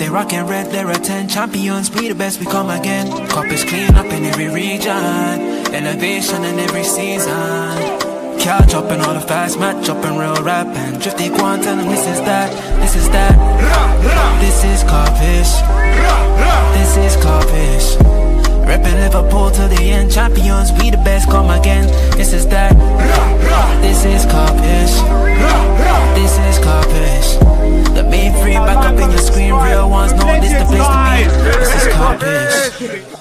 They rockin' red, they're a 10 champions. We the best, we come again. Kop-ish clean up in every region. Elevation in every season. Catch up in all the fast match up in real rap. And drifty quantum, this is that. This is that. This is Kopish. This is Kopish. Reppin' Liverpool to the end. Champions, we the best, come again. This is that. This is Kopish. This is Kopish. The main free back up in your screen. Real ones know this the place to be. This is Kopish.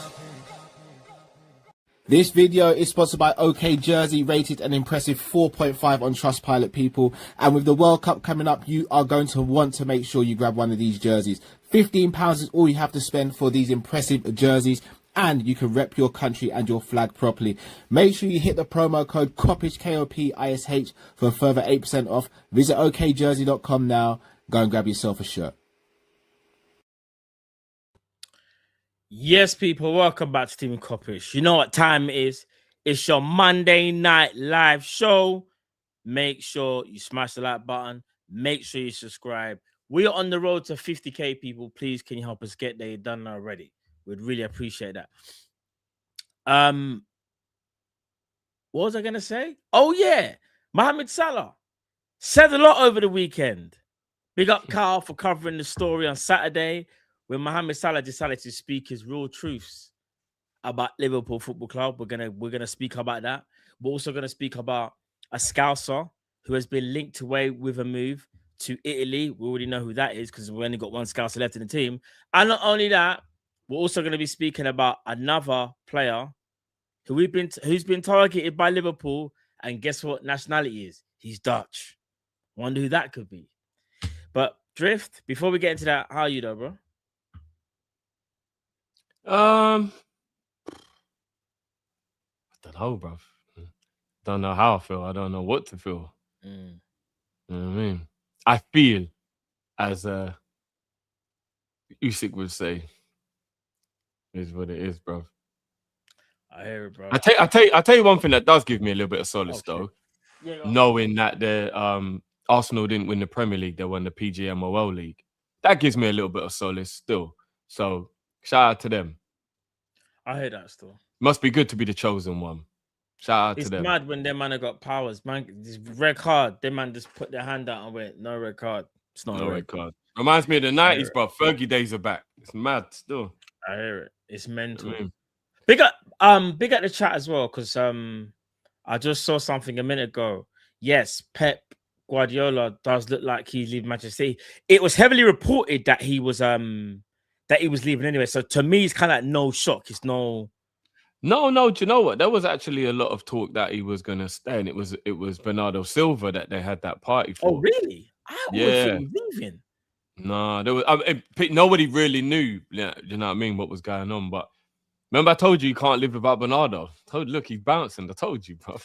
This video is sponsored by OK Jersey, rated an impressive 4.5 on Trustpilot, people. And with the World Cup coming up, you are going to want to make sure you grab one of these jerseys. £15 is all you have to spend for these impressive jerseys, and you can rep your country and your flag properly. Make sure you hit the promo code Kopish, Kopish, for a further 8% off. Visit okjersey.com now. Go and grab yourself a shirt. Yes, people, welcome back to Team Kopish. You know what time it is. It's your Monday night live show. Make sure you smash the like button. Make sure you subscribe. We are on the road to 50k, people. Please, can you help us get there? You've done that already. We'd really appreciate that. What was I going to say? Oh, yeah. Mohamed Salah said a lot over the weekend. Big up Carl for covering the story on Saturday, when Mohamed Salah decided to speak his real truths about Liverpool Football Club. We're gonna speak about that. We're also gonna speak about a Scouser who has been linked away with a move to Italy. We already know who that is because we only got one Scouser left in the team. And not only that, we're also going to be speaking about another player who's been targeted by Liverpool. And guess what nationality is? He's Dutch. Wonder who that could be. But Drift, before we get into that, how are you though, bro? I don't know, bro. Don't know how I feel. I don't know what to feel. You know what I mean? I feel, as Usyk would say, is what it is, bro. I hear it, bro. I tell you one thing that does give me a little bit of solace, though. Yeah, knowing that the Arsenal didn't win the Premier League, they won the PGMOL League. That gives me a little bit of solace still. So shout out to them. I hear that still. Must be good to be the chosen one. Shout out to them. It's mad when them man have got powers. Man, this red card, them man just put their hand out and went, no red card. It's not no a red card. Reminds me of the 90s, bro. Fergie days are back. It's mad still. I hear it. It's mental. I mean, Big up the chat as well, because I just saw something a minute ago. Yes, Pep Guardiola does look like he's leaving Manchester City. It was heavily reported that he was leaving anyway. So to me, it's kind of like no shock. It's no. No. Do you know what? There was actually a lot of talk that he was gonna stay, and it was Bernardo Silva that they had that party for. Oh, really? I always thought he was leaving. No, there was. Nobody really knew. Yeah, you know what I mean? What was going on? But remember, I told you can't live without Bernardo. Look, he's bouncing. I told you, bro.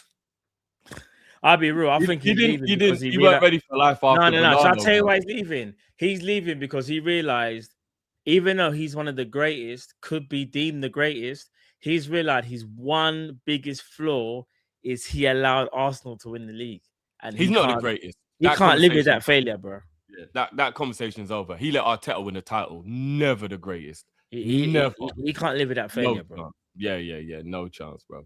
I'll be real. I think he's leaving because you weren't ready for life after. No. So I'll tell you why he's leaving. He's leaving because he realized, even though he's one of the greatest, could be deemed the greatest, he's realized his one biggest flaw is he allowed Arsenal to win the league. And he's not the greatest. He can't live with that failure, bro. Yeah, that conversation's over. He let Arteta win the title. Never the greatest. Never. He can't live with that failure, bro. Yeah. No chance, bro.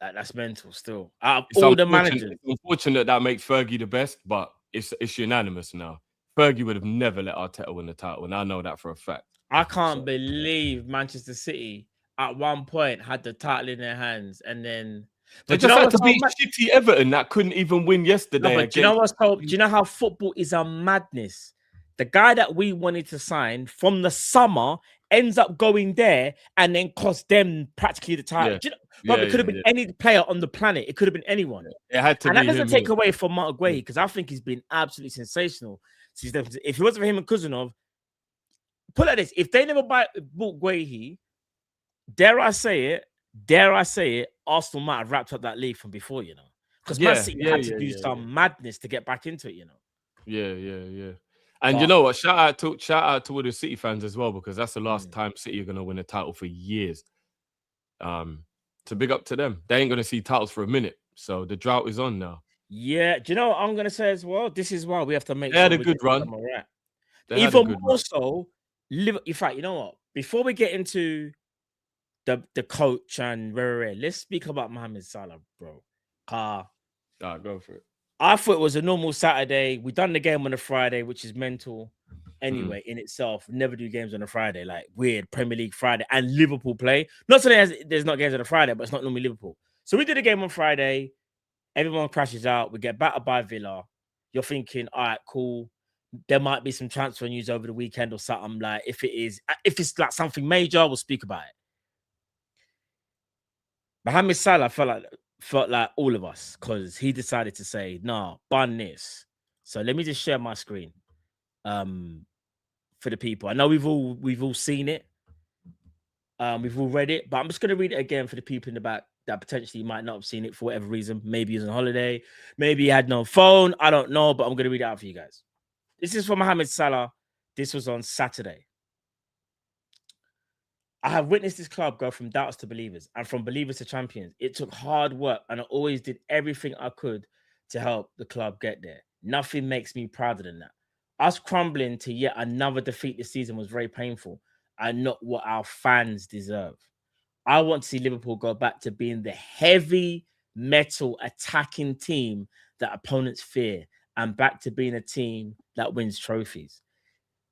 That's mental still. Out of all the managers. It's unfortunate that makes Fergie the best, but it's unanimous now. Fergie would have never let Arteta win the title, and I know that for a fact. I can't believe Manchester City at one point had the title in their hands, and then they just had to beat shitty Everton that couldn't even win yesterday. No, but do you know what's called? Do you know how football is a madness? The guy that we wanted to sign from the summer ends up going there and then cost them practically the title. Yeah. It could have been any player on the planet. It could have been anyone. It had to, and that doesn't take away from Mark Guehi, because I think he's been absolutely sensational. If it wasn't for him and Kuzunov, put it like this: if they never bought Guehi, dare I say it, Arsenal might have wrapped up that league from before, you know, because Man City had to do some madness to get back into it, you know. Yeah. And you know what? Shout out to all the City fans as well, because that's the last time City are going to win a title for years. So big up to them. They ain't going to see titles for a minute. So the drought is on now. Yeah. Do you know what I'm going to say as well? This is why we have to make sure they had a good run. Right. Even more so, In fact, you know what? Before we get into the coach and let's speak about Mohamed Salah, bro. Go for it. I thought it was a normal Saturday. We done the game on a Friday, which is mental anyway in itself. Never do games on a Friday, like weird Premier League Friday and Liverpool play. Not so there's not games on a Friday, but it's not normally Liverpool. So we did a game on Friday. Everyone crashes out. We get battered by Villa. You're thinking, all right, cool. There might be some transfer news over the weekend or something. Like if it's like something major, we'll speak about it. Mohamed Salah felt like all of us because he decided to say, nah, bun this. So let me just share my screen for the people. I know we've all seen it. We've all read it, but I'm just going to read it again for the people in the back that potentially might not have seen it for whatever reason. Maybe he's on holiday. Maybe he had no phone. I don't know, but I'm going to read it out for you guys. This is for Mohamed Salah. This was on Saturday. I have witnessed this club go from doubters to believers and from believers to champions. It took hard work and I always did everything I could to help the club get there. Nothing makes me prouder than that. Us crumbling to yet another defeat this season was very painful and not what our fans deserve. I want to see Liverpool go back to being the heavy metal attacking team that opponents fear and back to being a team that wins trophies.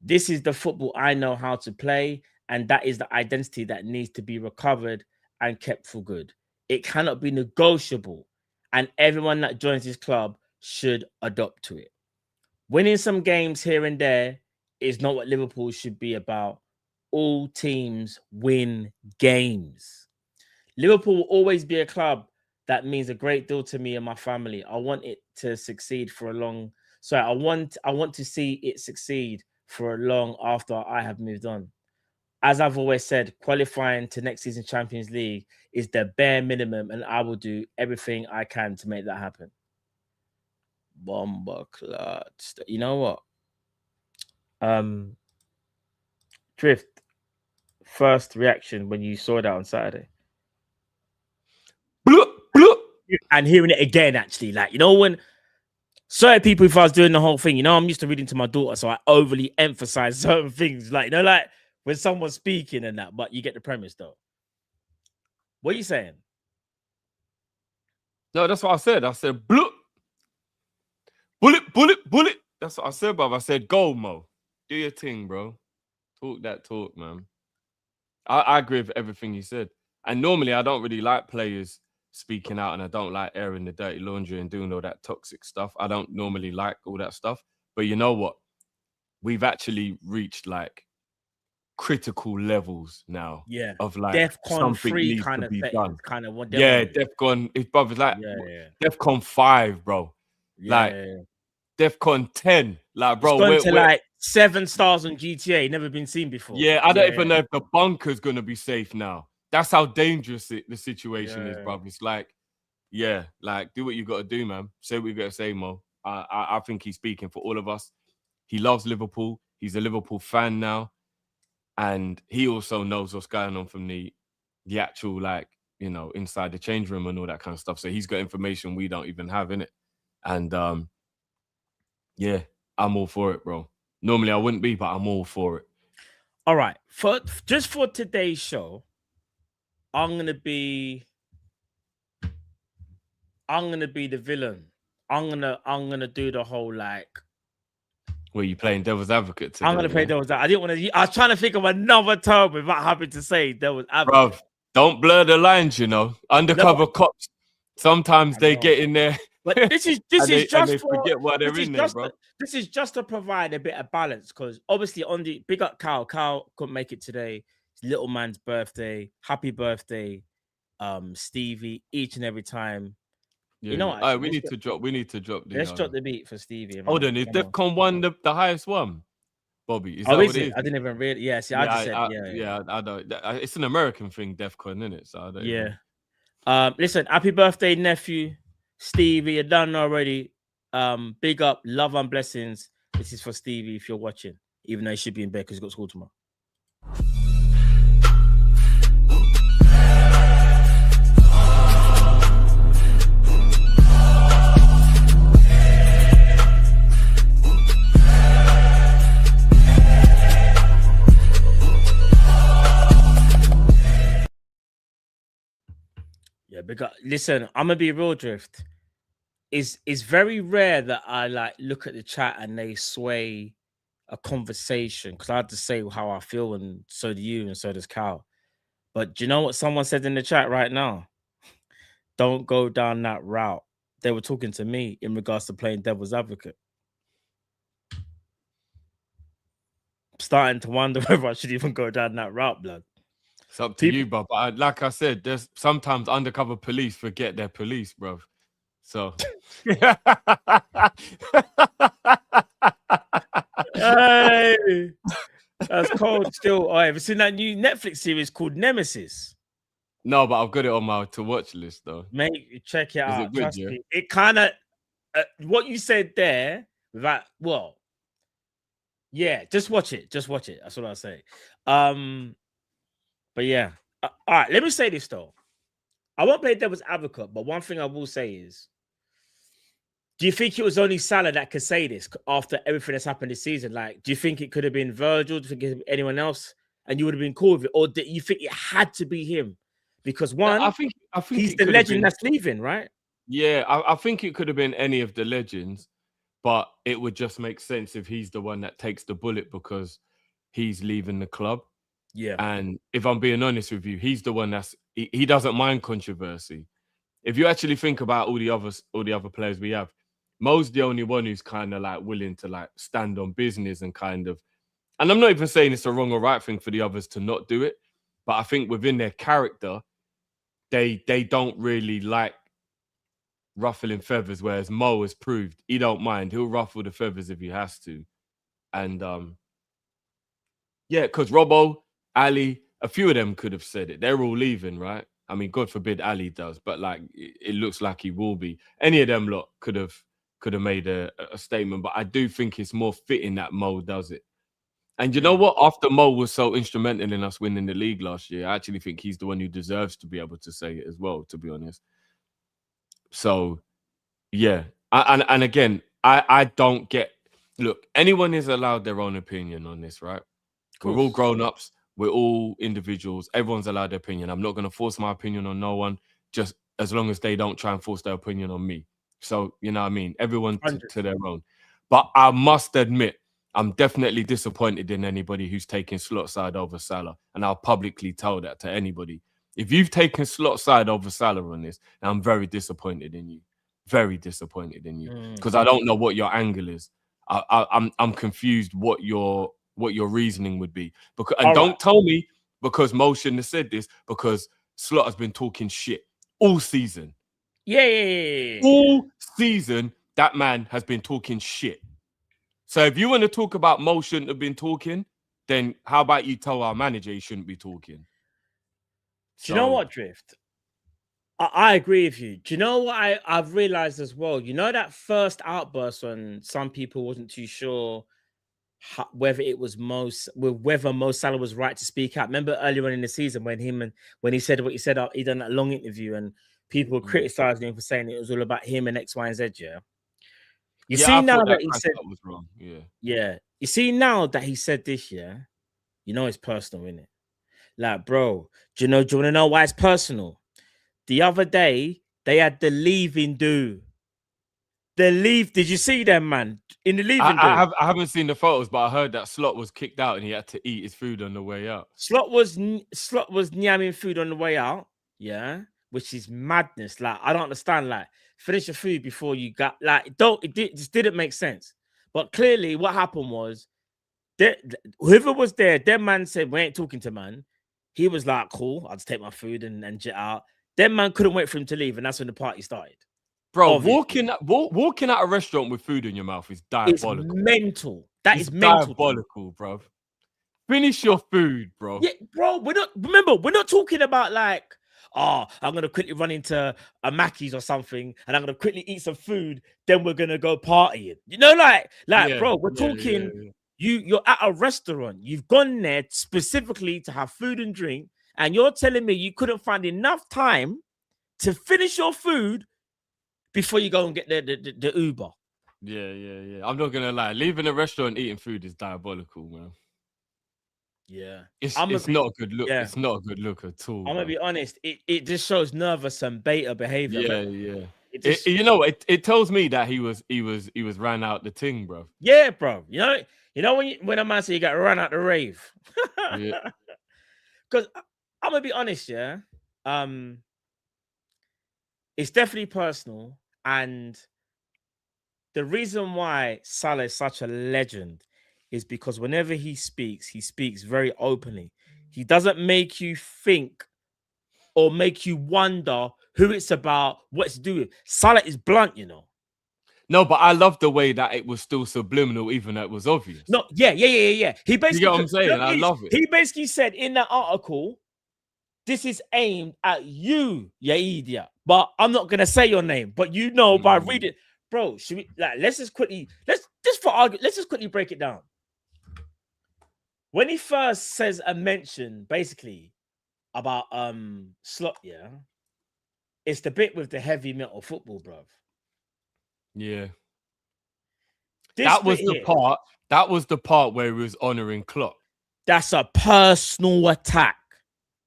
This is the football I know how to play, and that is the identity that needs to be recovered and kept for good. It cannot be negotiable, and everyone that joins this club should adopt to it. Winning some games here and there is not what Liverpool should be about. All teams win games. Liverpool will always be a club that means a great deal to me and my family. I want it to succeed for a long... Sorry, I want to see it succeed for long after I have moved on. As I've always said, qualifying to next season's Champions League is the bare minimum, and I will do everything I can to make that happen. Bomber clutch. You know what? Drift, first reaction when you saw that on Saturday? Bloop, bloop. And hearing it again, actually, like, you know, when certain people, if I was doing the whole thing, you know, I'm used to reading to my daughter, so I overly emphasize certain things, like, you know, like when someone's speaking and that, but you get the premise though. What are you saying? No, that's what I said. I said, bloop. Bullet, bullet, bullet. That's what I said, bruv. I said, go, Mo. Do your thing, bro. Talk that talk, man. I agree with everything you said. And normally I don't really like players speaking out, and I don't like airing the dirty laundry and doing all that toxic stuff. I don't normally like all that stuff. But you know what? We've actually reached like critical levels now. Yeah. Of like DEFCON 3 kind of done. Kind of what. Yeah, DEFCON. His brother's like DEFCON 5, bro. Like DEFCON 10. Like, bro, it's going to like 7 stars on GTA, never been seen before. Yeah, I don't even know if the bunker's gonna be safe now. That's how dangerous the situation is, bro. It's like, like, do what you got to do, man. Say what you got to say, Mo. I think he's speaking for all of us. He loves Liverpool. He's a Liverpool fan now, and he also knows what's going on from the actual, like, you know, inside the change room and all that kind of stuff. So he's got information we don't even have in it, and yeah, I'm all for it, bro. Normally I wouldn't be, but I'm all for it. All right, for today's show, I'm gonna be the villain. I'm gonna do the whole like. Were you playing devil's advocate today? I'm gonna play devil's advocate. I didn't want to. I was trying to think of another term without having to say devil's advocate. Bro, don't blur the lines. You know, undercover cops. Sometimes they get in there. But this is just for forget why they're in there, bro. This is just to provide a bit of balance, because obviously on the big up Kyle couldn't make it today. It's little man's birthday. Happy birthday, Stevie! Each and every time. Yeah. You know what? We need to drop. Let's drop the beat for Stevie. Hold on, is DEFCON 1 the highest one? Bobby, is that what it is? I didn't even read. Yeah, see, I just said yeah. I don't. It's an American thing, DEFCON, isn't it? So I don't Even... listen, happy birthday, nephew Stevie. You're done already. Big up, love and blessings. This is for Stevie if you're watching, even though he should be in bed because he's got school tomorrow. because listen, I'm gonna be real, Drift. It's very rare that I like look at the chat and they sway a conversation because I have to say how I feel, and so do you, and so does Cal. But do you know what someone said in the chat right now? Don't go down that route. They were talking to me in regards to playing devil's advocate. Starting to wonder whether I should even go down that route, blood. It's up to you, bro. But like I said, there's sometimes undercover police forget they're police, bro. So hey, that's cold still. Oh, have you seen that new Netflix series called Nemesis? No, but I've got it on my to watch list though. Mate, check it out. Is it good, Trust yeah? me. It kind of what you said there, that well, yeah, just watch it. Just watch it. That's what I'll say. But yeah. All right, let me say this though. I won't play devil's advocate, but one thing I will say is, do you think it was only Salah that could say this after everything that's happened this season? Like, do you think it could have been Virgil? Do you think it could have been anyone else? And you would have been cool with it? Or do you think it had to be him? Because one, I think he's the legend that's leaving, right? Yeah, I think it could have been any of the legends, but it would just make sense if he's the one that takes the bullet because he's leaving the club. Yeah. And if I'm being honest with you, he's the one he doesn't mind controversy. If you actually think about all the other players we have, Mo's the only one who's kind of like willing to like stand on business and kind of, and I'm not even saying it's a wrong or right thing for the others to not do it, but I think within their character, they don't really like ruffling feathers, whereas Mo has proved he don't mind. He'll ruffle the feathers if he has to. And yeah, because Robbo, Ali, a few of them could have said it. They're all leaving, right? I mean, God forbid Ali does, but like it looks like he will be. Any of them lot could have made a statement, but I do think it's more fitting that Mo does it. And you know what? After Mo was so instrumental in us winning the league last year, I actually think he's the one who deserves to be able to say it as well, to be honest. So, yeah. And again, I don't get... Look, anyone is allowed their own opinion on this, right? We're all grown-ups. We're all individuals. Everyone's allowed their opinion. I'm not going to force my opinion on no one, just as long as they don't try and force their opinion on me. So, you know what I mean? Everyone to their own. But I must admit, I'm definitely disappointed in anybody who's taking slot side over Salah. And I'll publicly tell that to anybody. If you've taken slot side over Salah on this, I'm very disappointed in you. Very disappointed in you. Because I don't know what your angle is. I'm confused what your reasoning would be. Don't tell me because Mo shouldn't have said this, because Slot has been talking shit all season. Yeah. All season, that man has been talking shit. So if you want to talk about Mo shouldn't have been talking, then how about you tell our manager he shouldn't be talking? Do you know what, Drift? I agree with you. Do you know what I've realized as well? You know that first outburst when some people wasn't too sure whether it was whether Mo Salah was right to speak out. Remember earlier on in the season when he said what he said, he done that long interview and people were criticizing him for saying it was all about him and X, Y, and Z. Yeah. You see now that he said that was wrong. Yeah. You see now that he said this, yeah. You know it's personal, innit? Like, bro, do you want to know why it's personal? The other day they had the leaving do. Did you see them, man? In the leaving do. I haven't seen the photos, but I heard that Slot was kicked out and he had to eat his food on the way out. Slot was nyamming food on the way out, yeah, which is madness. Like, I don't understand. Like, finish your food before you got it just didn't make sense. But clearly, what happened was whoever was there, that man said we ain't talking to man. He was like, cool, I'll just take my food and jet out. Then man couldn't wait for him to leave, and that's when the party started. Bro, walking out a restaurant with food in your mouth is diabolical. It's mental. It's mental. Diabolical, bro. Finish your food, bro. Yeah, bro. We're not talking about like, I'm gonna quickly run into a Mackey's or something, and I'm gonna quickly eat some food. Then we're gonna go partying. You know, bro. We're talking. You're at a restaurant. You've gone there specifically to have food and drink, and you're telling me you couldn't find enough time to finish your food before you go and get the Uber. Yeah. I'm not gonna lie. Leaving a restaurant eating food is diabolical, man. Yeah. It's not a good look. Yeah. It's not a good look at all. I'm gonna be honest. It just shows nervous and beta behavior. Yeah. It tells me that he was ran out the ting, bro. Yeah, bro. You know when a man say you got run out the rave. Yeah. Because I'm gonna be honest, yeah. It's definitely personal, and the reason why Salah is such a legend is because whenever he speaks very openly. He doesn't make you think or make you wonder who it's about, what it's doing. Salah is blunt, you know. No, but I love the way that it was still subliminal, even though it was obvious. No, yeah. He basically, you get what I'm saying? I love it. He basically said in that article, this is aimed at you, you idiot. But I'm not gonna say your name, but you know by reading, bro. Should we let's just quickly break it down. When he first says a mention, basically about slot, yeah, it's the bit with the heavy metal football, bro. Yeah. That was the part where he was honoring Klopp. That's a personal attack.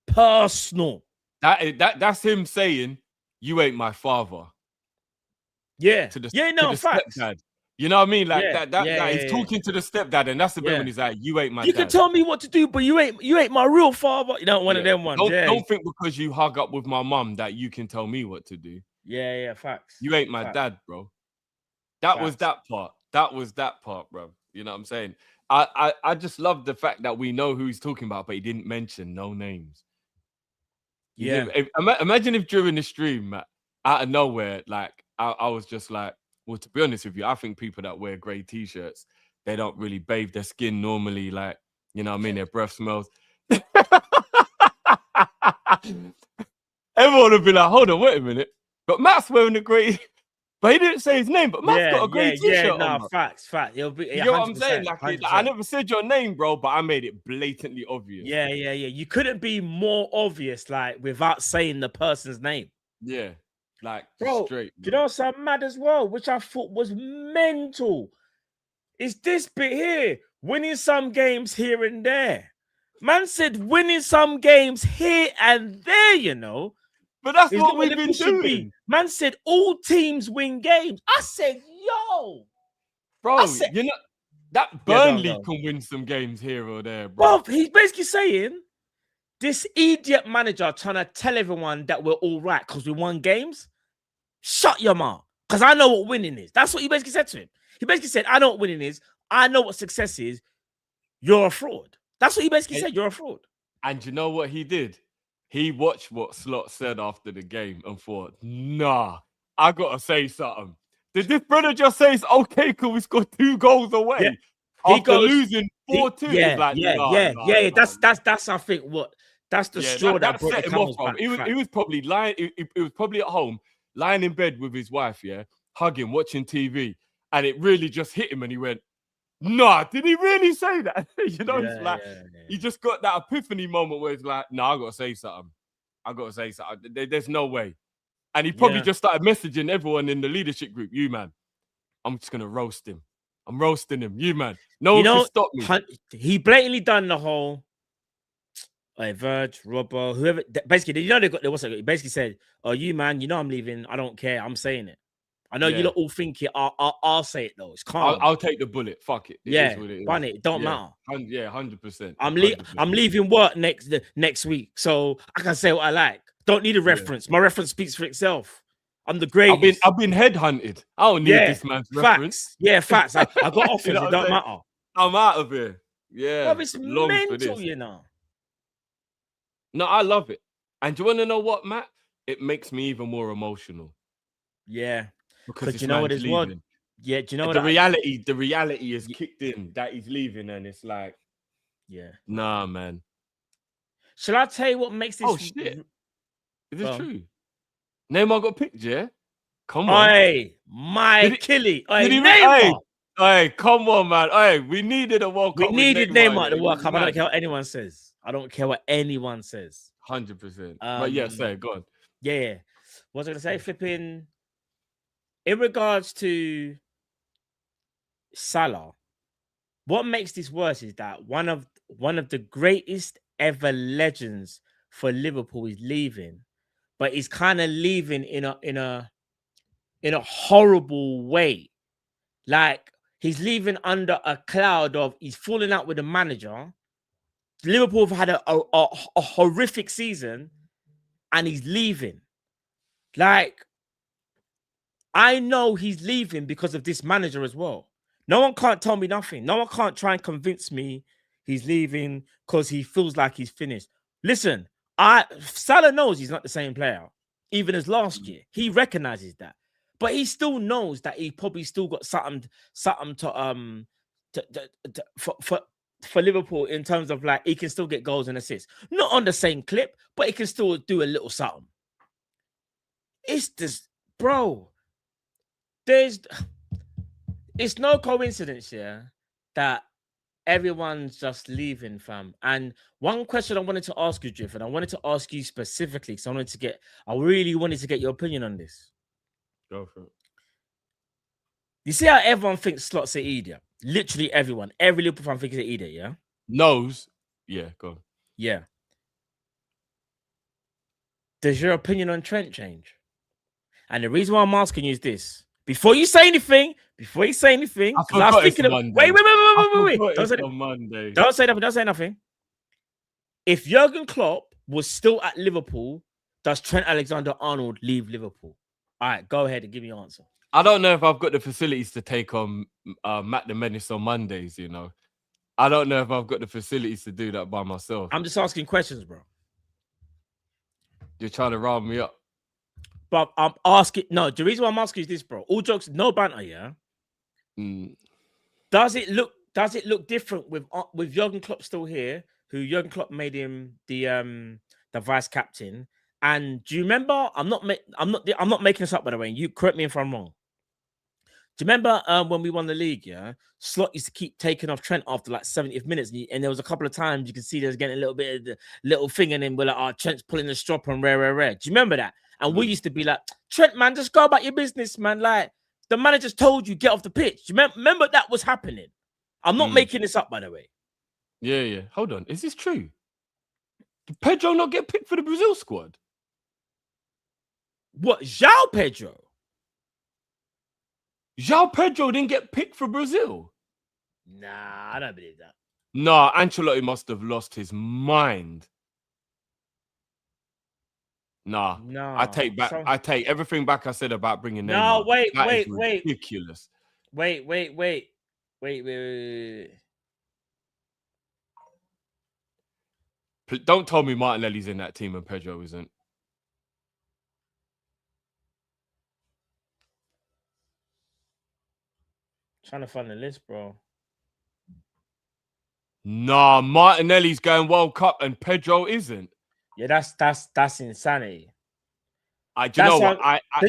Personal. That's him saying, "You ain't my father." Yeah. To the facts. stepdad. You know what I mean? Like he's yeah. talking to the stepdad, and that's the bit when he's like, "You ain't my You dad. can tell me what to do, but you ain't my real father." You know, one of them ones. Don't think because you hug up with my mum that you can tell me what to do. Yeah, facts. You ain't my dad, bro. That was that part. That was that part, bro. You know what I'm saying? I just love the fact that we know who he's talking about, but he didn't mention no names. Imagine if during the stream, out of nowhere, like I was just like, well, to be honest with you, I think people that wear grey t-shirts, they don't really bathe their skin normally, like, you know what I mean? Their breath smells. Everyone would be like, hold on, wait a minute. But Matt's wearing a grey, but he didn't say his name, but Matt's got a grey t-shirt on. Bro. Facts. You know what I'm saying? Like, I never said your name, bro, but I made it blatantly obvious. Yeah. You couldn't be more obvious, like, without saying the person's name. Yeah. Like, bro, straight. You know what's mad as well, which I thought was mental, is this bit here, winning some games here and there. Man said winning some games here and there, you know. But that's what we've been doing. Man said all teams win games. I said, yo. Bro, you know, that Burnley can win some games here or there, bro. He's basically saying this idiot manager trying to tell everyone that we're all right because we won games. Shut your mouth. Because I know what winning is. That's what he basically said to him. He basically said, I know what winning is. I know what success is. You're a fraud. That's what he basically said. You're a fraud. And you know what he did? He watched what Slot said after the game and thought, nah, I got to say something. Did this brother just say it's okay because we scored 2 goals away? Yeah. After losing 4-2. That's I think that's the straw that brought the camels back. He was probably lying. He was probably at home, lying in bed with his wife, hugging, watching TV, and it really just hit him, and he went, "Nah, did he really say that?" You know, it's like he just got that epiphany moment where it's like, "Nah, I gotta say something. There's no way." And he probably just started messaging everyone in the leadership group. You man, I'm just gonna roast him. I'm roasting him. You man, no one can stop me. He blatantly done the whole. Verge, Robbo, whoever. Basically, you know he basically said, "Oh, you man, you know I'm leaving. I don't care. I'm saying it. I know you lot all think it. I'll say it though. It's calm. I'll take the bullet. Fuck it. Run it. It don't matter. 100%. I'm leaving work next week, so I can say what I like. Don't need a reference. My reference speaks for itself. I'm the greatest. I've been headhunted. I don't need this man's reference. Yeah, facts. I got offers. It don't matter. I'm out of here. Yeah, well, it's mental, you know. No, I love it. And do you want to know what, Matt? It makes me even more emotional. Yeah. Because you know what is what? Yeah, do you know what the reality is kicked in that he's leaving, and it's like, nah, man. Shall I tell you what makes this? Oh shit! Is this true? Neymar got picked, yeah? Come on. Hey, Killy. Neymar. Hey, come on, man. Hey, we needed a World Cup. We needed Neymar to World Cup. I don't care what anyone says. 100%. But yeah, say go on. Yeah. What was I gonna say? Flipping. In regards to Salah, what makes this worse is that one of one of the greatest ever legends for Liverpool is leaving, but he's kind of leaving in a horrible way. Like he's leaving under a cloud of he's falling out with the manager. Liverpool have had a horrific season, and he's leaving. Like, I know he's leaving because of this manager as well. No one can't tell me nothing. No one can't try and convince me he's leaving because he feels like he's finished. Listen, Salah knows he's not the same player, even as last year. He recognizes that, but he still knows that he probably still got something for Liverpool in terms of like he can still get goals and assists. Not on the same clip, but he can still do a little something. It's just, bro. It's no coincidence, yeah, that everyone's just leaving, fam. And one question I wanted to ask you, Drift, and I wanted to ask you specifically, because I really wanted to get your opinion on this. Go for it. You see how everyone thinks Slot's an idiot? Literally everyone. Every Liverpool fan thinks he's an idiot, yeah? Knows. Yeah, go on. Yeah. Does your opinion on Trent change? And the reason why I'm asking you is this. Before you say anything, I was thinking of, wait. Don't say nothing. If Jurgen Klopp was still at Liverpool, does Trent Alexander-Arnold leave Liverpool? All right, go ahead and give me your answer. I don't know if I've got the facilities to take on Matt the Menace on Mondays, you know. I don't know if I've got the facilities to do that by myself. I'm just asking questions, bro. You're trying to round me up. But I'm asking, no, the reason why I'm asking is this, bro. All jokes, no banter, yeah? Does it look different with Jurgen Klopp still here, who Jurgen Klopp made him the vice captain? And do you remember? I'm not making this up, by the way. You correct me if I'm wrong. Do you remember when we won the league? Yeah, Slot used to keep taking off Trent after like 70th minutes, and there was a couple of times you could see there's getting a little bit of the little thing, and then we're like, "Oh, Trent's pulling the strop on rare." Do you remember that? And we used to be like, "Trent, man, just go about your business, man. Like the manager's told you, get off the pitch." Do you remember that was happening? I'm not making this up, by the way. Yeah. Hold on, is this true? Did Pedro not get picked for the Brazil squad? What, João Pedro? João Pedro didn't get picked for Brazil. Nah, I don't believe that. Nah, Ancelotti must have lost his mind. Nah, no. I take everything back I said about bringing Neymar. No, wait. Ridiculous. Wait. Don't tell me Martinelli's in that team and Pedro isn't. Trying to find the list, bro. Nah, Martinelli's going World Cup and Pedro isn't. Yeah, that's insanity. Do you know what?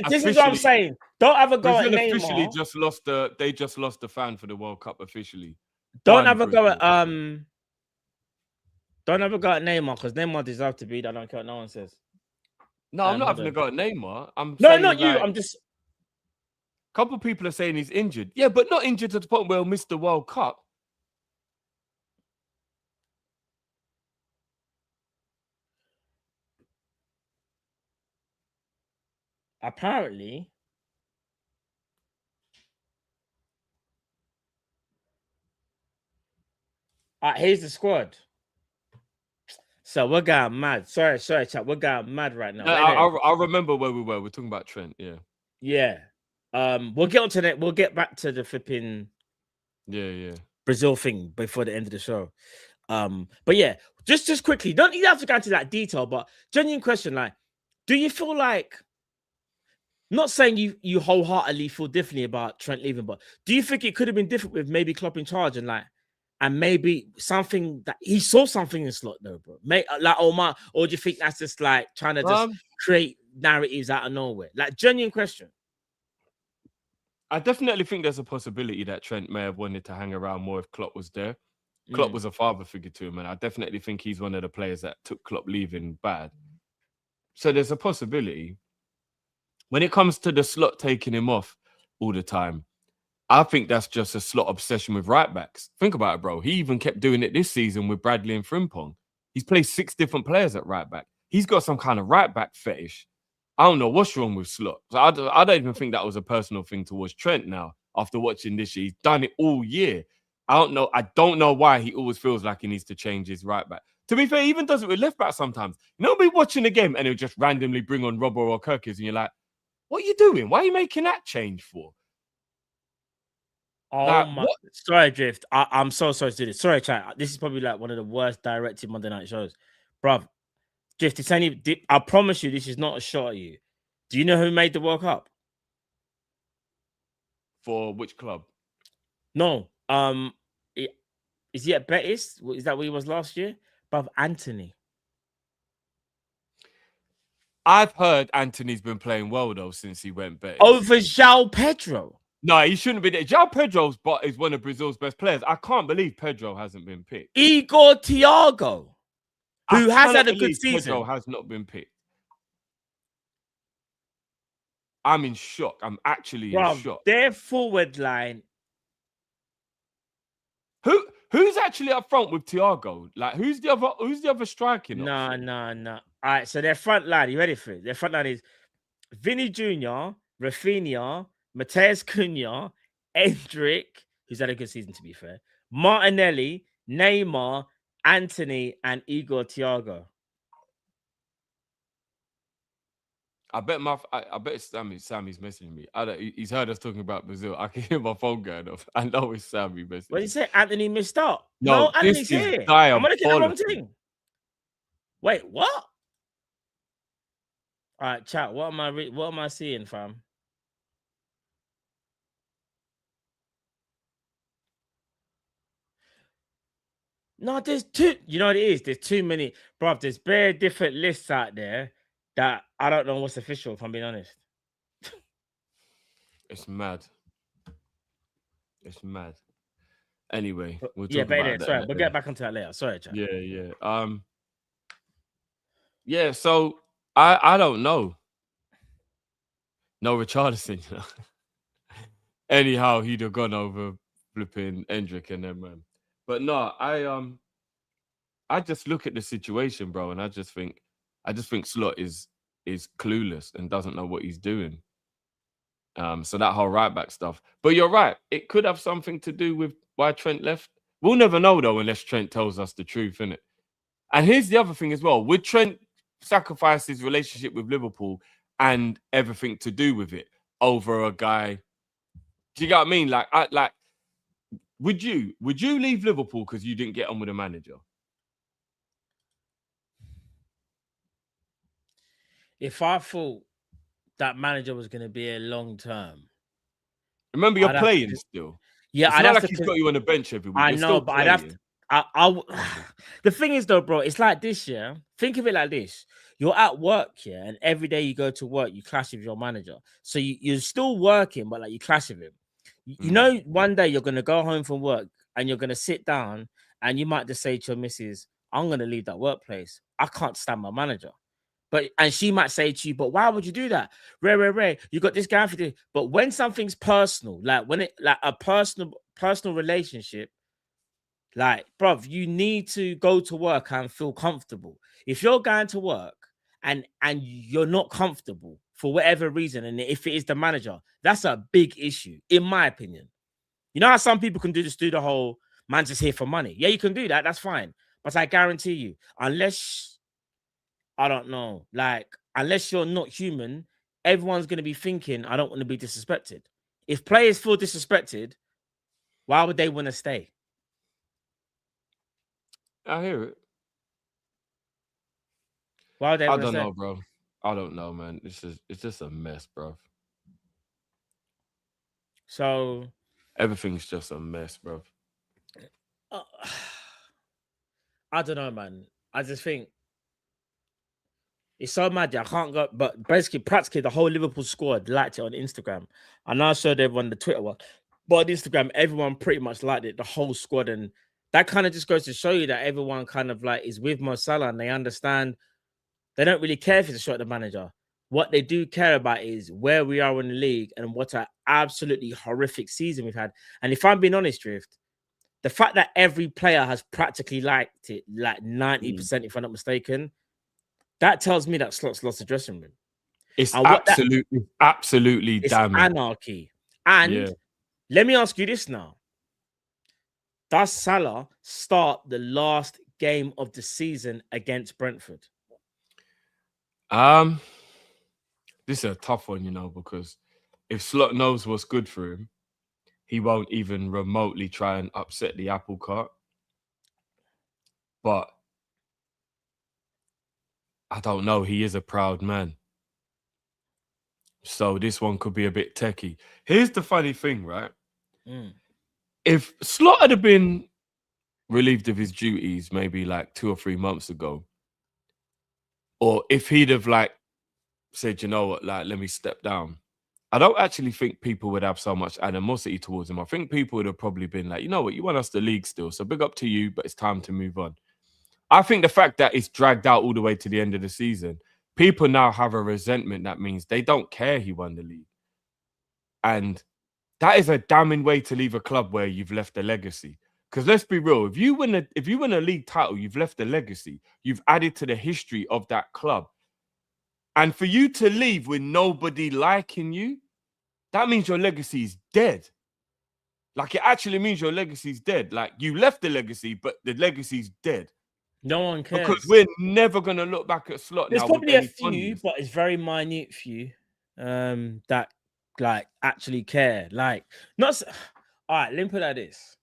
This is what I'm saying. Don't ever go at Neymar. Officially they just lost the fan for the World Cup officially. Don't ever go at Neymar, because Neymar deserves to be. I don't care what no one says. No, I'm not having a go at Neymar. Not you. I'm just. A couple of people are saying he's injured. Yeah, but not injured to the point where he'll miss the World Cup. Apparently, here's the squad. So we're going mad. Sorry, chat. We're going mad right now. I remember where we were. We're talking about Trent. Yeah. We'll get onto that. We'll get back to the flipping Brazil thing before the end of the show. But yeah, just quickly, don't you have to go into that detail, but genuine question, like, do you feel like, not saying you wholeheartedly feel differently about Trent leaving, but do you think it could have been different with maybe Klopp in charge and maybe something that he saw something in Slot though, bro? Like Omar, or do you think that's just like trying to just create narratives out of nowhere? Like, genuine question. I definitely think there's a possibility that Trent may have wanted to hang around more if Klopp was there. Klopp was a father figure to him, and I definitely think he's one of the players that took Klopp leaving bad. So there's a possibility. When it comes to the Slot taking him off all the time, I think that's just a slot obsession with right backs. Think about it, bro. He even kept doing it this season with Bradley and Frimpong. He's played 6 different players at right back. He's got some kind of right back fetish. I don't know what's wrong with Slot. So I don't even think that was a personal thing towards Trent now. After watching this year, he's done it all year. I don't know why he always feels like he needs to change his right back. To be fair, he even does it with left back sometimes. Be watching the game and he'll just randomly bring on Robbo or Kirkis and you're like, what are you doing? Why are you making that change for? Oh like, my! What? Sorry, Drift. I'm so sorry to do this. Sorry, chat. This is probably like one of the worst directed Monday night shows, bruv. Drift, it's only. I promise you, this is not a shot at you. Do you know who made the World Cup? For which club? No. Is he at Betis? Is that where he was last year? Bruv, Anthony. I've heard Anthony's been playing well though since he went Betis. Over João Pedro. No, he shouldn't be there. João Pedro is one of Brazil's best players. I can't believe Pedro hasn't been picked. Igor Thiago, who has had a good season. Pedro has not been picked. I'm in shock. I'm actually in shock. Their forward line. Who's actually up front with Thiago? Like, who's the other striking? No. All right, so their front line, you ready for it? Their front line is Vini Jr., Rafinha, Mateus Cunha, Endrick, who's had a good season to be fair, Martinelli, Neymar, Anthony, and Igor Thiago. I bet Sammy's messaging me. He's heard us talking about Brazil. I can hear my phone going off. I know it's Sammy messaging. What did you say? Anthony missed out. No, Anthony's here. I'm gonna get the wrong thing. Wait, what? All right, chat. What am I seeing, fam? No, there's too. You know what it is? There's too many, bruv. There's bare different lists out there that I don't know what's official. If I'm being honest, it's mad. It's mad. Anyway, we'll talk about that. Sorry, we'll get back onto that later. Sorry, chat. Yeah. Yeah. So I don't know. No Richarlison, you know. Anyhow, he'd have gone over flipping Endrick and them, man. But no, I just look at the situation, bro, and I just think Slot is clueless and doesn't know what he's doing. So that whole right back stuff. But you're right, it could have something to do with why Trent left. We'll never know though unless Trent tells us the truth, innit? And here's the other thing as well. Would Trent sacrifice his relationship with Liverpool and everything to do with it over a guy? Do you get what I mean? Like, would you leave Liverpool because you didn't get on with the manager? If I thought that manager was going to be a long term, remember you're playing still. Yeah, it's not like he's got you on the bench every week. I know, but I'd have to. The thing is, though, bro, it's like this. Yeah, think of it like this: you're at work, yeah, and every day you go to work, you clash with your manager. So you're still working, but like you clash with him. You know, one day you're gonna go home from work and you're gonna sit down, and you might just say to your missus, "I'm gonna leave that workplace. I can't stand my manager." And she might say to you, "But why would you do that? Ray, you got this guy for this." But when something's personal, like when it like a personal relationship, like, bruv, you need to go to work and feel comfortable. If you're going to work and you're not comfortable for whatever reason, and if it is the manager, that's a big issue, in my opinion. You know how some people can do the whole man's just here for money. Yeah, you can do that. That's fine. But I guarantee you, unless I don't know, like, unless you're not human, everyone's going to be thinking, I don't want to be disrespected. If players feel disrespected, why would they want to stay? I hear it. Why would they I don't know, bro. I don't know, man. It's just a mess, bro. So everything's just a mess, bro. I don't know, man. I just think it's so mad. I can't go, but basically, practically, the whole Liverpool squad liked it on Instagram. I know I showed everyone the Twitter one, but on Instagram, everyone pretty much liked it, the whole squad. And that kind of just goes to show you that everyone kind of like is with Mo Salah and they understand. They don't really care if it's a shot at the manager. What they do care about is where we are in the league and what an absolutely horrific season we've had. And if I'm being honest, Drift, the fact that every player has practically liked it, like 90%, if I'm not mistaken, that tells me that Slot's lost the dressing room. It's And absolutely it's damning. anarchy. And let me ask you this now. Does Salah start the last game of the season against Brentford? This is a tough one, because if Slot knows what's good for him, he won't even remotely try and upset the apple cart. But I don't know. He is a proud man. So this one could be a bit techie. Here's the funny thing, right? If Slot had been relieved of his duties maybe like 2 or 3 months ago, or if he'd have said, you know what, let me step down, I don't actually think people would have so much animosity towards him. I think people would have probably been like, you know what, you want us the league still, so big up to you, but it's time to move on. I think the fact that it's dragged out all the way to the end of the season, people now have a resentment that means they don't care he won the league. And that is a damning way to leave a club where you've left a legacy. Because let's be real, if you win a league title, you've left a legacy. You've added to the history of that club. And for you to leave with nobody liking you, that means your legacy is dead. It actually means your legacy is dead. You left the legacy, but the legacy's dead. No one cares. Because we're never going to look back at Slot There's now. There's probably a few, but it's very minute few that actually care. Not. All right, let me put it like this.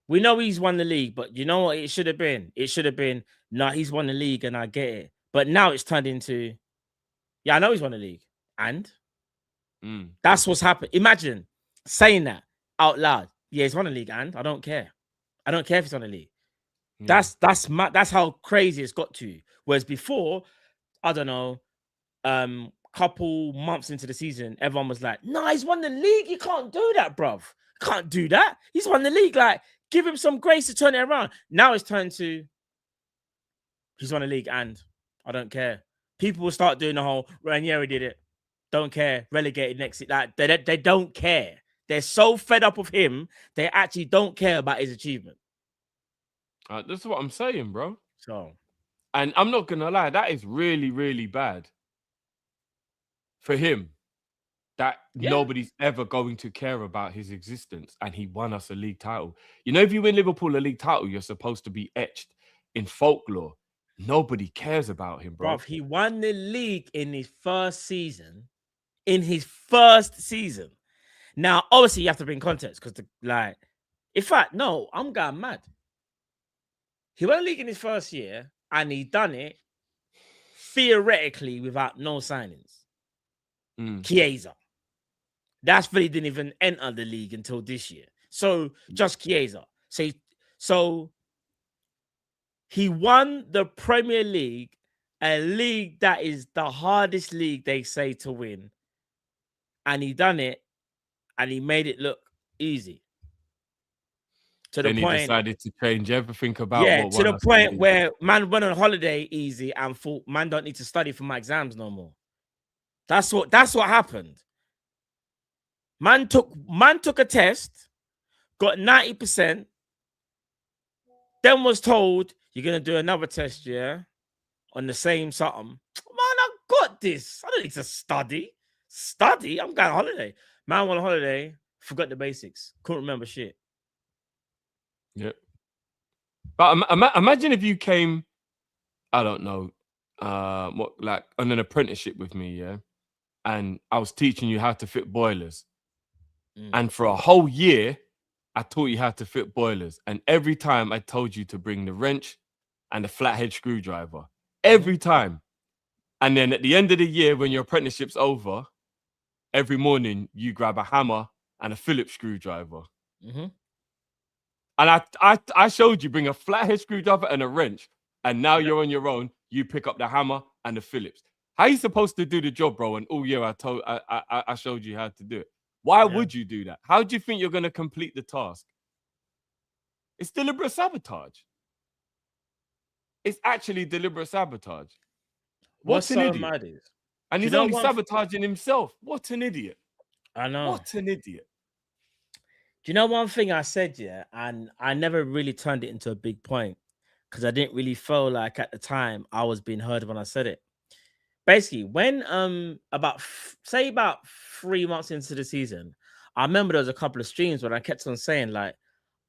We know he's won the league, but you know what it should have been? It should have been, no, he's won the league and I get it. But now it's turned into, yeah, I know he's won the league. And that's what's happened. Imagine saying that out loud. Yeah, he's won the league and I don't care. I don't care if he's won the league. That's how crazy it's got to. Whereas before, I don't know, couple months into the season, everyone was like, "No, he's won the league. You can't do that, bruv. Can't do that. He's won the league. Give him some grace to turn it around." Now it's turned to, he's won the league and I don't care. People will start doing the whole Ranieri did it. Don't care. Relegated next. They don't care. They're so fed up with him. They actually don't care about his achievement. That's what I'm saying, bro. So, and I'm not gonna lie, that is really, really bad for him. That nobody's ever going to care about his existence, and he won us a league title. If you win Liverpool a league title, you're supposed to be etched in folklore. Nobody cares about him, bro. Bruv, he won the league in his first season. Now, obviously, you have to bring context because, in fact, no, I'm going mad. He won the league in his first year, and he done it theoretically without no signings. Chiesa. That's really didn't even enter the league until this year. So just Chiesa. So he won the Premier League, a league that is the hardest league they say to win. And he done it, and he made it look easy. To the point, he decided to change everything about to the point where man went on holiday easy and thought, man, don't need to study for my exams no more. That's what happened. Man took a test, got 90%, then was told you're gonna do another test, on the same something. Man, I got this. I don't need to study. I'm going on holiday. Man went on holiday, forgot the basics, couldn't remember shit. Yep. But imagine if you came, I don't know, on an apprenticeship with me, and I was teaching you how to fit boilers. And for a whole year, I taught you how to fit boilers. And every time I told you to bring the wrench and the flathead screwdriver. Every time. And then at the end of the year, when your apprenticeship's over, every morning you grab a hammer and a Phillips screwdriver. And I showed you bring a flathead screwdriver and a wrench. And now you're on your own. You pick up the hammer and the Phillips. How are you supposed to do the job, bro? And all year I showed you how to do it. Why would you do that? How do you think you're going to complete the task? It's deliberate sabotage. It's actually deliberate sabotage. What's so mad is And he's only sabotaging himself. What an idiot. I know. What an idiot. Do you know one thing I said, yeah? And I never really turned it into a big point because I didn't really feel like at the time I was being heard when I said it. Basically, when about 3 months into the season, I remember there was a couple of streams where I kept on saying, like,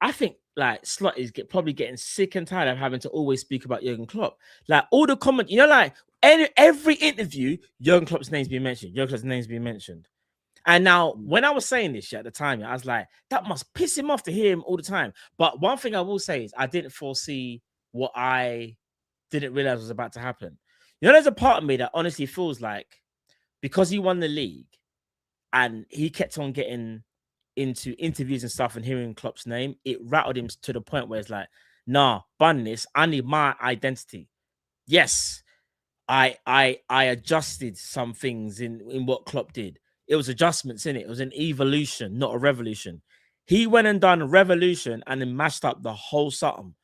I think like Slot is probably getting sick and tired of having to always speak about Jurgen Klopp. Like all the comment, like every interview, Jurgen Klopp's name's being mentioned. Jurgen Klopp's name's being mentioned. And now, when I was saying this shit at the time, I was like, that must piss him off to hear him all the time. But one thing I will say is I didn't foresee what I didn't realize was about to happen. There's a part of me that honestly feels like because he won the league and he kept on getting into interviews and stuff and hearing Klopp's name, it rattled him to the point where it's like, nah, bun this. I need my identity. Yes, I adjusted some things in what Klopp did. It was adjustments in it. It was an evolution, not a revolution. He went and done a revolution and then mashed up the whole something.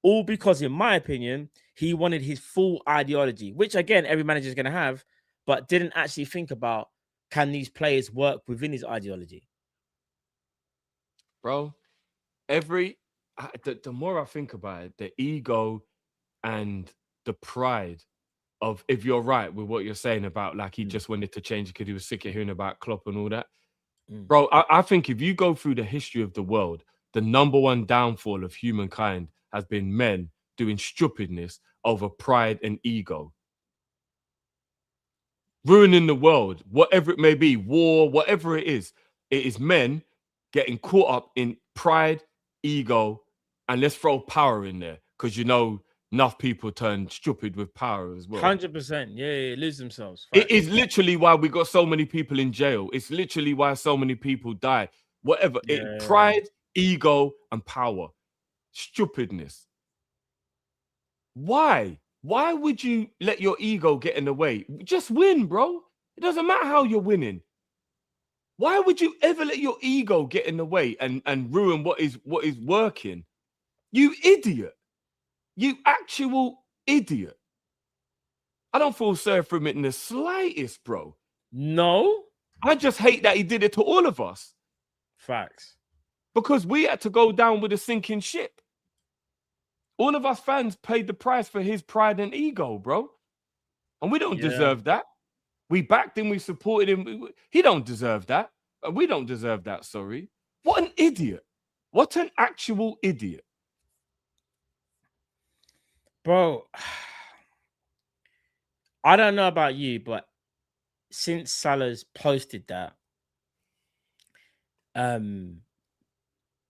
All because, in my opinion, he wanted his full ideology, which, again, every manager is going to have, but didn't actually think about, can these players work within his ideology? Bro, the more I think about it, the ego and the pride of, if you're right with what you're saying about like he just wanted to change because he was sick of hearing about Klopp and all that. Bro, I think if you go through the history of the world, the number one downfall of humankind has been men doing stupidness over pride and ego. Ruining the world, whatever it may be, war, whatever it is men getting caught up in pride, ego, and let's throw power in there because enough people turn stupid with power as well. 100%. Yeah, lose themselves. It is literally why we got so many people in jail. It's literally why so many people die. Whatever. Pride, ego, and power. Stupidness. Why? Why would you let your ego get in the way? Just win, bro. It doesn't matter how you're winning. Why would you ever let your ego get in the way and ruin what is working? You idiot. You actual idiot. I don't feel sorry for him in the slightest, bro. No. I just hate that he did it to all of us. Facts. Because we had to go down with a sinking ship. All of us fans paid the price for his pride and ego, bro. And we don't deserve that. We backed him. We supported him. He don't deserve that. We don't deserve that, sorry. What an idiot. What an actual idiot. Bro, I don't know about you, but since Salah's posted that,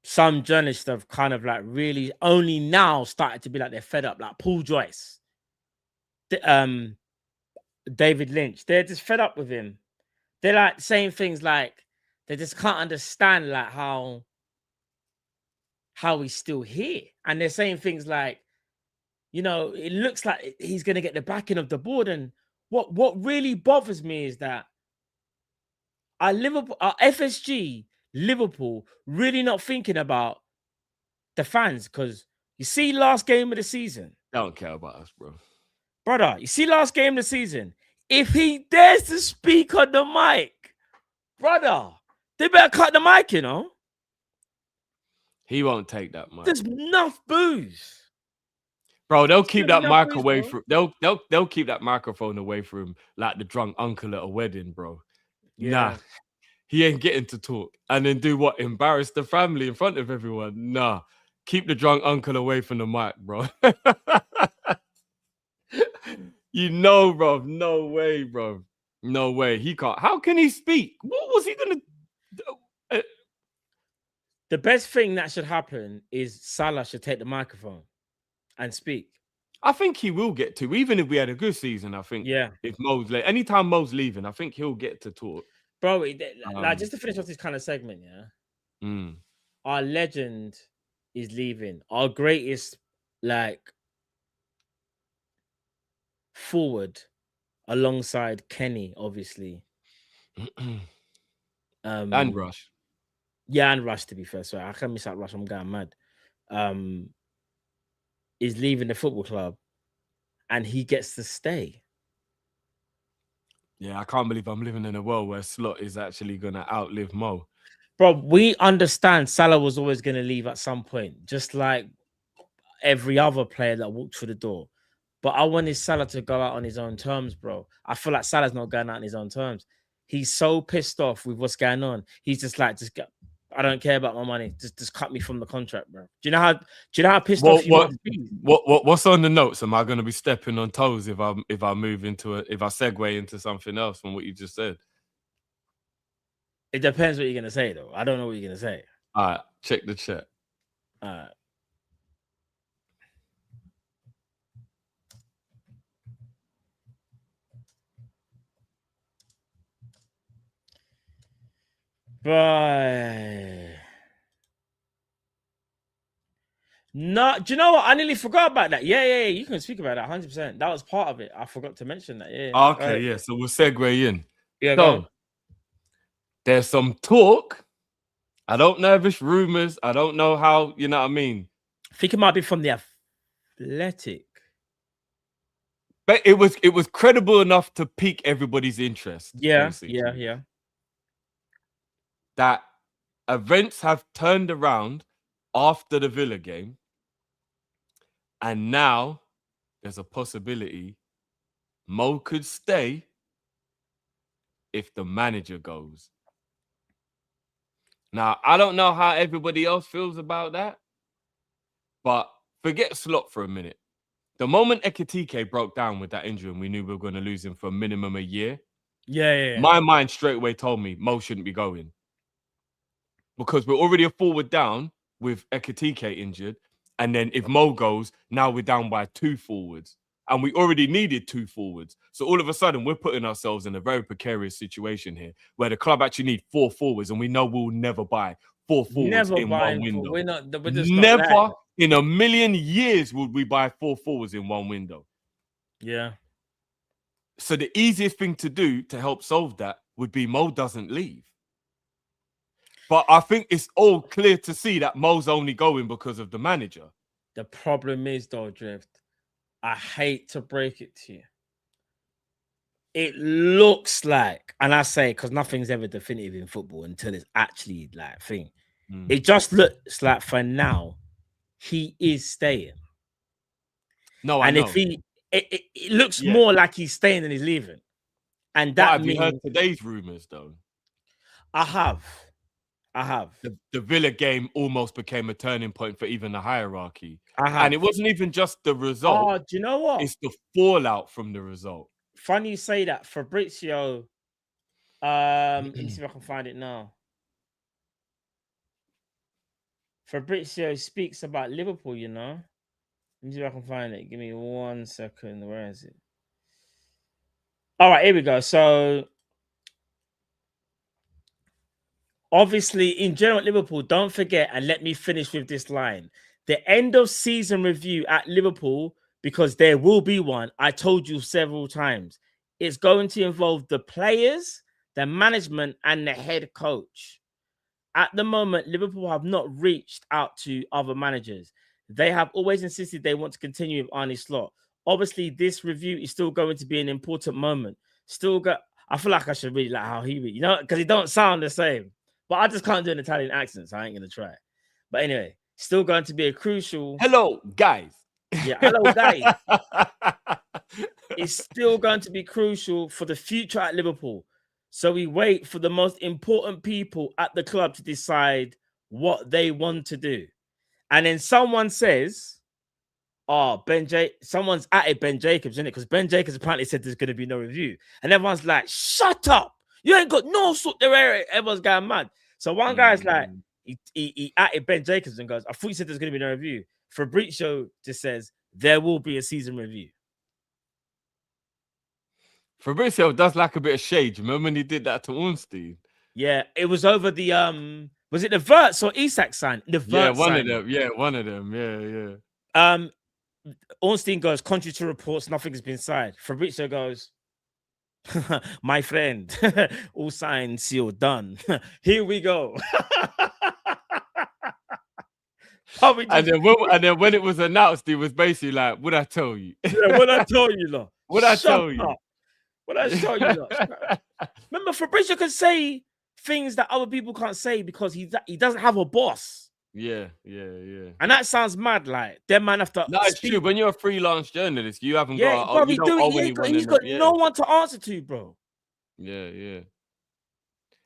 some journalists have kind of like really only now started to be like they're fed up, like Paul Joyce, David Lynch. They're just fed up with him. They're like saying things like they just can't understand like how he's still here, and they're saying things like, it looks like he's going to get the backing of the board. And what really bothers me is that our FSG, Liverpool, really not thinking about the fans. Because you see last game of the season. They don't care about us, bro. Brother, you see last game of the season. If he dares to speak on the mic, brother, they better cut the mic, He won't take that mic. There's enough booze. Bro, they'll keep that mic away from they'll keep that microphone away from him like the drunk uncle at a wedding, bro. Yeah. Nah, he ain't getting to talk. And then do what? Embarrass the family in front of everyone? Nah, keep the drunk uncle away from the mic, bro. Bro, no way, bro. No way. He can't. How can he speak? What was he gonna do? The best thing that should happen is Salah should take the microphone and speak. I think he will get to, even if we had a good season. I think, if Mo's anytime Mo's leaving, I think he'll get to talk. Bro, like just to finish off this kind of segment, our legend is leaving. Our greatest, forward, alongside Kenny, obviously, and Rush. Yeah, and Rush. To be fair, sorry, I can't miss out Rush. I'm going mad. Is leaving the football club, and he gets to stay. Yeah, I can't believe I'm living in a world where Slot is actually going to outlive Mo. Bro, we understand Salah was always going to leave at some point, just like every other player that walked through the door. But I wanted Salah to go out on his own terms, bro. I feel like Salah's not going out on his own terms. He's so pissed off with what's going on. He's just like, I don't care about my money. Just cut me from the contract, bro. Do you know how pissed off he was? What's on the notes? Am I going to be stepping on toes if I move into if I segue into something else from what you just said? It depends what you're gonna say, though. I don't know what you're gonna say. All right, check the chat. All right. But no, do you know what? I nearly forgot about that. Yeah. You can speak about that 100%. That was part of it. I forgot to mention that. Yeah. Okay, right. Yeah. So we'll segue in. Yeah. So there's some talk. I don't know if it's rumors. I don't know how. You know what I mean? I think it might be from the Athletic. But it was credible enough to pique everybody's interest. Yeah. Basically. Yeah. That events have turned around after the Villa game, and now there's a possibility Mo could stay if the manager goes. Now, I don't know how everybody else feels about that, but forget Slot for a minute. The moment Ekitike broke down with that injury and we knew we were going to lose him for a minimum a year, my mind straight away told me Mo shouldn't be going. Because we're already a forward down with Ekitike injured. And then if Mo goes, now we're down by 2 forwards. And we already needed 2 forwards. So all of a sudden, we're putting ourselves in a very precarious situation here where the club actually need 4 forwards. And we know we'll never buy 4 forwards in one window. Never in a million years would we buy 4 forwards in one window. Yeah. So the easiest thing to do to help solve that would be Mo doesn't leave. But I think it's all clear to see that Mo's only going because of the manager. The problem is, though, Drift, I hate to break it to you. It looks like, and I say because nothing's ever definitive in football until it's actually like thing. It just looks like for now, he is staying. No, I know. If it looks more like he's staying than he's leaving. And that means... Have you heard today's rumours, though? I have. The Villa game almost became a turning point for even the hierarchy. And it wasn't even just the result. Oh, do you know what? It's the fallout from the result. Funny you say that. Fabrizio, let me see if I can find it now. Fabrizio speaks about Liverpool, you know. Let me see if I can find it. Give me 1 second. Where is it? All right, here we go. So, obviously, in general, Liverpool, don't forget, and let me finish with this line. The end of season review at Liverpool, because there will be one, I told you several times, it's going to involve the players, the management, and the head coach. At the moment, Liverpool have not reached out to other managers. They have always insisted they want to continue with Arne Slot. Obviously, this review is still going to be an important moment. I feel like I should really like how he read, you know, because he don't sound the same. But I just can't do an Italian accent, so I ain't going to try. But anyway, still going to be a crucial... Hello, guys. Yeah, hello, guys. It's still going to be crucial for the future at Liverpool. So we wait for the most important people at the club to decide what they want to do. And then someone says, someone's at Ben Jacobs, isn't it? Because Ben Jacobs apparently said there's going to be no review. And everyone's like, shut up. You ain't got no sort there. Everyone's going mad. So one guy's like, he at Ben Jacobs and goes, I thought you said there's going to be no review. Fabrizio just says, there will be a season review. Fabrizio does like a bit of shade. Remember when he did that to Ornstein? Yeah, it was over the was it the Verts or Isak sign? The Verts one of them. Yeah, one of them. Yeah. Ornstein goes, contrary to reports, nothing has been signed. Fabrizio goes, my friend, all signed, sealed, done. Here we go. And then when it was announced, he was basically like, "Would I tell you? Yeah, what I told you, lot. What I tell you?" What I show you? Lot? Remember, Fabrizio can say things that other people can't say because he doesn't have a boss. Yeah. And that sounds mad. Like them man have to. No, it's true. When you're a freelance journalist, you haven't Yeah, got. bro, You don't owe anyone. he's got no one to answer to, bro. Yeah.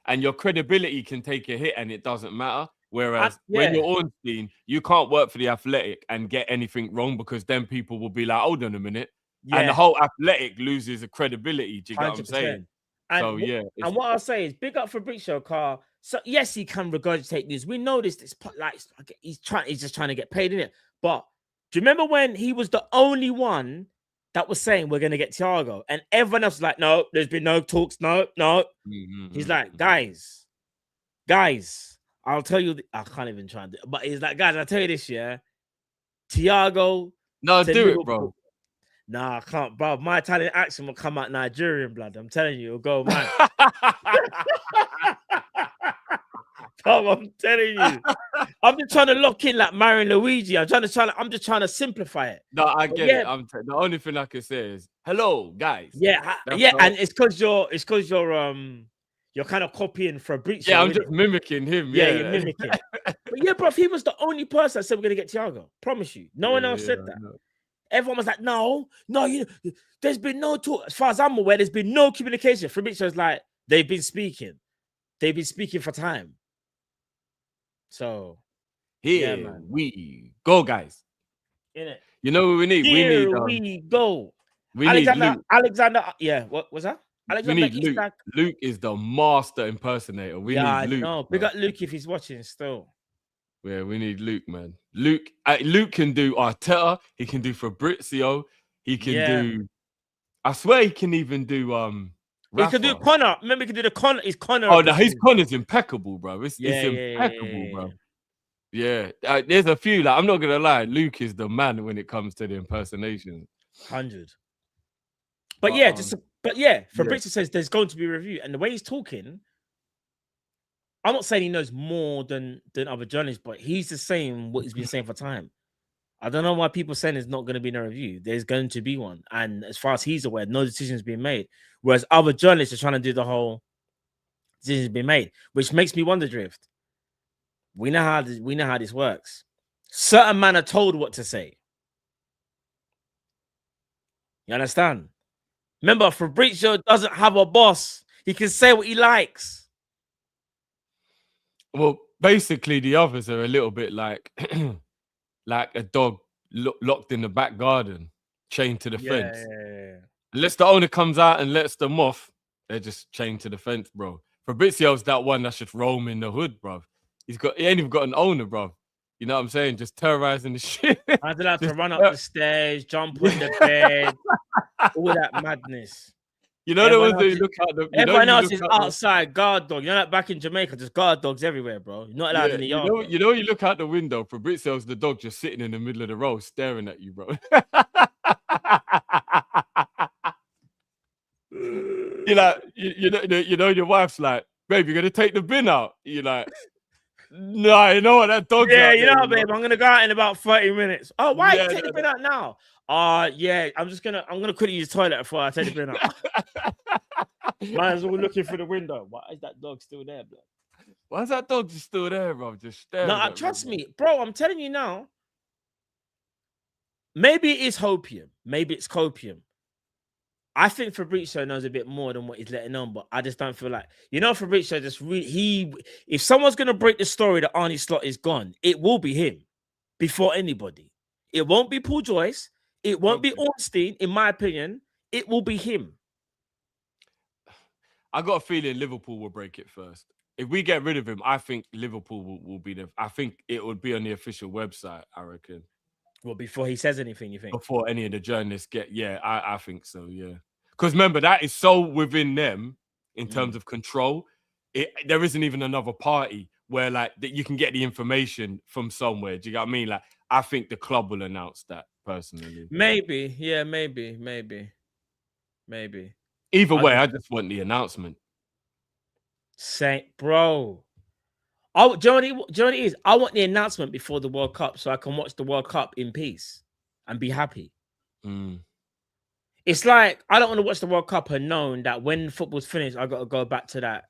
And your credibility can take a hit, and it doesn't matter. Whereas when you're Ornstein, you can't work for the Athletic and get anything wrong because then people will be like, "Hold on a minute," and the whole Athletic loses a credibility. Do you get what I'm saying? And, and what I'll say is, big up Fabrizio Carr. So yes, he can regurgitate news. We know this. It's like he's just trying to get paid in it. But do you remember when he was the only one that was saying we're gonna get Thiago, and everyone else was like, no, there's been no talks, no. He's like, guys, I'll tell you. I can't even try and do it, but he's like, guys, I'll tell you this, yeah. Thiago, no, do Liverpool. it, bro. Nah, I can't, bro. My Italian accent will come out Nigerian, blood. I'm telling you, it'll go, man. Bro, I'm telling you. I'm just trying to lock in like Mario and Luigi. I'm just trying to simplify it. No, I get it. The only thing I can say is hello, guys. Yeah, and it's because you're kind of copying Fabrizio. Yeah, I'm just mimicking him. Yeah, you're mimicking. But yeah, bro, he was the only person that said we're gonna get Thiago. Promise you. No one else said that. No. Everyone was like, no, there's been no talk. As far as I'm aware, there's been no communication. Fabrizio's like, they've been speaking for time. So here we go, guys. In it. You know what we need? Here we go. We need Alexander. Yeah, what was that? Alexander. We need Luke. Luke is the master impersonator. We need Luke. No, big up Luke if he's watching still. Yeah, we need Luke, man. Luke can do Arteta. He can do Fabrizio. He can do. I swear he can even do He can do Connor. Remember, he can do the Connor. His Connor. Oh, no, his Connor's impeccable, bro. It's impeccable, bro. Yeah, there's a few. Like I'm not gonna lie, Luke is the man when it comes to the impersonation. 100. But Fabrizio says there's going to be a review, and the way he's talking, I'm not saying he knows more than other journalists, but he's the same what he's been saying for time. I don't know why people are saying there's not going to be no review. There's going to be one, and as far as he's aware, no decision's been made. Whereas other journalists are trying to do the whole decision's been made, which makes me wonder, Drift. We know how this works. Certain men are told what to say. You understand? Remember, Fabrizio doesn't have a boss. He can say what he likes. Well, basically, the others are a little bit like like a dog locked in the back garden, chained to the fence. Yeah. Unless the owner comes out and lets them off, they're just chained to the fence, bro. Fabrizio's that one that's just roaming the hood, bro. He ain't even got an owner, bro. You know what I'm saying? Just terrorizing the shit. I'd like to run up the stairs, jump on the bed, all that madness. You know the ones that you look at the. Everyone else is outside, guard dog. You know, like back in Jamaica, there's guard dogs everywhere, bro. You're not allowed in the yard. You know, you look out the window. Fabrizio's the dog just sitting in the middle of the road, staring at you, bro. You're like, you know, your wife's like, babe, you're gonna take the bin out. You're like, no, you know what, that dog's yeah, out you there, know, babe, I'm gonna go out in about 30 minutes. Oh, why Yeah, you take the bin out now? Yeah, I'm gonna quickly use the toilet before I take the bin out. Man's all looking through the window. Why is that dog still there, bro? Why is that dog just still there, bro? Just staring. No, trust me, bro. I'm telling you now. Maybe it is hopium. Maybe it's copium. I think Fabrizio knows a bit more than what he's letting on, but I just don't feel like, Fabrizio just if someone's gonna break the story that Arnie Slot is gone, it will be him before anybody. It won't be Paul Joyce. It won't be Ornstein, in my opinion. It will be him. I got a feeling Liverpool will break it first. If we get rid of him, I think Liverpool will be I think it would be on the official website, I reckon. Well, before he says anything, you think? Before any of the journalists I think so, yeah. Because remember, that is so within them in terms of control. There isn't even another party where like that you can get the information from somewhere. Do you get what I mean? Like, I think the club will announce that personally. Maybe, yeah, maybe. Either way, I just want the announcement. Bro. Do you know what it is? I want the announcement before the World Cup so I can watch the World Cup in peace and be happy. It's like I don't want to watch the World Cup and knowing that when football's finished, I got to go back to that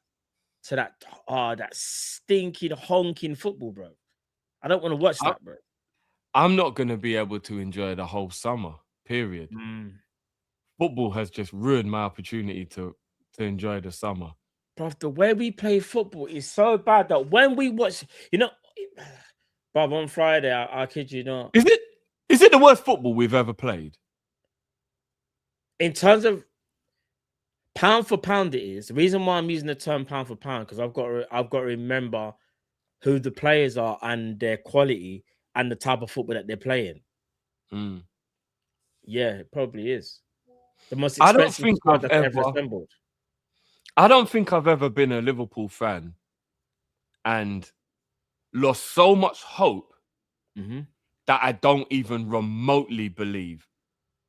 that stinking honking football, bro. I don't want to watch that, bro. I'm not gonna be able to enjoy the whole summer. Period. Football has just ruined my opportunity to enjoy the summer. Bro, the way we play football is so bad that when we watch, bro, on Friday, I kid you not. Is it the worst football we've ever played? In terms of pound for pound, it is. The reason why I'm using the term pound for pound because I've got to remember who the players are and their quality and the type of football that they're playing. Yeah, it probably is. The most expensive squad that's ever assembled. I don't think I've ever been a Liverpool fan and lost so much hope that I don't even remotely believe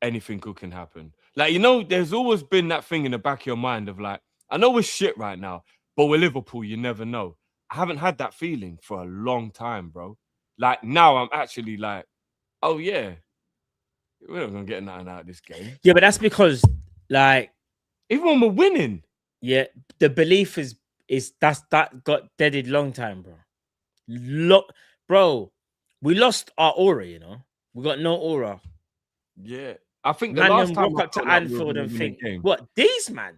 anything good can happen. Like, there's always been that thing in the back of your mind of like, I know we're shit right now, but we're Liverpool, you never know. I haven't had that feeling for a long time, bro. Like, now I'm actually like, oh, yeah, we're not going to get nothing out of this game. Yeah, but that's because, like... Even when we're winning. Yeah, the belief is that got deaded long time, bro. Bro, we lost our aura, We got no aura. Yeah. I think the last time walk up to Anfield and think, what, these man?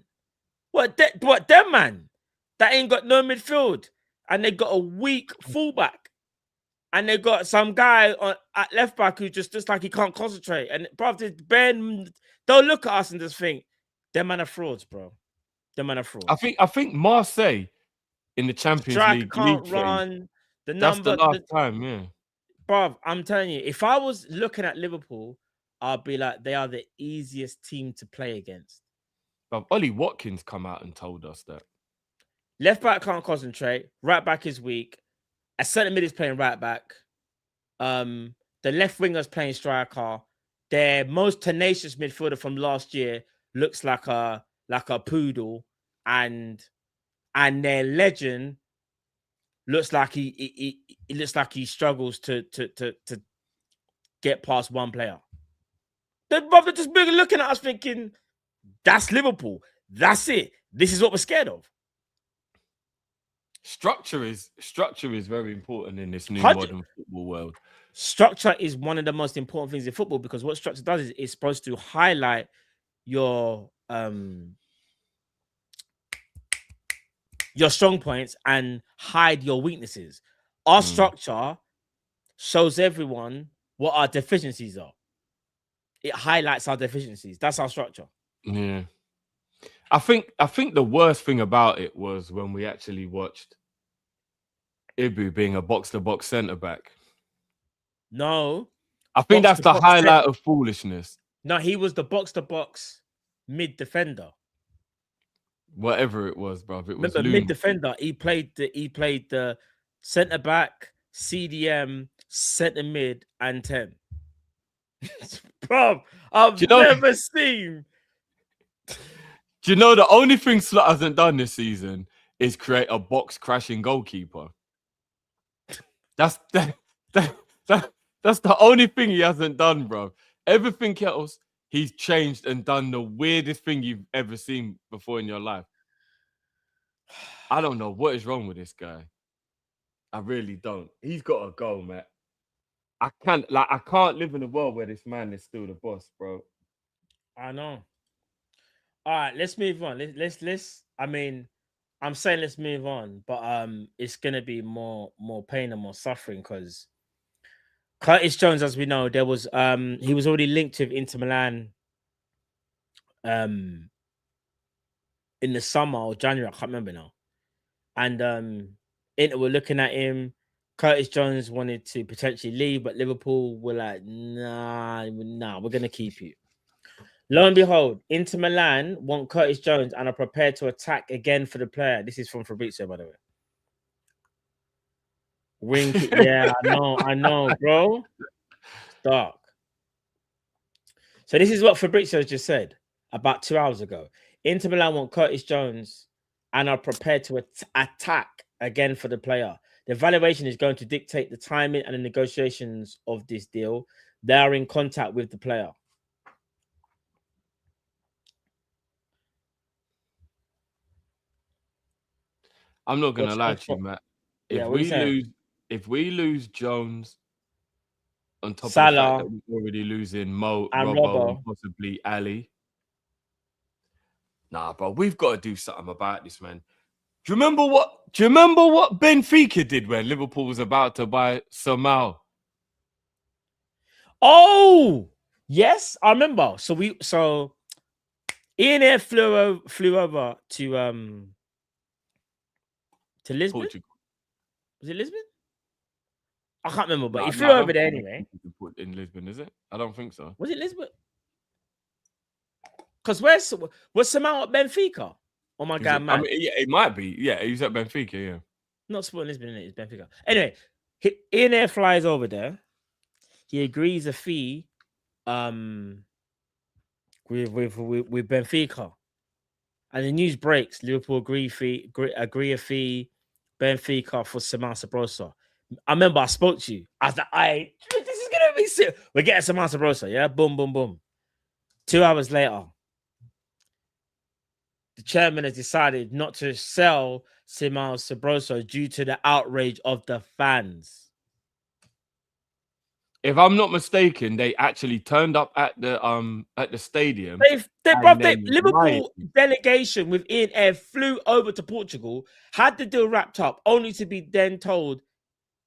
What them man? That ain't got no midfield. And they got a weak fullback. And they got some guy at left back who just like he can't concentrate. And probably Ben, they'll look at us and just think, them man are frauds, bro. Them man are frauds. I think Marseille in the Champions League can't run. That's the last time, yeah. Bro, I'm telling you, if I was looking at Liverpool, I'd be like, they are the easiest team to play against. But Ollie Watkins come out and told us that. Left back can't concentrate. Right back is weak. A centre mid is playing right back. The left winger's playing striker. Their most tenacious midfielder from last year looks like a poodle, and their legend looks like he looks like he struggles to get past one player. They're just looking at us thinking, that's Liverpool. That's it. This is what we're scared of. Structure is very important in this new modern football world. Structure is one of the most important things in football because what structure does is it's supposed to highlight your strong points and hide your weaknesses. Our structure shows everyone what our deficiencies are. It highlights our deficiencies. That's our structure. Yeah. I think the worst thing about it was when we actually watched Ibu being a box-to-box centre-back. No. I think that's the highlight of foolishness. No, he was the box-to-box mid-defender. Whatever it was, bro. It was mid-defender. He played the centre-back, CDM, centre-mid, and 10. Bro, I've never seen... Do you know the only thing Slot hasn't done this season is create a box-crashing goalkeeper? That's the only thing he hasn't done, bro. Everything else, he's changed and done the weirdest thing you've ever seen before in your life. I don't know what is wrong with this guy. I really don't. He's got to go, man. I can't live in a world where this man is still the boss, bro. I know. All right, let's move on. Let's. I mean, I'm saying let's move on, but it's gonna be more pain and more suffering because Curtis Jones, as we know, there was he was already linked with Inter Milan in the summer or January, I can't remember now. And Inter were looking at him. Curtis Jones wanted to potentially leave, but Liverpool were like, nah, we're gonna keep you. Lo and behold, Inter Milan want Curtis Jones and are prepared to attack again for the player. This is from Fabrizio, by the way. Wink. Yeah, I know, bro. It's dark. So this is what Fabrizio just said about 2 hours ago. Inter Milan want Curtis Jones and are prepared to attack again for the player. The evaluation is going to dictate the timing and the negotiations of this deal. They are in contact with the player. I'm not gonna lie to you, Matt. Yeah, what you saying? If we lose Jones on top of the Salah fact that we're already losing Mo, and Robbo, and Robbo. possibly Ali. Nah, bro, we've got to do something about this, man. Do you remember what Benfica did when Liverpool was about to buy Salah? Oh, yes, I remember. So Ian Air flew over to Lisbon. Portugal. Was it Lisbon? I can't remember, but he No, flew I over don't there think anyway. put in Lisbon, is it? I don't think so. Was it Lisbon? Because was Salah at Benfica? Oh my God, man. I mean, yeah, it might be. Yeah, he was at Benfica, yeah. Not Sporting Lisbon, it's Benfica. Anyway, Ian Air flies over there. He agrees a fee with Benfica. And the news breaks. Liverpool agree a fee, Benfica for Samar Sabrosa. I remember I spoke to you. I was like, this is gonna be sick. We're getting Samar Sabrosa, yeah? Boom, boom, boom. 2 hours later, the chairman has decided not to sell Samar Sabrosa due to the outrage of the fans. If I'm not mistaken, they actually turned up at the stadium. Liverpool delegation with Ian Air flew over to Portugal, had the deal wrapped up, only to be then told,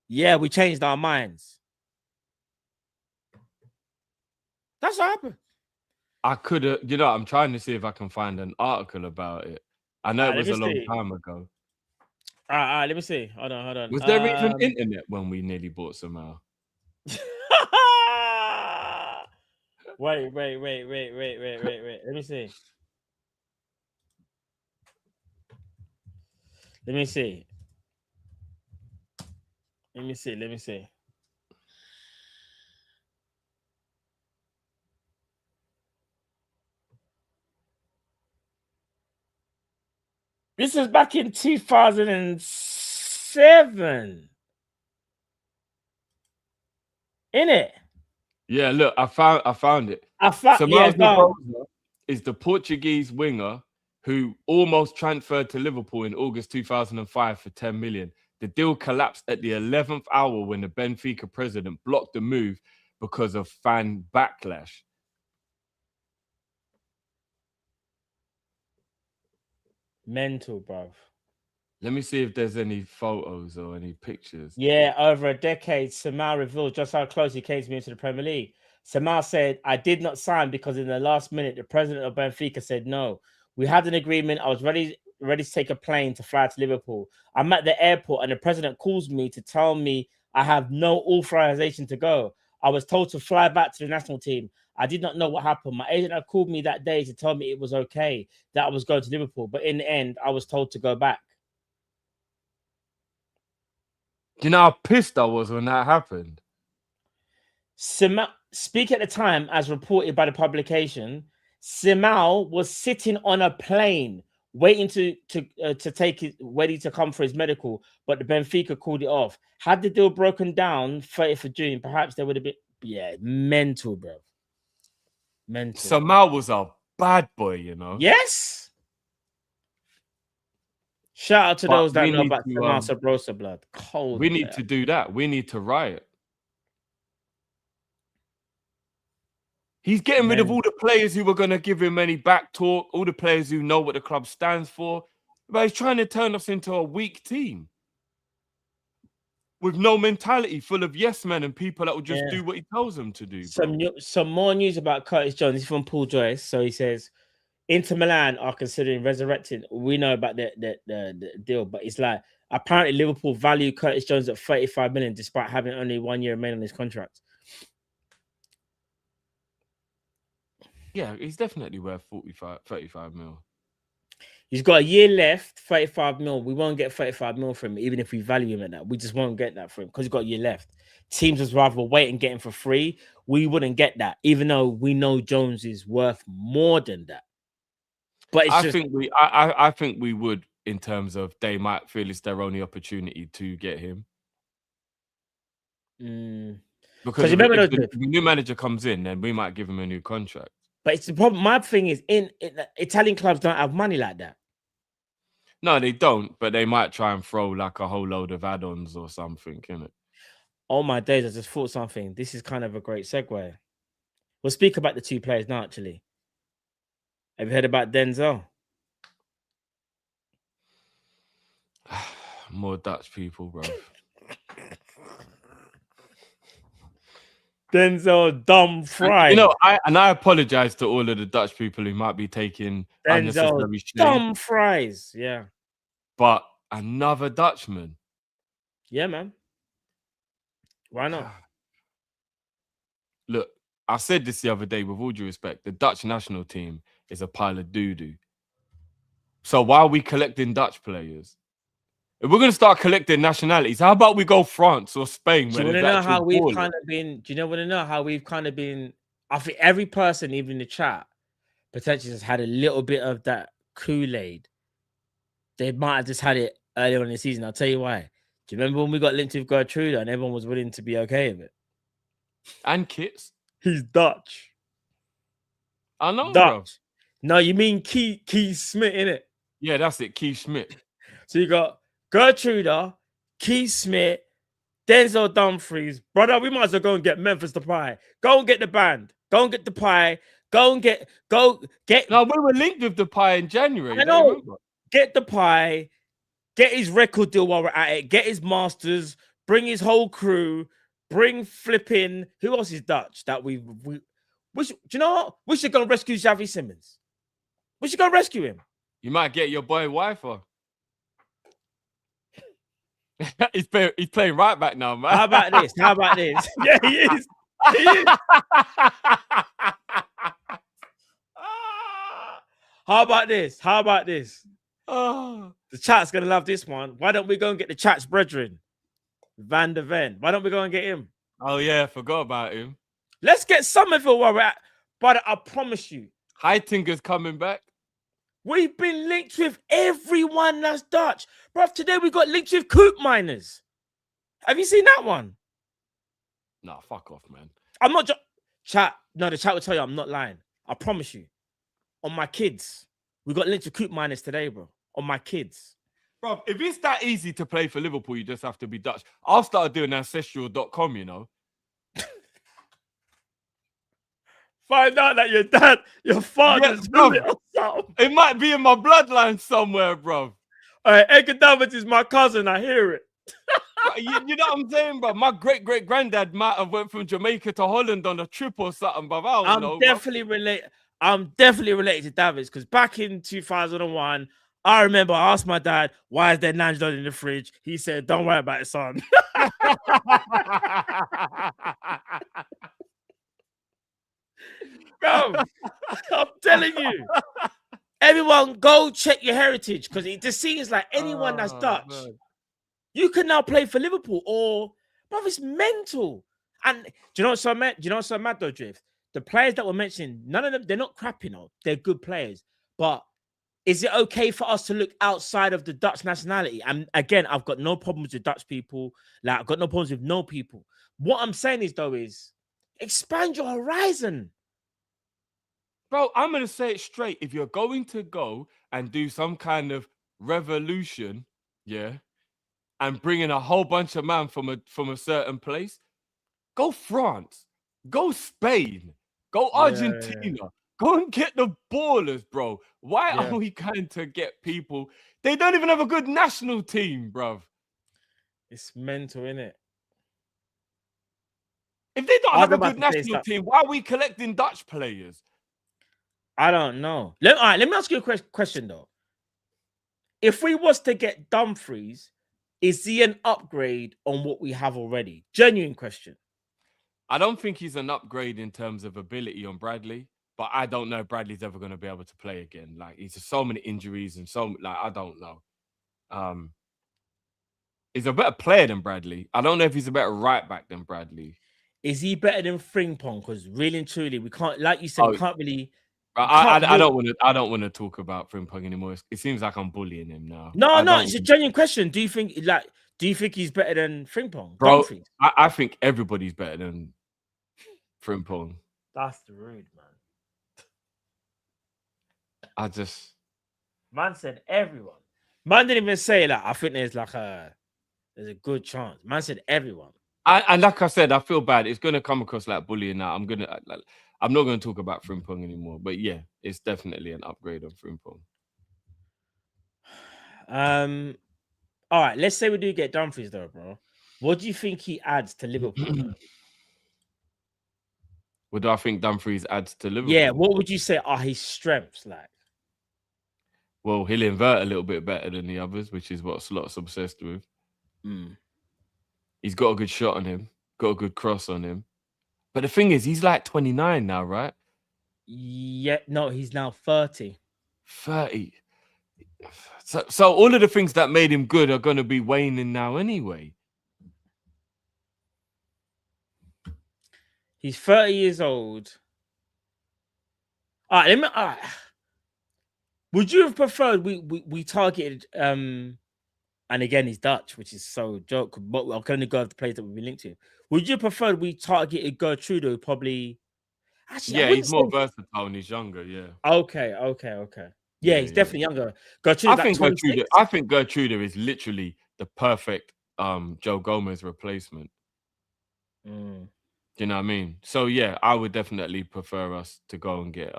yeah, we changed our minds. That's what happened. I could have, I'm trying to see if I can find an article about it. I know it was a long time ago. All right, let me see. Hold on. Was there even internet when we nearly bought Salah? Wait. Let me see. Let me see. This is back in 2007. Innit? Yeah, look, I found it. Sabrosa is the Portuguese winger who almost transferred to Liverpool in August 2005 for 10 million. The deal collapsed at the 11th hour when the Benfica president blocked the move because of fan backlash. Mental, bruv. Let me see if there's any photos or any pictures. Yeah, over a decade, Salah revealed just how close he came to moving to the Premier League. Salah said, I did not sign because in the last minute, the president of Benfica said no. We had an agreement. I was ready to take a plane to fly to Liverpool. I'm at the airport and the president calls me to tell me I have no authorization to go. I was told to fly back to the national team. I did not know what happened. My agent had called me that day to tell me it was okay, that I was going to Liverpool. But in the end, I was told to go back. Do you know how pissed I was when that happened? Speak at the time, as reported by the publication, Simal was sitting on a plane waiting to take it, ready to come for his medical, but the Benfica called it off. Had the deal broken down 30th of June, perhaps there would have been, mental, bro. Mental. Simal was a bad boy, you know. Yes. Shout out to those that know about Samal Sabrosa, blood. Cold. We need to do that. We need to riot. He's getting rid of all the players who were going to give him any back talk, all the players who know what the club stands for. But he's trying to turn us into a weak team with no mentality, full of yes men and people that will just do what he tells them to do. Some more news about Curtis Jones. This is from Paul Joyce. So he says, Inter Milan are considering resurrecting. We know about the deal, but it's like apparently Liverpool value Curtis Jones at 35 million despite having only 1 year remaining on his contract. Yeah, he's definitely worth 35 mil. He's got a year left, 35 mil. We won't get 35 mil from him, even if we value him at that. We just won't get that for him because he's got a year left. Teams would rather wait and get him for free. We wouldn't get that, even though we know Jones is worth more than that. But I think we would, in terms of they might feel it's their only opportunity to get him. Because if the new manager comes in, then we might give him a new contract. But it's the problem. My thing is, in Italian clubs don't have money like that. No, they don't, but they might try and throw like a whole load of add-ons or something, innit? Oh my days, I just thought something. This is kind of a great segue. We'll speak about the two players now, actually. Have you heard about Denzel? More Dutch people, bro. Denzel Dumfries. You know, I apologize to all of the Dutch people who might be taking Denzel unnecessary shame. Dumfries. Yeah. But another Dutchman. Yeah, man. Why not? Look, I said this the other day, with all due respect, the Dutch national team is a pile of doo-doo. So why are we collecting Dutch players? If we're going to start collecting nationalities, how about we go France or Spain? Do you want to know how we've kind of been? Do you want to know how we've kind of been? I think every person, even in the chat, potentially has had a little bit of that Kool-Aid. They might have just had it earlier on in the season. I'll tell you why. Do you remember when we got linked with Gertrude and everyone was willing to be okay with it? And Kits. He's Dutch. I know, Dutch. bro. No, you mean Keith Smith, innit? Yeah, that's it. Keith Smith. So you got Gertrude, Keith Smith, Denzel Dumfries. Brother, we might as well go and get Memphis Depay. Go and get the band. Go and get Depay. Go get. No, we were linked with Depay in January. I know. Get Depay. Get his record deal while we're at it. Get his masters. Bring his whole crew. Bring flipping. Who else is Dutch that we do you know what? We should go and rescue Xavi Simmons. We should go rescue him. You might get your boy Wi-Fi. he's playing right back now, man. How about this? Yeah, he is. How about this? Oh, the chat's gonna love this one. Why don't we go and get the chat's brethren, Van der Ven? Why don't we go and get him? Oh yeah, I forgot about him. Let's get Somerville while we're at. But I promise you, Heitinger's coming back. We've been linked with everyone that's Dutch. Bruv, today we got linked with Coop Miners. Have you seen that one? Nah, fuck off, man. I'm not chat. No, the chat will tell you I'm not lying. I promise you. On my kids. We got linked with Coop Miners today, bro. On my kids. Bro, if it's that easy to play for Liverpool, you just have to be Dutch. I'll start doing ancestral.com, you know. Find out that your father's It might be in my bloodline somewhere, bro. All right, Edgar Davids is my cousin. I hear it. you know what I'm saying, bro? My great-great-granddad might have went from Jamaica to Holland on a trip or something, bro. I'm definitely related to Davids because back in 2001, I remember I asked my dad, why is there Nan's in the fridge? He said, don't worry about it, son. Bro, I'm telling you. Everyone, go check your heritage because it just seems like anyone that's Dutch, man. You can now play for Liverpool or, bro, it's mental. And do you know what's so mad? Do you know what's so mad though, Drift? The players that were mentioned, none of them, they're not crap, you know. They're good players. But is it okay for us to look outside of the Dutch nationality? And again, I've got no problems with Dutch people. Like, I've got no problems with no people. What I'm saying is, though, is expand your horizon. Bro, I'm going to say it straight. If you're going to go and do some kind of revolution, yeah, and bring in a whole bunch of man from a certain place, go France, go Spain, go Argentina, go and get the ballers, bro. Why are we going to get people? They don't even have a good national team, bro. It's mental, innit? If they don't have a good national team, why are we collecting Dutch players? I don't know. All right, let me ask you a question, though. If we was to get Dumfries, is he an upgrade on what we have already? Genuine question. I don't think he's an upgrade in terms of ability on Bradley, but I don't know if Bradley's ever going to be able to play again. Like, he's just so many injuries and I don't know. He's a better player than Bradley. I don't know if he's a better right back than Bradley. Is he better than Frimpong? Because really and truly, we can't, like you said, we can't really. I don't want to talk about Frimpong anymore. It seems like I'm bullying him now. No, it's a genuine question. Do you think he's better than Frimpong? Bro, I think everybody's better than Frimpong. That's the rude, man. I just Man said everyone. Man didn't even say that. I think there's a good chance. Man said everyone. And like I said, I feel bad. It's gonna come across like bullying now. I'm not gonna talk about Frimpong anymore. But yeah, it's definitely an upgrade on Frimpong. All right, let's say we do get Dumfries though, bro. What do you think he adds to Liverpool? What do I think Dumfries adds to Liverpool? Yeah, what would you say are his strengths like? Well, he'll invert a little bit better than the others, which is what Slot's obsessed with. He's got a good shot on him, got a good cross on him. But the thing is, he's like 29 now, right? Yeah, no, he's now 30. 30. So all of the things that made him good are going to be waning now anyway. He's 30 years old. All right, would you have preferred we targeted and again he's Dutch, which is so joke, but I'm going to go with the players that we've been linked to. Would you have preferred we targeted Gertrudo probably? Actually, yeah, he's more versatile and he's younger, yeah. Okay. Yeah, he's definitely younger. Gertrude, I think Gertrude is literally the perfect Joe Gomez replacement. Do you know what I mean? So yeah, I would definitely prefer us to go and get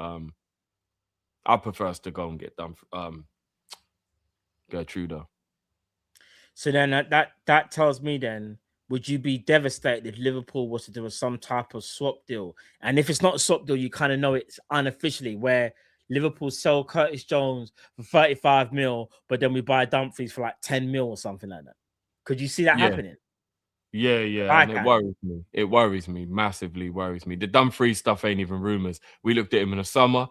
Gertrude. So then that tells me then, would you be devastated if Liverpool was to do some type of swap deal? And if it's not a swap deal, you kind of know it's unofficially where Liverpool sell Curtis Jones for 35 mil, but then we buy Dumfries for like 10 mil or something like that. Could you see that happening? Yeah. And it worries me. It worries me. Massively worries me. The Dumfries stuff ain't even rumors. We looked at him in the summer,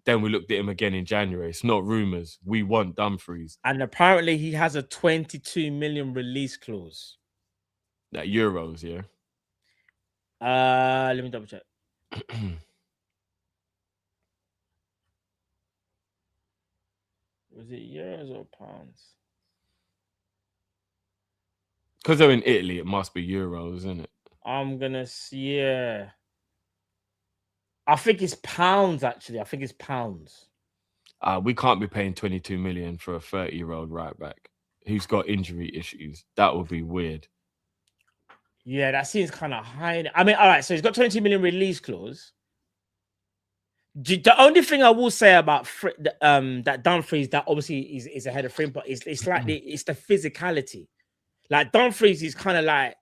then we looked at him again in January. It's not rumors. We want Dumfries. And apparently he has a 22 million release clause. That euros, yeah. Let me double check. Was it euros or pounds? Because they're in Italy, it must be euros, isn't it? I'm gonna see. Yeah, I think it's pounds. Actually, I think it's pounds. We can't be paying 22 million for a 30-year-old right back who's got injury issues. That would be weird. Yeah, that seems kind of high. I mean, all right. So he's got 22 million release clause. The only thing I will say about that Dumfries that obviously is ahead of Frimpong it's like it's the physicality. Like Dumfries is kind of like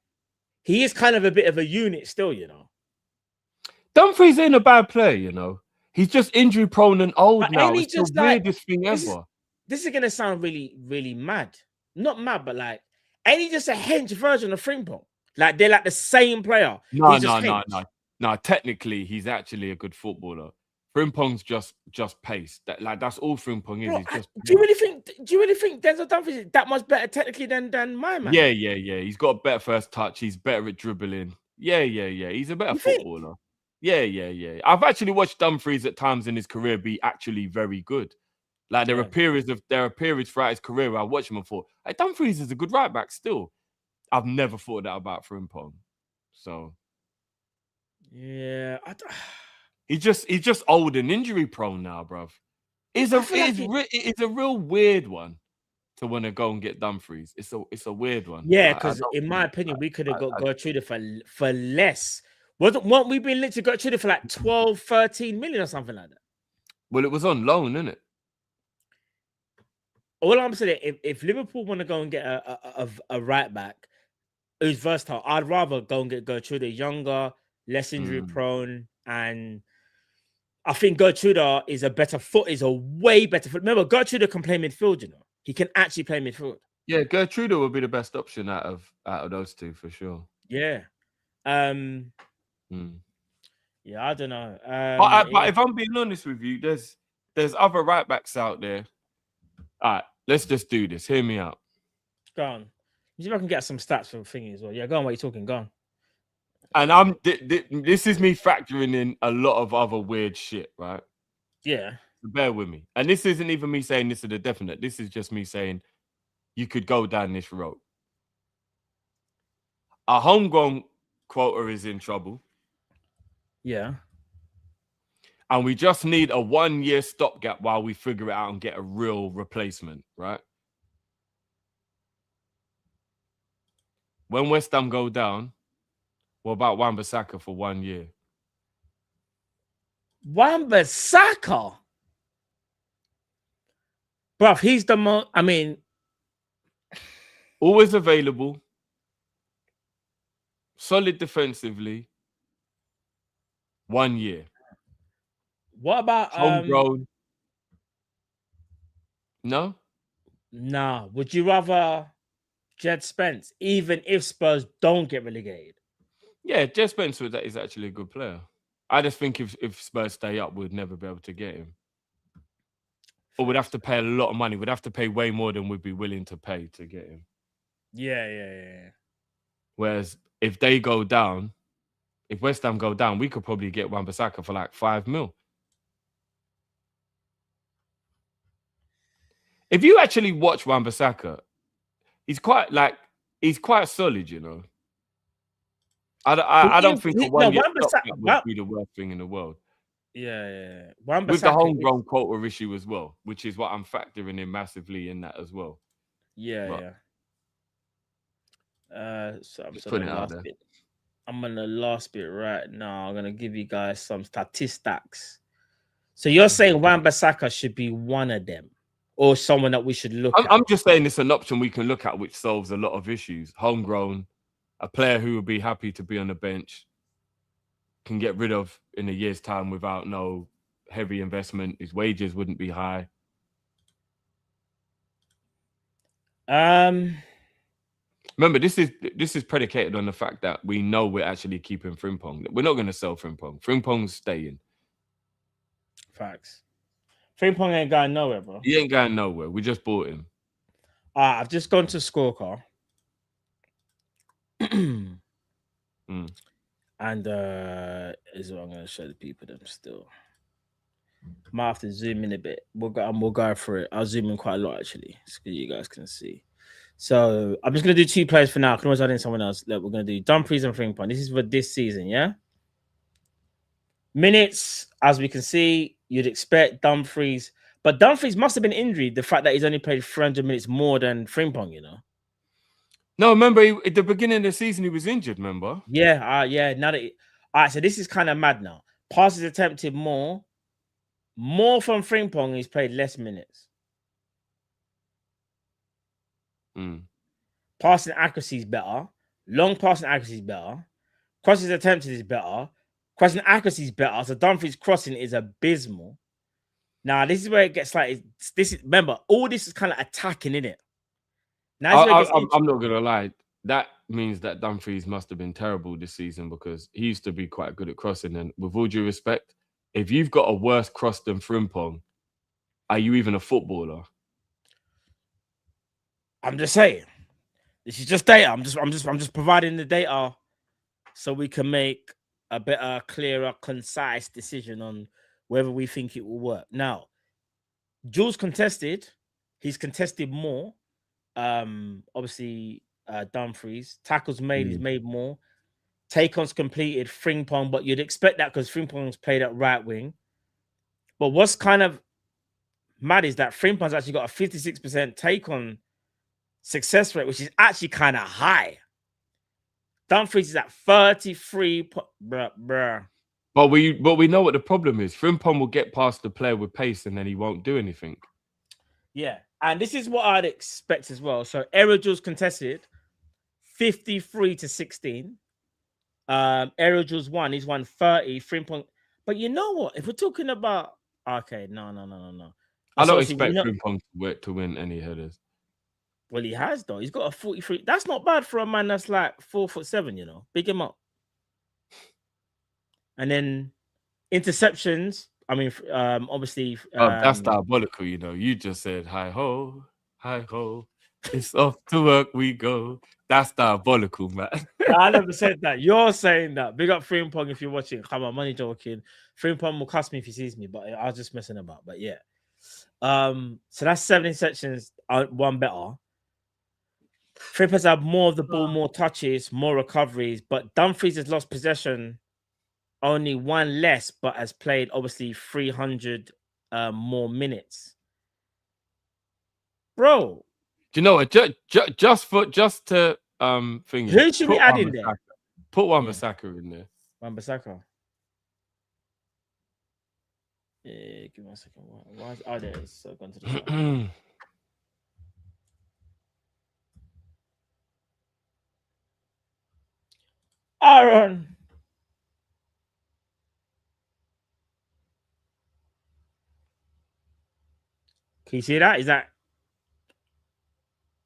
he is kind of a bit of a unit still, you know. Dumfries ain't a bad player, you know. He's just injury prone and old now. It's the weirdest thing ever. This is gonna sound really, really mad. Not mad, but like, ain't he just a hench version of Frimpong? Like they're like the same player. No. Technically, he's actually a good footballer. Frimpong's just pace. That's all Frimpong is. Bro, he's just do you really think Denzel Dumfries is that much better technically than my man? Yeah. He's got a better first touch. He's better at dribbling. Yeah. He's a better footballer. Yeah. I've actually watched Dumfries at times in his career be actually very good. Like there are periods throughout his career where I watch him and thought, hey, Dumfries is a good right back still. I've never thought that about Frimpong. So yeah, he's just old and injury prone now, bruv. It's a real weird one to want to go and get Dumfries. It's a weird one. Yeah, because in my opinion, we could have got Gertrude for less. Weren't we being linked to Gertrude for like 12, 13 million or something like that? Well, it was on loan, isn't it? All I'm saying, if Liverpool want to go and get a right back who's versatile, I'd rather go and get Gertrude younger, less injury prone, and I think Gertrude is a way better foot. Remember, Gertrude can play midfield, you know. He can actually play midfield. Yeah, Gertrude would be the best option out of those two for sure. Yeah. Yeah, I don't know. But if I'm being honest with you, there's other right backs out there. All right, let's just do this. Hear me out. Go on. See if I can get some stats for thingy as well. Yeah, go on. What are you talking? Go on. And this is me factoring in a lot of other weird shit, right? Yeah. So bear with me. And this isn't even me saying this is a definite. This is just me saying you could go down this road. Our homegrown quota is in trouble. Yeah. And we just need a 1-year stopgap while we figure it out and get a real replacement, right? when West Ham go down, what about Wan-Bissaka for 1 year? Wan-Bissaka? Bruv, he's the most... I mean... Always available. Solid defensively. 1 year. What about... Homegrown. No? Nah. Would you rather Jed Spence, even if Spurs don't get relegated? Yeah, Jed Spence is actually a good player. I just think if Spurs stay up, we'd never be able to get him. Or we'd have to pay a lot of money. We'd have to pay way more than we'd be willing to pay to get him. Yeah. Whereas if they go down, if West Ham go down, we could probably get Wan-Bissaka for like 5 mil. If you actually watch Wan-Bissaka, he's quite solid, you know. I don't think a 1 year stopgap would be the worst thing in the world. Yeah. With the homegrown quota issue as well, which is what I'm factoring in massively in that as well. Yeah. So I'm putting it out there. I'm on the last bit right now. I'm gonna give you guys some statistics. So you're saying Wan-Bissaka should be one of them, or someone that we should look at? I'm just saying it's an option we can look at, which solves a lot of issues. Homegrown, a player who would be happy to be on the bench, can get rid of in a year's time without no heavy investment. His wages wouldn't be high. Remember, this is predicated on the fact that we know we're actually keeping Frimpong. We're not going to sell Frimpong. Frimpong's staying. Facts. Frimpong ain't going nowhere, bro. He ain't going nowhere. We just bought him. I've just gone to Scorecard. And is what I'm going to show the people them still. Might have to zoom in a bit. We'll go for it. I'll zoom in quite a lot actually, so you guys can see. So I'm just going to do 2 players for now. I can always add in someone else. Look, we're going to do Dumfries and Frimpong. This is for this season, yeah? Minutes, as we can see, you'd expect Dumfries. But Dumfries must have been injured. The fact that he's only played 300 minutes more than Frimpong, you know? No, remember, at the beginning of the season, he was injured, remember? Yeah. Now that... All right, so this is kind of mad now. Passes attempted more from Frimpong. He's played less minutes. Passing accuracy is better. Long passing accuracy is better. Crosses attempted is better. Crossing accuracy is better. So Dumfries' crossing is abysmal. Now, this is where it gets like... Remember, all this is kind of attacking, innit? Now, I'm not going to lie. That means that Dumfries must have been terrible this season because he used to be quite good at crossing. And with all due respect, if you've got a worse cross than Frimpong, are you even a footballer? I'm just saying. This is just data. I'm just providing the data so we can make a better, clearer, concise decision on whether we think it will work. Now, Jules contested. He's contested more. Obviously, Dumfries. Tackles made, he's made more. Take-ons completed, Frimpong, but you'd expect that because Frimpong's played at right wing. But what's kind of mad is that Frimpong's actually got a 56% take-on success rate, which is actually kind of high. Dumfries is at 33. Bruh. But we know what the problem is. Frimpong will get past the player with pace and then he won't do anything. Yeah. And this is what I'd expect as well. So Aerial Jules contested 53-16. Aerial Jules won. He's won 30. Frimpong. But you know what? If we're talking about... Okay, no. I don't expect Frimpong to win any headers. Well, he has, though. He's got a 43. That's not bad for a man that's like 4'7", you know. Big him up. And then interceptions. I mean, obviously... that's diabolical, you know. You just said, hi ho, it's off to work we go. That's diabolical, man. I never said that. You're saying that. Big up Frimpong if you're watching. Come on, money joking. Frimpong will cuss me if he sees me, but I was just messing about. But yeah. So that's 7 interceptions, one better. Frimpong's had more of the ball, more touches, more recoveries, but Dumfries has lost possession only 1 less, but has played obviously 300 more minutes. Bro. Do you know what? Just to thingy. Who should we add in there? Put Wan-Bissaka in there. Wan-Bissaka. Yeah, give me a second. Why is there is so gone to the side. Aaron. Can you see that? Is that?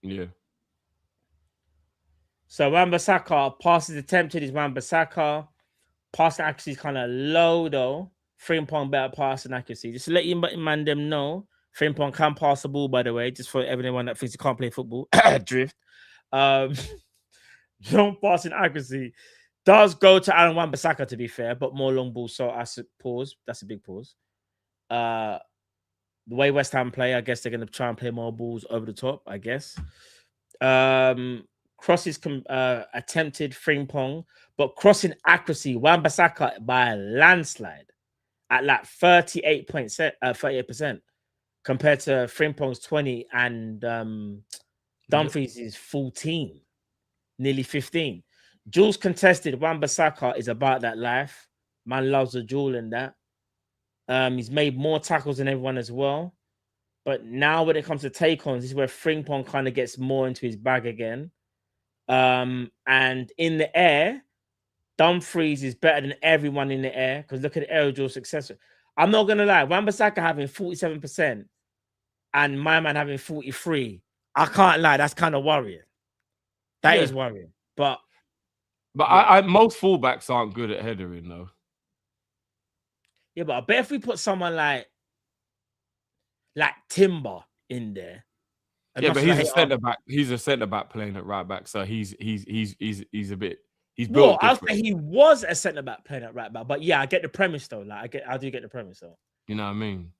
Yeah. So Wan-Bissaka, passes attempted is Wan-Bissaka. Passing accuracy is kind of low though. Frimpong better passing accuracy. Just to let you man them know, Frimpong can pass the ball, by the way, just for everyone that thinks he can't play football. Drift. Long passing accuracy does go to Aaron Wan-Bissaka, to be fair, but more long ball. So I pause. That's a big pause. The way West Ham play, I guess they're going to try and play more balls over the top, I guess. Crosses attempted Frimpong, but crossing accuracy, Wan-Bissaka by a landslide at like 38% compared to Frimpong's 20 and Dumfries is 14, nearly 15. Duels contested, Wan-Bissaka is about that life. Man loves a duel in that. He's made more tackles than everyone as well. But now when it comes to take-ons, this is where Frimpong kind of gets more into his bag again. And in the air, Dumfries is better than everyone in the air because look at the aerial duel successor. I'm not going to lie, Wan-Bissaka having 47% and my man having 43%. I can't lie, that's kind of worrying. That is worrying. But I most fullbacks aren't good at headering though. Yeah, but I bet if we put someone like Timber in there. Yeah, but he's a centre back. He's a centre back playing at right back, so he's a bit. He's built. I'll say he was a centre back playing at right back, but yeah, I get the premise though. I do get the premise though. You know what I mean?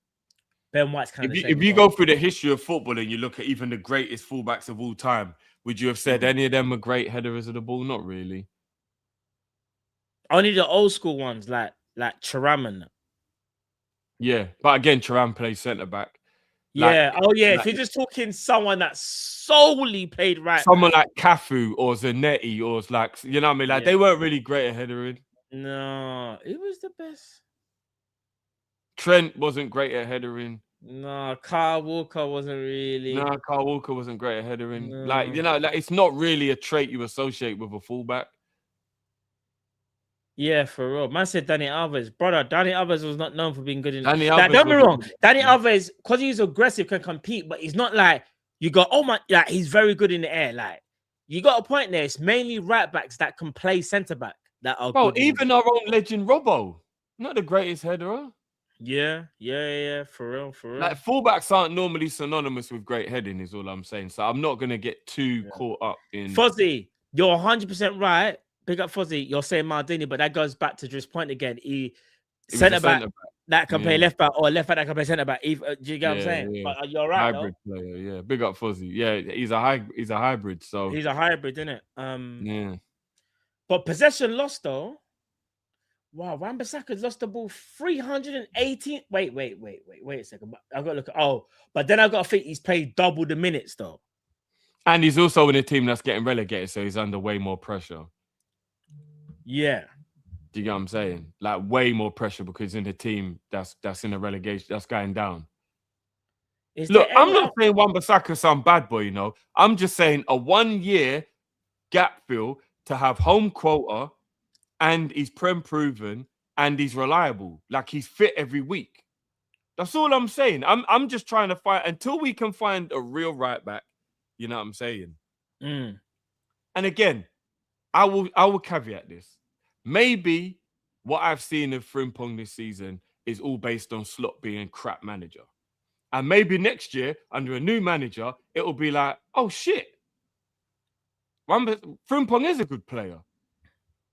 Ben White's kind of. If you go through the history of football and you look at even the greatest fullbacks of all time, would you have said any of them are great headers of the ball? Not really. Only the old school ones like Thuram. Yeah, but again, Thuram plays centre back. Yeah. If you're just talking someone that solely played right, someone like Cafu or Zanetti or you know what I mean? They weren't really great at headering. No, it was the best. Trent wasn't great at headering. No, Kyle Walker wasn't really. No, Kyle Walker wasn't great at headering. No. It's not really a trait you associate with a fullback. Yeah, for real. Man said Dani Alves. Brother, Dani Alves was not known for being good in Don't be wrong. Dani Alves, because he's aggressive, can compete, but he's not like you go, oh my, he's very good in the air. Like, you got a point there. It's mainly right backs that can play centre back that are good. Even our own legend Robbo, not the greatest header. Yeah, for real. Like, fullbacks aren't normally synonymous with great heading, is all I'm saying. So I'm not gonna get too caught up in. Fozzie, you're 100% right. Big up Fozzie, you're saying Maldini, but that goes back to Drift's point again. He centre back that can play left back or left back that can play centre back. Do you get what I'm saying? Yeah. But you're right. Hybrid player, yeah. Big up Fozzie. Yeah, he's a hybrid. So he's a hybrid, isn't it? Yeah. But possession lost though. Wow, Wan-Bissaka's lost the ball 318. Wait a second. I've got to look at but then I've got to think he's played double the minutes though. And he's also in a team that's getting relegated, so he's under way more pressure. Yeah. Do you get what I'm saying? Like, way more pressure because in a team that's in a relegation, that's going down. Look, I'm not saying Wan-Bissaka's some bad boy, you know. I'm just saying a 1 year gap fill to have home quota and he's prem proven and he's reliable. Like, he's fit every week. That's all I'm saying. I'm just trying to find until we can find a real right back. You know what I'm saying? And again, I will caveat this. Maybe what I've seen of Frimpong this season is all based on Slot being crap manager. And maybe next year, under a new manager, it will be like, oh, shit. Frimpong is a good player.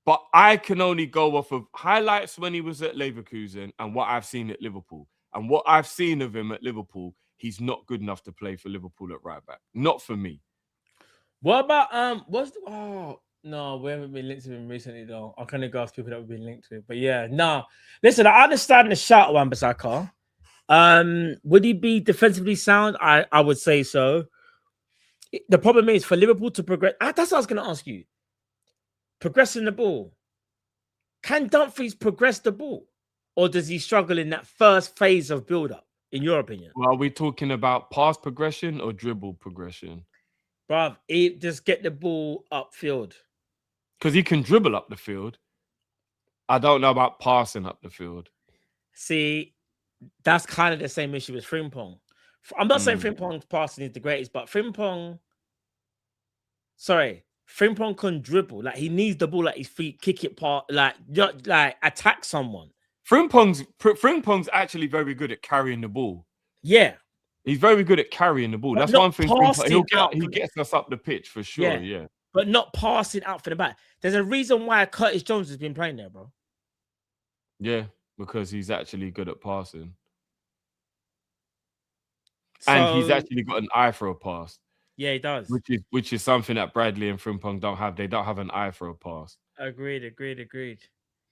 But I can only go off of highlights when he was at Leverkusen and what I've seen at Liverpool. And what I've seen of him at Liverpool, he's not good enough to play for Liverpool at right back. Not for me. What about no, we haven't been linked to him recently though. I kind of go ask people that we've been linked to it. But yeah, no. Listen, I understand the shout of Wan-Bissaka. Would he be defensively sound? I would say so. The problem is for Liverpool to progress. That's what I was going to ask you. Progressing the ball. Can Dumfries progress the ball? Or does he struggle in that first phase of build-up, in your opinion? Well, are we talking about pass progression or dribble progression? Bruv, just get the ball upfield. Because he can dribble up the field. I don't know about passing up the field. See, that's kind of the same issue with Frimpong. I'm not saying Frimpong's passing is the greatest, but Frimpong can dribble. Like, he needs the ball at his feet, kick it part, like attack someone. Frimpong's actually very good at carrying the ball. Yeah. He's very good at carrying the ball. But That's one thing. He gets us up the pitch for sure, yeah. But not passing out for the back. There's a reason why Curtis Jones has been playing there, bro. Yeah, because he's actually good at passing. So, and he's actually got an eye for a pass. Yeah, he does. Which is something that Bradley and Frimpong don't have. They don't have an eye for a pass. Agreed.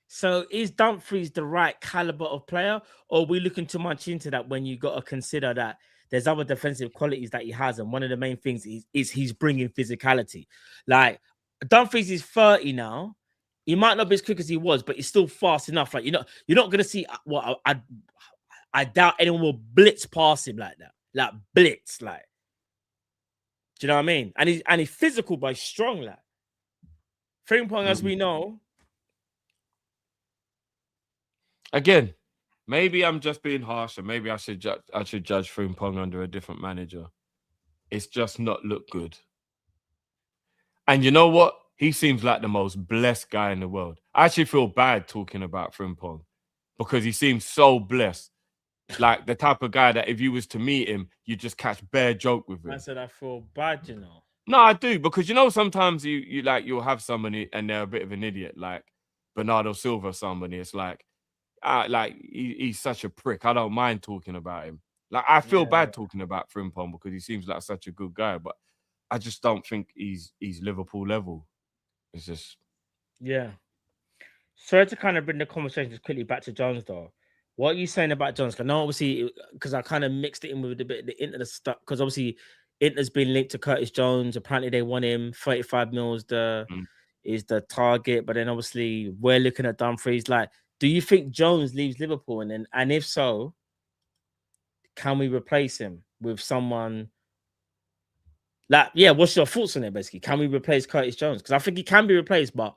So is Dumfries the right caliber of player, or are we looking too much into that when you got to consider that there's other defensive qualities that he has, and one of the main things is he's bringing physicality. Like, Dumfries is 30 now. He might not be as quick as he was, but he's still fast enough. Like, you're not gonna see what I doubt anyone will blitz past him like that. Like, blitz, like. Do you know what I mean? And he's physical but he's strong, like. Frimpong, as we know. Again, maybe I'm just being harsh, and maybe I should judge Frimpong under a different manager. It's just not looked good. And you know what? He seems like the most blessed guy in the world. I actually feel bad talking about Frimpong because he seems so blessed. Like the type of guy that if you was to meet him, you just catch bare joke with him. I said I feel bad, you know. No, I do, because sometimes you'll have somebody and they're a bit of an idiot, like Bernardo Silva or somebody. It's like he's such a prick. I don't mind talking about him. Like, I feel bad talking about Frimpong because he seems like such a good guy, but I just don't think he's Liverpool level. It's just Sorry to kind of bring the conversation just quickly back to Jones, though. What are you saying about Jones? Because obviously, because I kind of mixed it in with a bit of the Inter stuff, because obviously Inter's been linked to Curtis Jones. Apparently, they want him. 35 mils is the target, but then obviously we're looking at Dumfries. Like, do you think Jones leaves Liverpool, and if so, can we replace him with someone? Like, what's your thoughts on it? Basically, can we replace Curtis Jones? Because I think he can be replaced, but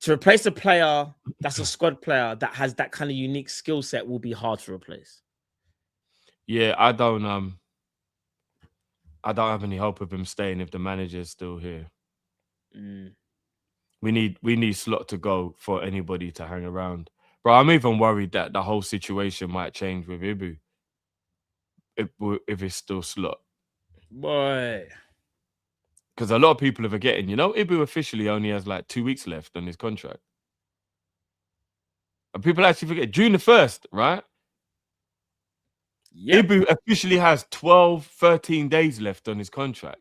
to replace a player that's a squad player that has that kind of unique skill set will be hard to replace. Yeah, I don't have any hope of him staying if the manager is still here. We need Slot to go for anybody to hang around. Bro, I'm even worried that the whole situation might change with Ibu if it's still Slot. Boy. Because a lot of people are forgetting, Ibu officially only has like 2 weeks left on his contract. And people actually forget, June the 1st, right? Yep. Ibu officially has 12, 13 days left on his contract.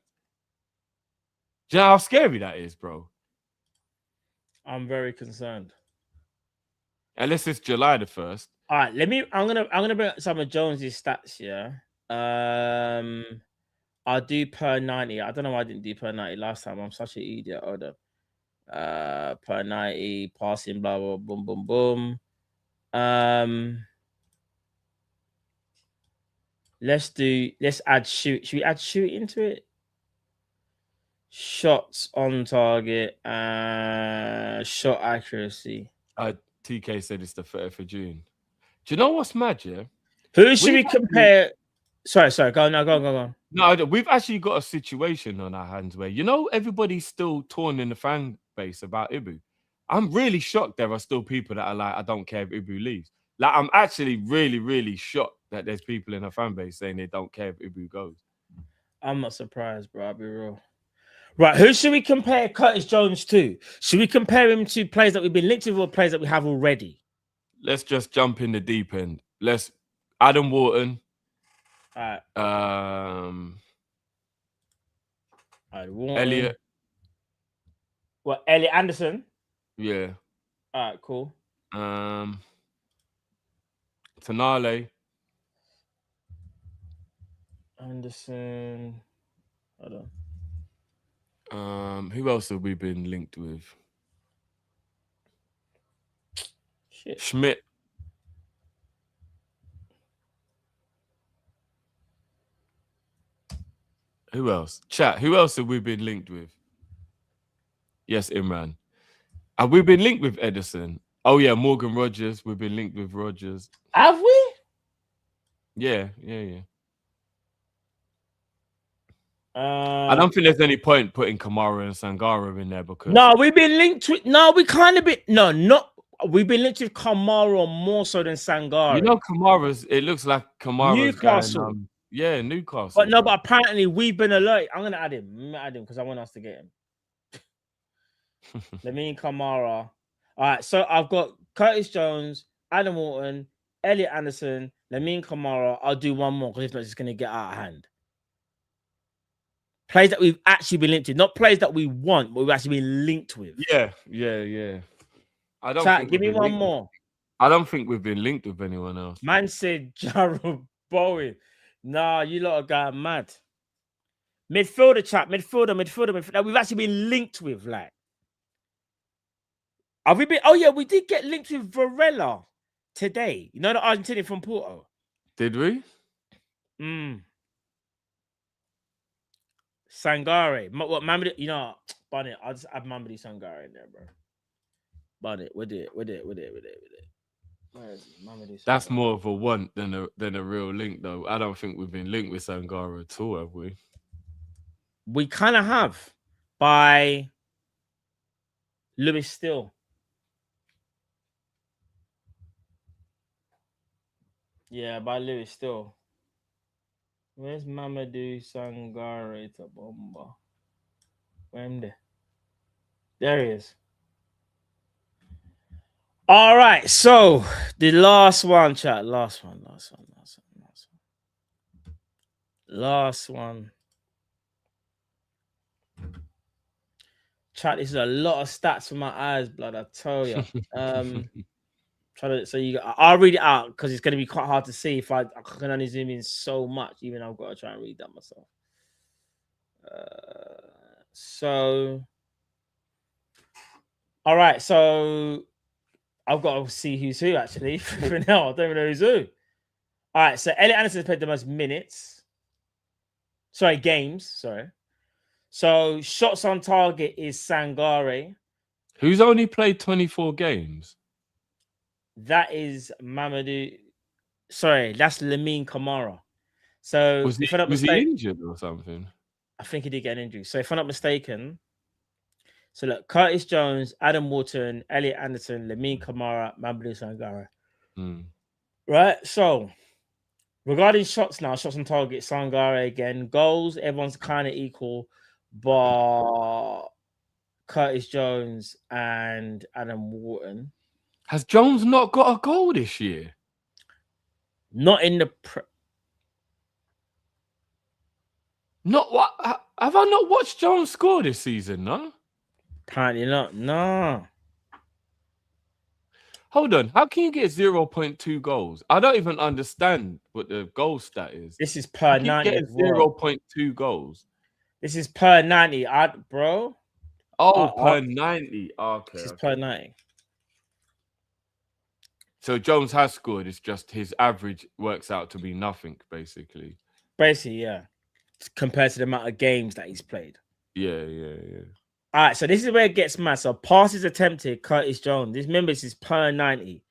Do you know how scary that is, bro? I'm very concerned. Unless it's July the 1st. All right, I'm gonna bring up some of Jones's stats here. I'll do per 90. I don't know why I didn't do per 90 last time. I'm such an idiot. Hold on. Per 90, passing, blah, blah, boom, boom, boom. Let's add shoot. Should we add shoot into it? Shots on target, shot accuracy. TK said it's the 30th of June. Do you know what's mad, yeah? Who should we compare? Sorry. Go on. No, we've actually got a situation on our hands where, everybody's still torn in the fan base about Ibu. I'm really shocked there are still people that are like, I don't care if Ibu leaves. Like, I'm actually really, really shocked that there's people in the fan base saying they don't care if Ibu goes. I'm not surprised, bro. I'll be real. Right, who should we compare Curtis Jones to? Should we compare him to players that we've been linked with or players that we have already? Let's just jump in the deep end. Adam Wharton. All right. Elliot. What, Elliot Anderson? Yeah. All right, cool. Tonale. Anderson. Hold on. Who else have we been linked with? Shit. Schmidt. Who else? Chat. Who else have we been linked with? Yes, Imran. Have we been linked with Edison? Oh yeah, Morgan Rogers. We've been linked with Rogers. Have we? Yeah. I don't think there's any point putting Kamara and Sangara in there because no, we've been linked with. No, we kind of been. No, not. We've been linked with Kamara more so than Sangara. You know, Kamara's. It looks like Kamara's Newcastle. Going, yeah, Newcastle. But no, but apparently we've been alert. I'm gonna add him. Because I want us to get him. Lamine Kamara. All right, so I've got Curtis Jones, Adam Wharton, Elliot Anderson, Lamine Kamara. I'll do one more because if not, it's just gonna get out of hand. Players that we've actually been linked to, not players that we want, but we've actually been linked with. Yeah. I don't. Chat, give me one more. I don't think we've been linked with anyone else. Man said Jarrell Bowen. Nah, you lot are going mad. Midfielder, chat. Midfielder. We've actually been linked with, like. Have we been? Oh, yeah, we did get linked with Varela today. You know the Argentinian from Porto? Did we? Sangare. What, Mamadou? You know, Bunny, I'll just add Mamadou Sangare in there, bro. Bunny, we did. Where is Mamadou Sangare? That's more of a want than a real link, though. I don't think we've been linked with Sangara at all, have we? We kind of have by Lewis Still. Yeah, by Lewis Still. Where's Mamadou Sangare to Bomba? Where am I? There he is. All right, so the last one, chat. Last one. Chat, this is a lot of stats for my eyes, blood. I tell you. I'll read it out because it's going to be quite hard to see if I can only zoom in so much, even though I've got to try and read that myself. All right, so I've got to see who's who actually. For now, I don't even know who's who. All right, so Elliot Anderson's played the most games. So shots on target is Sangare. Who's only played 24 games? That is Mamadou. Sorry, that's Lamine Kamara. So was he injured or something? I think he did get an injury. So if I'm not mistaken, so look, Curtis Jones, Adam Wharton, Elliot Anderson, Lamine Kamara, Mamadou Sangare. Right. So regarding shots now, shots on target, Sangare again. Goals, everyone's kind of equal, but Curtis Jones and Adam Wharton. Has Jones not got a goal this year? Not in the... Not what? Have I not watched Jones score this season, no? Apparently not, no. Hold on. How can you get 0.2 goals? I don't even understand what the goal stat is. This is per 90. 0.2 goals. This is per 90, bro. Oh, per 90. Okay. This is per 90. So Jones has scored. It's just his average works out to be nothing, basically. Basically, yeah. Compared to the amount of games that he's played. Yeah. All right, so this is where it gets mad. So passes attempted, Curtis Jones. This is per 90.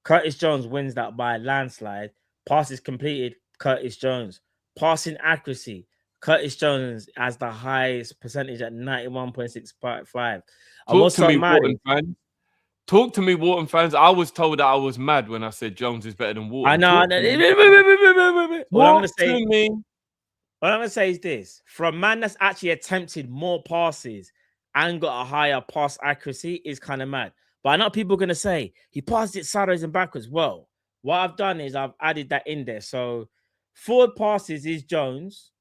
Curtis Jones wins that by a landslide. Passes completed, Curtis Jones. Passing accuracy, Curtis Jones has the highest percentage at 91.65. Talk to me, Wharton fans. I was told that I was mad when I said Jones is better than Wharton. I know. What I'm going to say is this. For a man that's actually attempted more passes and got a higher pass accuracy is kind of mad. But I know people are going to say, he passed it sideways and backwards. Well, what I've done is I've added that in there. So forward passes is Jones,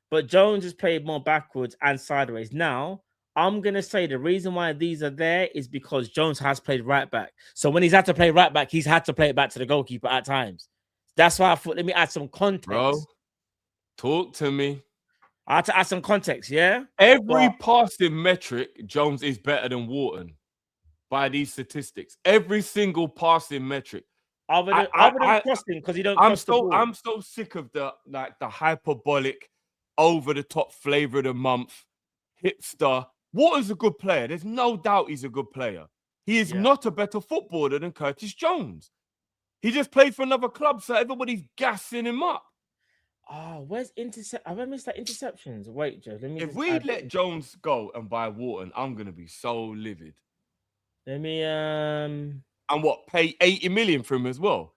but Jones has played more backwards and sideways. Now, I'm going to say the reason why these are there is because Jones has played right back. So when he's had to play right back, he's had to play it back to the goalkeeper at times. That's why I thought, let me add some context. Bro, talk to me. I have to add some context, yeah? Every passing metric, Jones is better than Wharton by these statistics. Every single passing metric. Other than crossing, because you don't cross the ball. I'm so sick of the hyperbolic, over the top flavor of the month, hipster. Wharton's a good player. There's no doubt he's a good player. He is not a better footballer than Curtis Jones. He just played for another club, so everybody's gassing him up. Oh, where's intercept? Have I missed that interceptions? Wait, Joe. Let me. If we let Jones go and buy Wharton, I'm gonna be so livid. Let me and what, pay 80 million for him as well?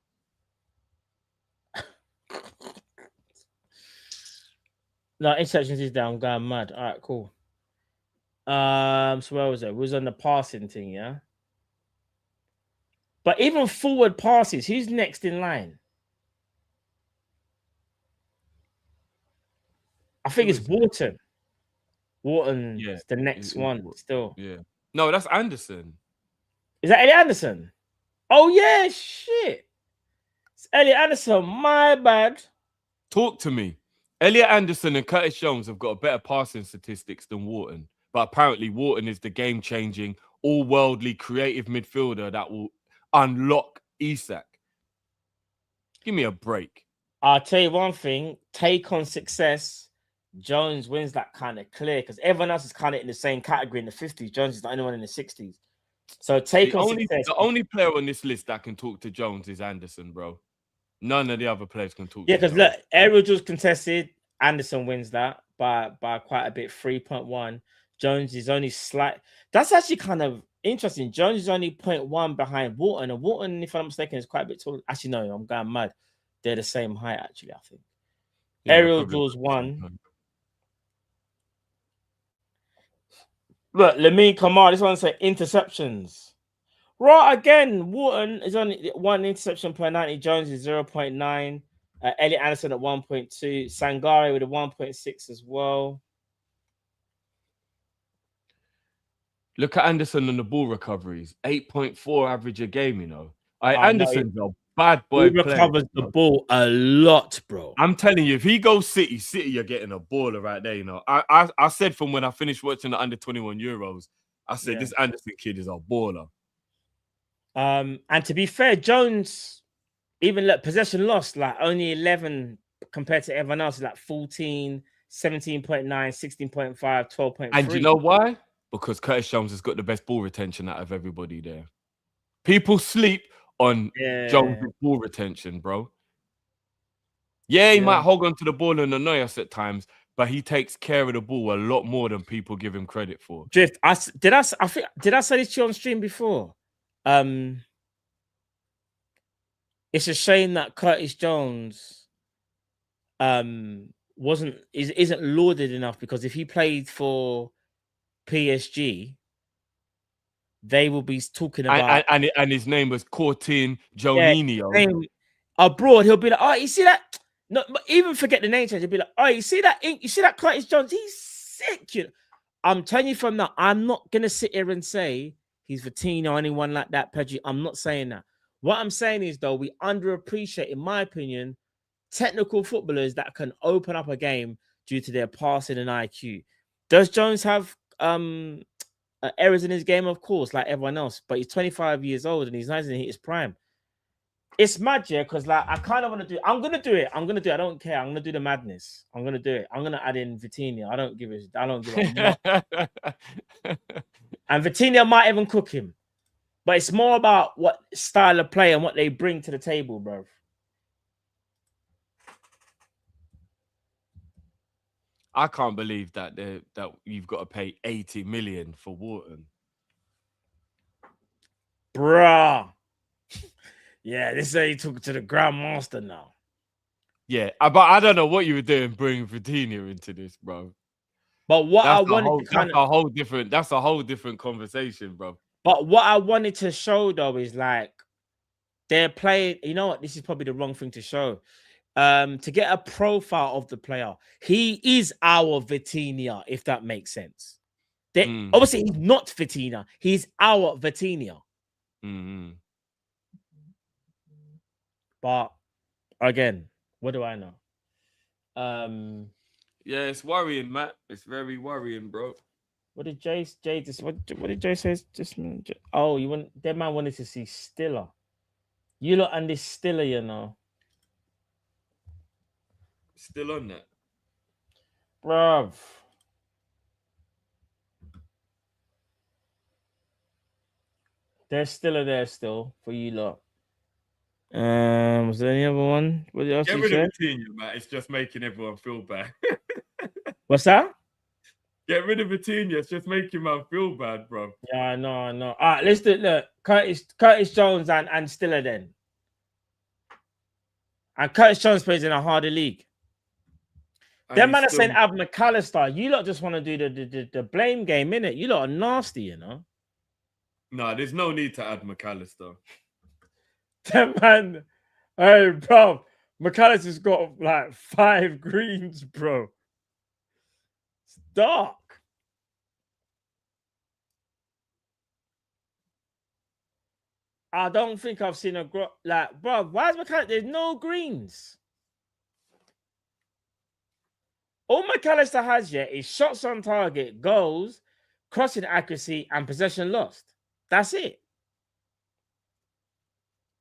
No, interceptions is down. I'm going mad. All right, cool. So where was it? It was on the passing thing, yeah. But even forward passes, who's next in line? I think it's Wharton. Wharton is the next one still. Yeah. No, that's Anderson. Is that Elliot Anderson? Oh, yeah, shit. It's Elliot Anderson. My bad. Talk to me. Elliot Anderson and Curtis Jones have got better passing statistics than Wharton. But apparently Wharton is the game-changing, all-worldly, creative midfielder that will unlock Isak. Give me a break. I'll tell you one thing. Take on success. Jones wins that kind of clear because everyone else is kind of in the same category in the 50s. Jones is the only one in the 60s. So take on success. The only player on this list that can talk to Jones is Anderson, bro. None of the other players can talk to because look, aerial duels contested. Anderson wins that by quite a bit, 3.1. Jones is only slight. That's actually kind of interesting. Jones is only 0.1 behind Wharton. And Wharton, if I'm not mistaken, is quite a bit taller. Actually, no, I'm going mad. They're the same height, actually, I think. Yeah, aerial duels 1. Look, Lamine Kamara, this one says interceptions. Right, again, Wharton is only 1 interception per 90. Jones is 0.9. Elliot Anderson at 1.2. Sangare with a 1.6 as well. Look at Anderson on the ball recoveries. 8.4 average a game, you know. Anderson's a bad boy player. He recovers the ball a lot, bro. I'm telling you, if he goes City, you're getting a baller right there, you know. I said from when I finished watching the under-21 Euros, I said, this Anderson kid is a baller. And to be fair, Jones, even possession lost, like only 11 compared to everyone else, like 14, 17.9, 16.5, 12.3. And you know why? Because Curtis Jones has got the best ball retention out of everybody there. People sleep on Jones' ball retention, bro. Yeah, he might hold on to the ball and annoy us at times, but he takes care of the ball a lot more than people give him credit for. Drift, did I say this to you on stream before? It's a shame that Curtis Jones isn't lauded enough, because if he played for PSG, they will be talking about and his name was Cortin Joninho. Abroad, he'll be like, oh, you see that? No, even forget the name change. He'll be like, oh, you see that Curtis Jones? He's sick. You know? I'm telling you from now, I'm not gonna sit here and say he's Vitinho or anyone like that, Pedri. I'm not saying that. What I'm saying is, though, we underappreciate, in my opinion, technical footballers that can open up a game due to their passing and IQ. Does Jones have errors in his game? Of course, like everyone else, but he's 25 years old and he's not in his prime. It's mad, yeah, because I kind of want to do. I'm gonna do it. I don't care. I'm gonna do the madness. I'm gonna do it. I'm gonna add in Vitinho. I don't give a. And Vitinho might even cook him, but it's more about what style of play and what they bring to the table, bro. I can't believe that you've got to pay 80 million for Wharton. Bruh. Yeah, this is how you talk to the Grandmaster now. Yeah, but I don't know what you were doing bringing Vitinho into this, bro. But what that's I wanted that's a whole different conversation, bro. But what I wanted to show, though, is like they're playing. You know what? This is probably the wrong thing to show. To get a profile of the player, he is our Vitinho, if that makes sense. Obviously, he's not Vitinho. He's our Vitinho. But again, what do I know? Yeah, it's worrying, Matt. It's very worrying, bro. What did Jay just what did Jay say? Just oh, you want that man wanted to see Stiller. You lot and this Stiller, you know. Still on that. Bruv. There's Stiller there still for you lot. Was there any other one? What else Get you rid say? of Vitinha, Matt. It's just making everyone feel bad. What's that? Get rid of Vitinha. It's just making man feel bad, bro. Yeah, I know. All right, let's do it. Look, Curtis Jones and Stiller then. And Curtis Jones plays in a harder league. Them man are saying Ab McAllister. You lot just want to do the blame game, innit? You lot are nasty, you know. Nah, there's no need to add McAllister. That man, hey, bro, McAllister's got like 5 greens, bro. It's dark. I don't think I've seen like, bro, why is McAllister? There's no greens. All McAllister has yet is shots on target, goals, crossing accuracy, and possession lost. That's it.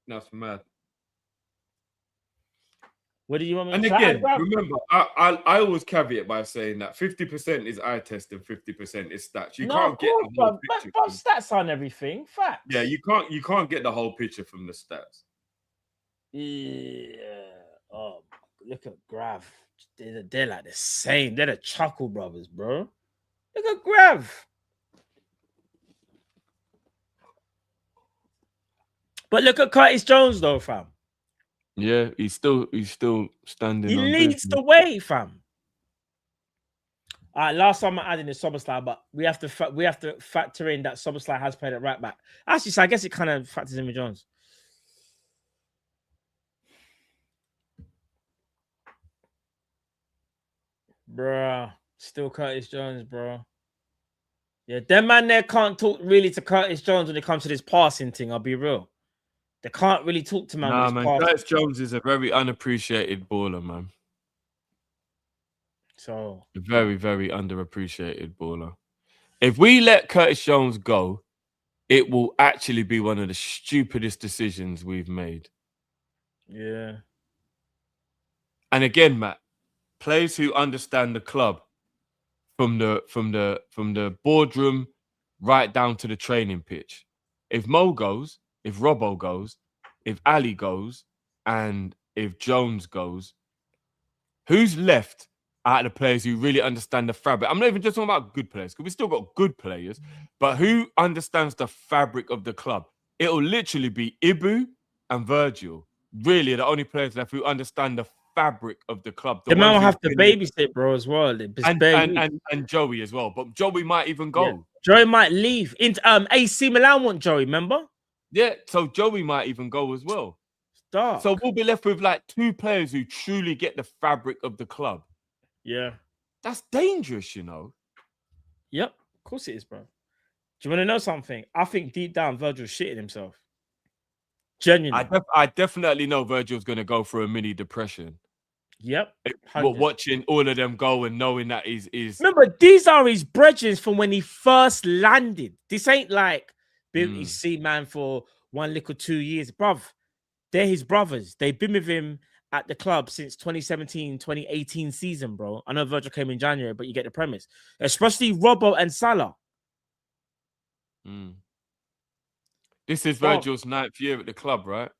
That's mad. What do you want me to say? And again, remember, I always caveat by saying that 50% is eye test and 50% is stats. You can't get the whole picture. But stats on everything. Facts. Yeah, you can't get the whole picture from the stats. Yeah. Oh, look at Grav. They're like the same. They're the Chuckle brothers, bro. Look at Grav. But look at Curtis Jones, though, fam. Yeah, he's still standing. He leads the way, fam. All right, last time I added the Soboslai, but we have to factor in that Soboslai has played at right back. Actually, so I guess it kind of factors in with Jones. Bruh, still Curtis Jones, bro. Yeah, them man there can't talk really to Curtis Jones when it comes to this passing thing. I'll be real. They can't really talk to man. Nah, man. Curtis Jones is a very unappreciated baller, man. So a very, very underappreciated baller. If we let Curtis Jones go, it will actually be one of the stupidest decisions we've made. Yeah. And again, Matt, players who understand the club from the boardroom right down to the training pitch. If Mo goes, if Robbo goes, if Ali goes, and if Jones goes, who's left out of the players who really understand the fabric? I'm not even just talking about good players, because we still got good players, but who understands the fabric of the club? It'll literally be Ibu and Virgil. Really, the only players left who understand the fabric of the club. The man will have to babysit, bro, as well. And Joey as well. But Joey might even go. Yeah. Joey might leave. AC Milan want Joey, remember? Yeah, so Joey might even go as well. Dark. So we'll be left with like 2 players who truly get the fabric of the club. Yeah. That's dangerous, you know. Yep, of course it is, bro. Do you want to know something? I think deep down Virgil's shitting himself. Genuinely. I definitely know Virgil's going to go through a mini depression. Yep. Watching all of them go and knowing that he's... Remember, these are his brethren from when he first landed. This ain't like been his sea man for 1 little 2 years. Bruv, they're his brothers. They've been with him at the club since 2017, 2018 season, bro. I know Virgil came in January, but you get the premise. Especially Robbo and Salah. This is Virgil's 9th year at the club, right?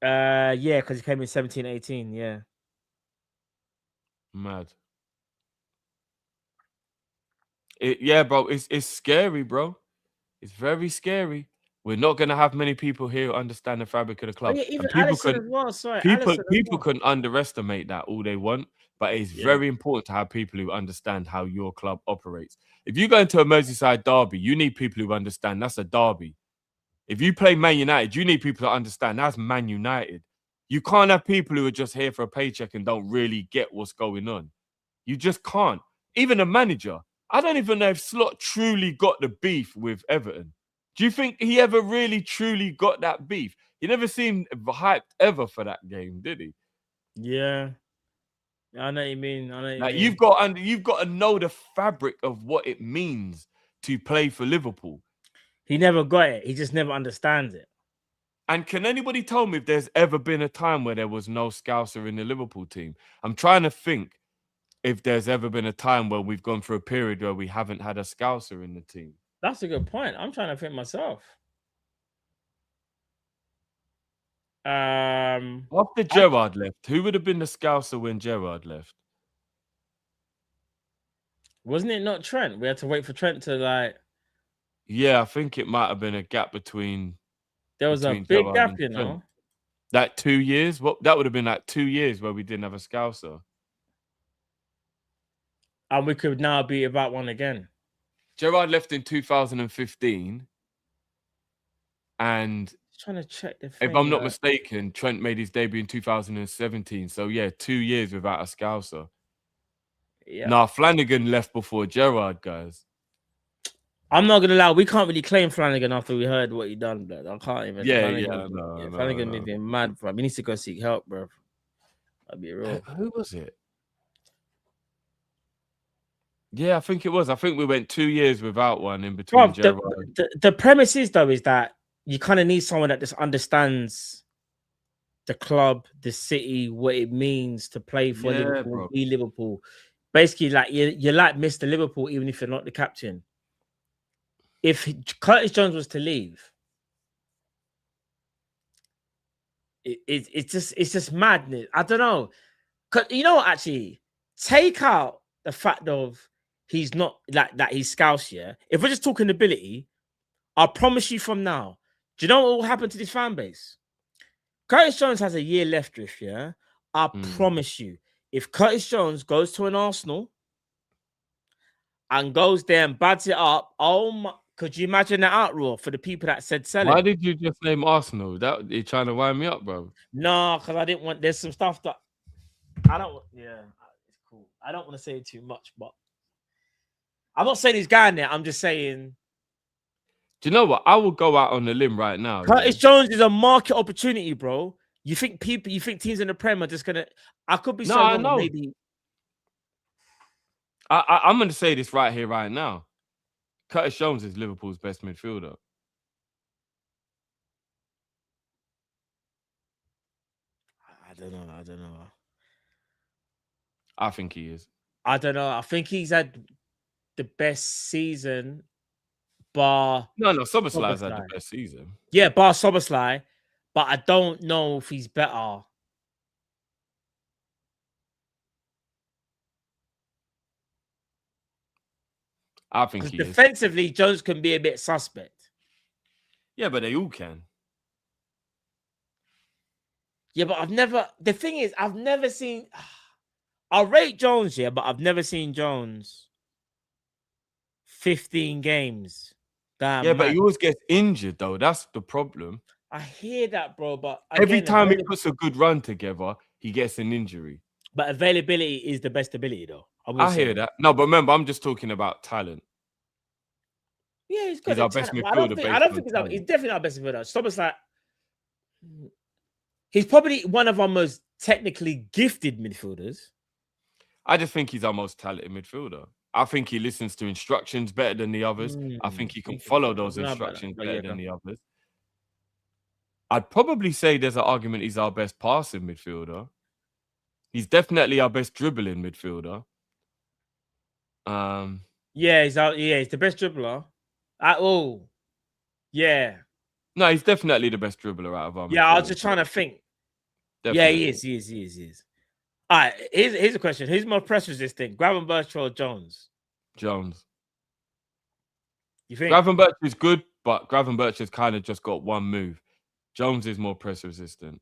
Yeah, because he came in 17, 18, yeah. Mad. Yeah, bro, it's scary, bro. It's very scary. We're not going to have many people here who understand the fabric of the club. Oh, yeah, even Alisson as well. Sorry, people can underestimate that all they want, but it's very important to have people who understand how your club operates. If you go into a Merseyside derby, you need people who understand that's a derby. If you play Man United, you need people to understand that's Man United. You can't have people who are just here for a paycheck and don't really get what's going on. You just can't. Even a manager. I don't even know if Slot truly got the beef with Everton. Do you think he ever really, truly got that beef? He never seemed hyped ever for that game, did he? Yeah. I know what you mean. Like you've got to know the fabric of what it means to play for Liverpool. He never got it. He just never understands it. And can anybody tell me if there's ever been a time where there was no Scouser in the Liverpool team? I'm trying to think if there's ever been a time where we've gone through a period where we haven't had a Scouser in the team. That's a good point. I'm trying to think myself. After Gerrard left, who would have been the Scouser when Gerrard left? Wasn't it not Trent? We had to wait for Trent to like. Yeah, I think it might have been a gap between. There was a big Gerrard gap, and you know. Trent. Like 2 years? What that would have been like 2 years where we didn't have a Scouser. And we could now be about one again. Gerrard left in 2015. And Just trying to check the thing, if I'm not mistaken, Trent made his debut in 2017. So yeah, 2 years without a Scouser. Yeah. Nah, Flanagan left before Gerrard, guys. I'm not gonna lie, we can't really claim Flanagan after we heard what he done, blood. I can't even. Flanagan made him mad, bro. He needs to go seek help, bro. That'd be real. Who was it? Yeah, I think it was. I think we went 2 years without one in between Gerrard. The premise is though is that you kind of need someone that just understands the club, the city, what it means to play for Liverpool, be Liverpool. Basically, like you're like Mr. Liverpool, even if you're not the captain. If Curtis Jones was to leave, it's just madness. I don't know. You know what? Actually, take out the fact of he's not like that. He's Scouse, yeah. If we're just talking ability, I promise you from now. Do you know what will happen to this fan base? Curtis Jones has a year left, Drift, yeah? I promise you, if Curtis Jones goes to an Arsenal and goes there and bads it up, oh my, could you imagine the outroar for the people that said sell it? Why did you just name Arsenal? That you're trying to wind me up, bro. No, because I didn't want, there's some stuff that I don't, yeah, it's cool. I don't want to say too much, but I'm not saying he's going there. I'm just saying. Do you know what? I will go out on the limb right now. Curtis Jones is a market opportunity, bro. You think teams in the Prem are just gonna? I could be so wrong. Maybe. I'm going to say this right here, right now. Curtis Jones is Liverpool's best midfielder. I don't know. I think he is. I don't know. I think he's had the best season. Bar Soberslai's had the best season. Yeah, bar Soberslai, but I don't know if he's better. I think he defensively, Jones can be a bit suspect. Yeah, but they all can. Yeah, but the thing is, I've never seen. I rate Jones, yeah, but I've never seen Jones 15 games. But he always gets injured, though. That's the problem. I hear that, bro. But every time he puts a good run together, he gets an injury. But availability is the best ability, though. I hear that. No, but remember, I'm just talking about talent. Yeah, he's got our best midfielder. I don't think he's definitely our best midfielder. Stop us like he's probably one of our most technically gifted midfielders. I just think he's our most talented midfielder. I think he listens to instructions better than the others. I think he can follow those instructions better than the others. I'd probably say there's an argument he's our best passing midfielder. He's definitely our best dribbling midfielder. He's the best dribbler. No, he's definitely the best dribbler out of our. Yeah, I was just trying to think. Definitely. Yeah, he is. All right, here's a question. Who's more press resistant, Gravenberch or Jones? Jones. You think Gravenberch is good, but Gravenberch has kind of just got one move. Jones is more press resistant.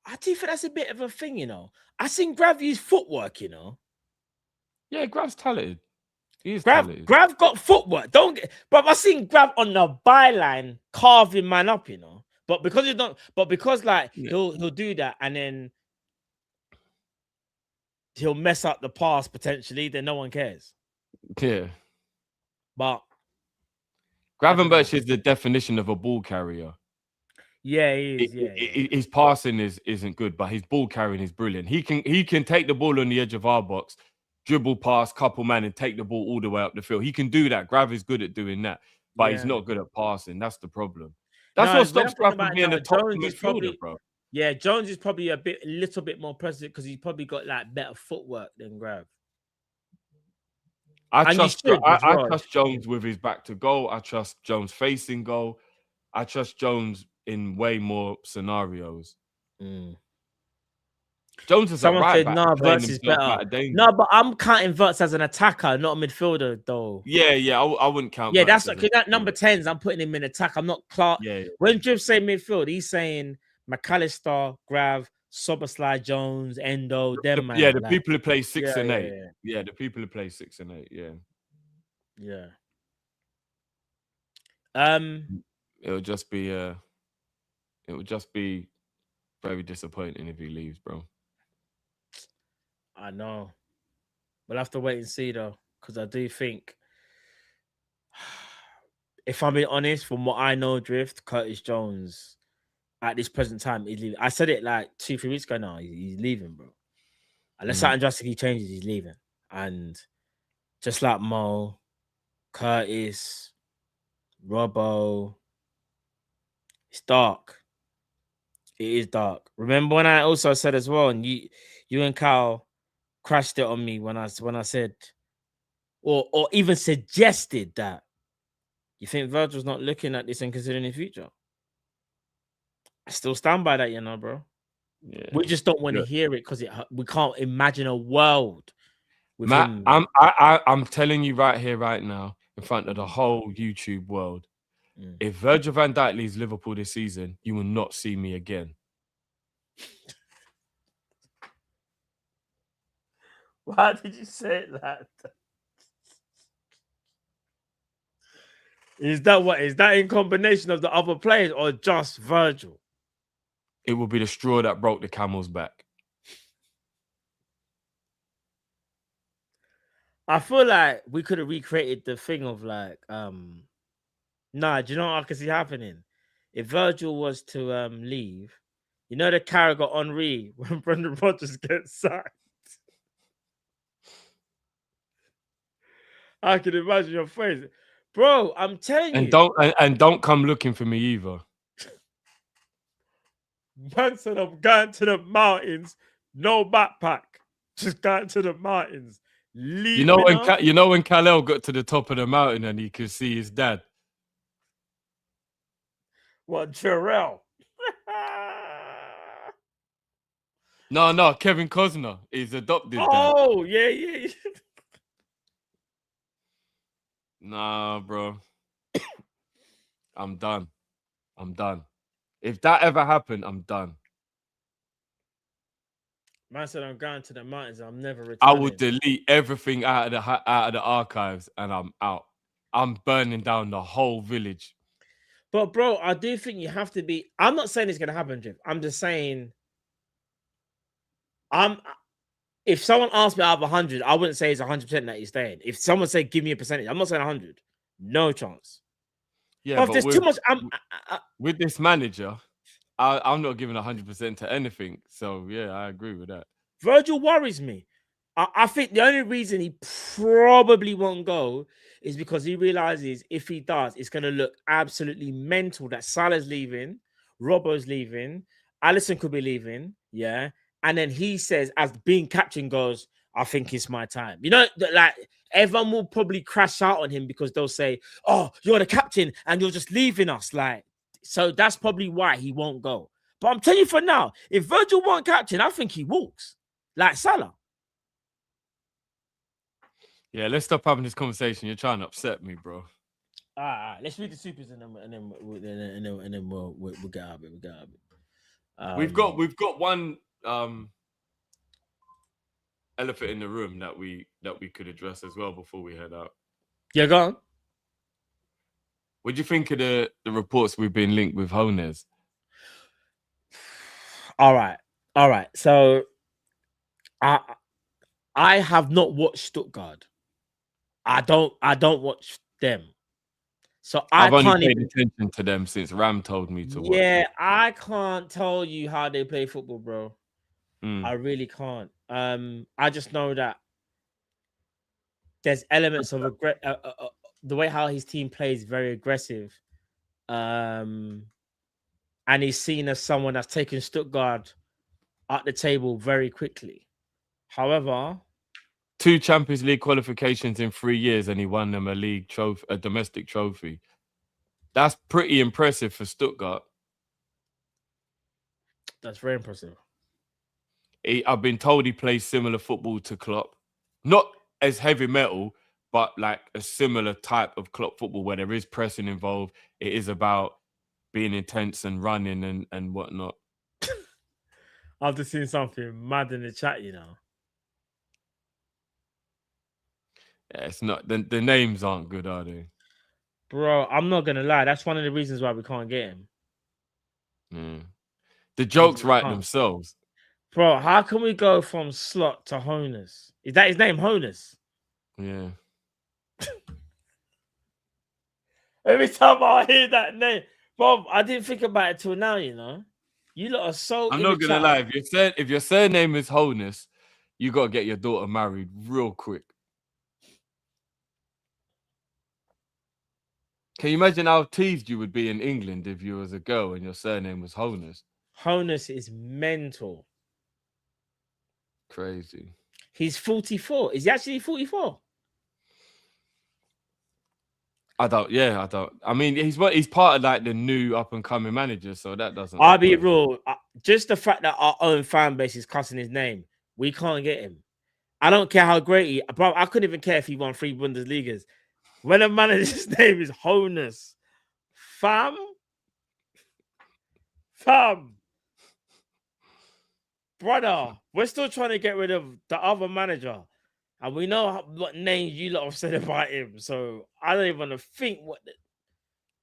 I do think that's a bit of a thing, you know. I seen Grav use footwork, you know. Yeah, Grav's talented. He's talented. Grav got footwork. But I seen Grav on the byline carving man up, you know. But because he'll do that and then he'll mess up the pass potentially, then no one cares. Yeah. But Gravenberch is the definition of a ball carrier. Yeah, he is. Yeah. His passing isn't good, but his ball carrying is brilliant. He can take the ball on the edge of our box, dribble past couple man, and take the ball all the way up the field. He can do that. Grav is good at doing that, but he's not good at passing. That's the problem. That's No, what when I'm stops thinking Grav from about it being now, a top Jones is midfielder, probably bro. Yeah, Jones is probably a little bit more present because he's probably got like better footwork than Grav. I trust Jones with his back to goal. I trust Jones facing goal. I trust Jones in way more scenarios. Jones is Someone a right said, back "No, playing Verts is himself better." out of danger. No, but I'm counting Verts as an attacker, not a midfielder, though. Yeah, I wouldn't count. Yeah, Verts that's like that number 10s. I'm putting him in attack. I'm not Clark. Yeah. When Jim say midfield, he's saying McAllister, Grav, Soberslide, Jones, Endo, them man. Yeah, the people who play 6 and 8. Yeah, the people who play 6 and 8. Yeah. It would just be very disappointing if he leaves, bro. I know. We'll have to wait and see though, because I do think, if I'm being honest, from what I know, Drift, Curtis Jones at this present time is leaving. I said it like 2-3 weeks ago now. He's leaving, bro. Unless something drastically changes, he's leaving. And just like Mo, Curtis, Robbo, it's dark. It is dark. Remember when I also said as well, and you and Kyle crashed it on me when I said, or even suggested that you think Virgil's not looking at this and considering the future. I still stand by that, bro. Yeah. We just don't want to hear it because we can't imagine a world with him. I'm telling you right here, right now, in front of the whole YouTube world, if Virgil van Dijk leaves Liverpool this season, you will not see me again. Why did you say that? Is that in combination of the other players or just Virgil? It will be the straw that broke the camel's back. I feel like we could have recreated the thing of like, do you know what I can see happening? If Virgil was to leave, the Carragher Henry when Brendan Rodgers gets sacked. I can imagine your face. Bro, I'm telling you. Don't come looking for me either. Man said I'm going to the mountains, no backpack. Just going to the mountains. You know when Kal-El got to the top of the mountain and he could see his dad? What, Jarrell? No, Kevin Costner is adopted. Oh, yeah. Nah, bro. I'm done. If that ever happened, I'm done. Man said I'm going to the mountains. I'm never returning. I would delete everything out of the archives, and I'm out. I'm burning down the whole village. But bro, I do think you have to be. I'm not saying it's gonna happen, Jim. I'm just saying. If someone asked me out of 100, I wouldn't say it's 100% that he's staying. If someone said give me a percentage, I'm not saying 100. No chance. Yeah, but if there's too much. With this manager, I'm not giving 100% to anything. So yeah, I agree with that. Virgil worries me. I think the only reason he probably won't go is because he realizes if he does, it's going to look absolutely mental that Salah's leaving, Robbo's leaving, Alisson could be leaving, yeah. And then he says, as being captain goes, I think it's my time. Like everyone will probably crash out on him because they'll say, oh, you're the captain and you're just leaving us. Like, so that's probably why he won't go. But I'm telling you for now, if Virgil won't captain, I think he walks like Salah. Yeah, let's stop having this conversation. You're trying to upset me, bro. All right. Let's read the supers and then we'll get out of it. We'll get out of it. We've got one elephant in the room that we could address as well before we head out. Yeah, go on. What do you think of the reports we've been linked with Hones? All right. So I have not watched Stuttgart. I don't watch them. So I've only can't paid even. attention to them since Ram told me to watch. Yeah, I can't tell you how they play football, bro. Mm. I really can't. I just know that there's elements of the way how his team plays very aggressive. And he's seen as someone that's taken Stuttgart at the table very quickly. However, 2 Champions League qualifications in 3 years, and he won them a league trophy, a domestic trophy. That's pretty impressive for Stuttgart. That's very impressive. I've been told he plays similar football to Klopp. Not as heavy metal, but like a similar type of Klopp football where there is pressing involved. It is about being intense and running and whatnot. I've just seen something mad in the chat, you know. Yeah, it's not the names aren't good, are they? Bro, I'm not gonna lie. That's one of the reasons why we can't get him. The jokes write themselves. Bro, how can we go from Slot to Honus? Is that his name, Honus? Yeah. Every time I hear that name, Bob, I didn't think about it till now, you know. You lot are so. I'm not gonna lie. If your surname is Honus, you gotta get your daughter married real quick. Can you imagine how teased you would be in England if you was a girl and your surname was Honus? Honus is mental. Crazy. He's 44. Is he actually 44? I don't. I mean, he's part of like the new up and coming managers, so that doesn't. I'll be real. Just the fact that our own fan base is cussing his name, we can't get him. I don't care how great he. Bro, I couldn't even care if he won 3 Bundesligas. When a manager's name is Honus, fam, brother, we're still trying to get rid of the other manager, and we know what names you lot have said about him. So I don't even want to think what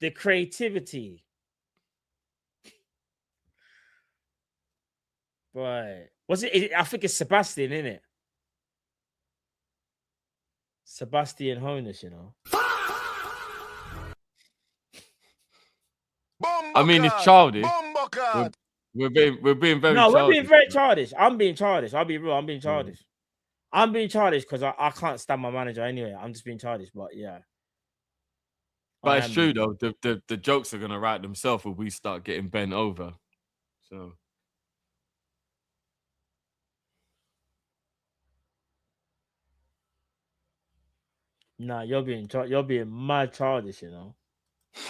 the creativity. Right. Was it? I think it's Sebastian, isn't it? Sebastian Honus, you know. I mean, it's childish. We're being very childish. We're being very childish. I'm being childish. I'll be real. I'm being childish. I'm being childish because I can't stand my manager anyway. I'm just being childish, but yeah. But it's true though. The jokes are gonna write themselves when we start getting bent over. So. Nah, you're being mad childish, you know.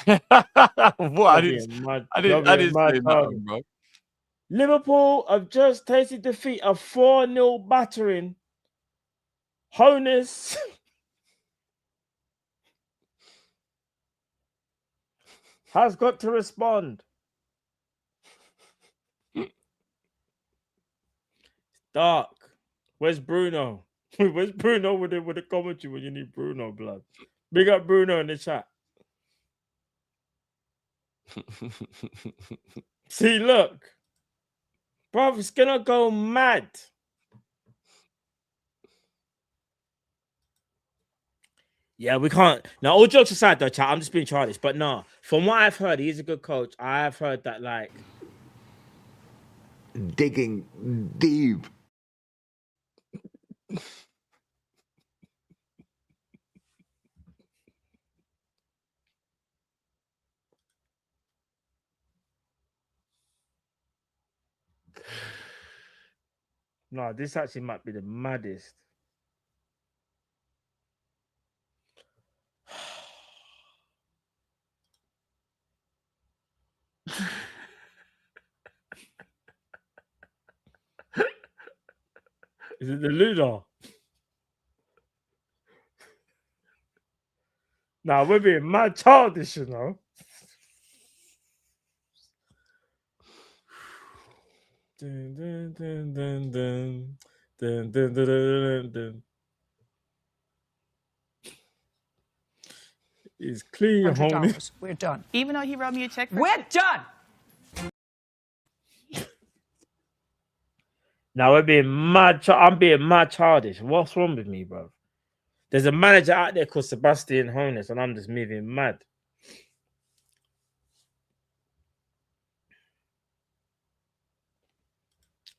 What? I didn't say nothing, bro. Liverpool have just tasted defeat of 4-0 battering. Honus has got to respond. Dark. Where's Bruno? Where's Bruno with the commentary when you need Bruno, blood? Big up Bruno in the chat. See, look. Bro, it's gonna go mad. Yeah, we can't. Now, all jokes aside, though, chat, I'm just being childish. But no, from what I've heard, he's a good coach. I have heard that, like, digging deep. no, this actually might be the maddest. Is it the Luda? Nah, we're being mad childish, you know. Dun, dun, dun, dun, dun. Dun, dun, dun, dun, dun. It's clean, homie. We're done. Even though he wrote me a check. We're done. Now we're being mad. I'm being mad childish. What's wrong with me, bro? There's a manager out there called Sebastian Honus, and I'm just moving mad.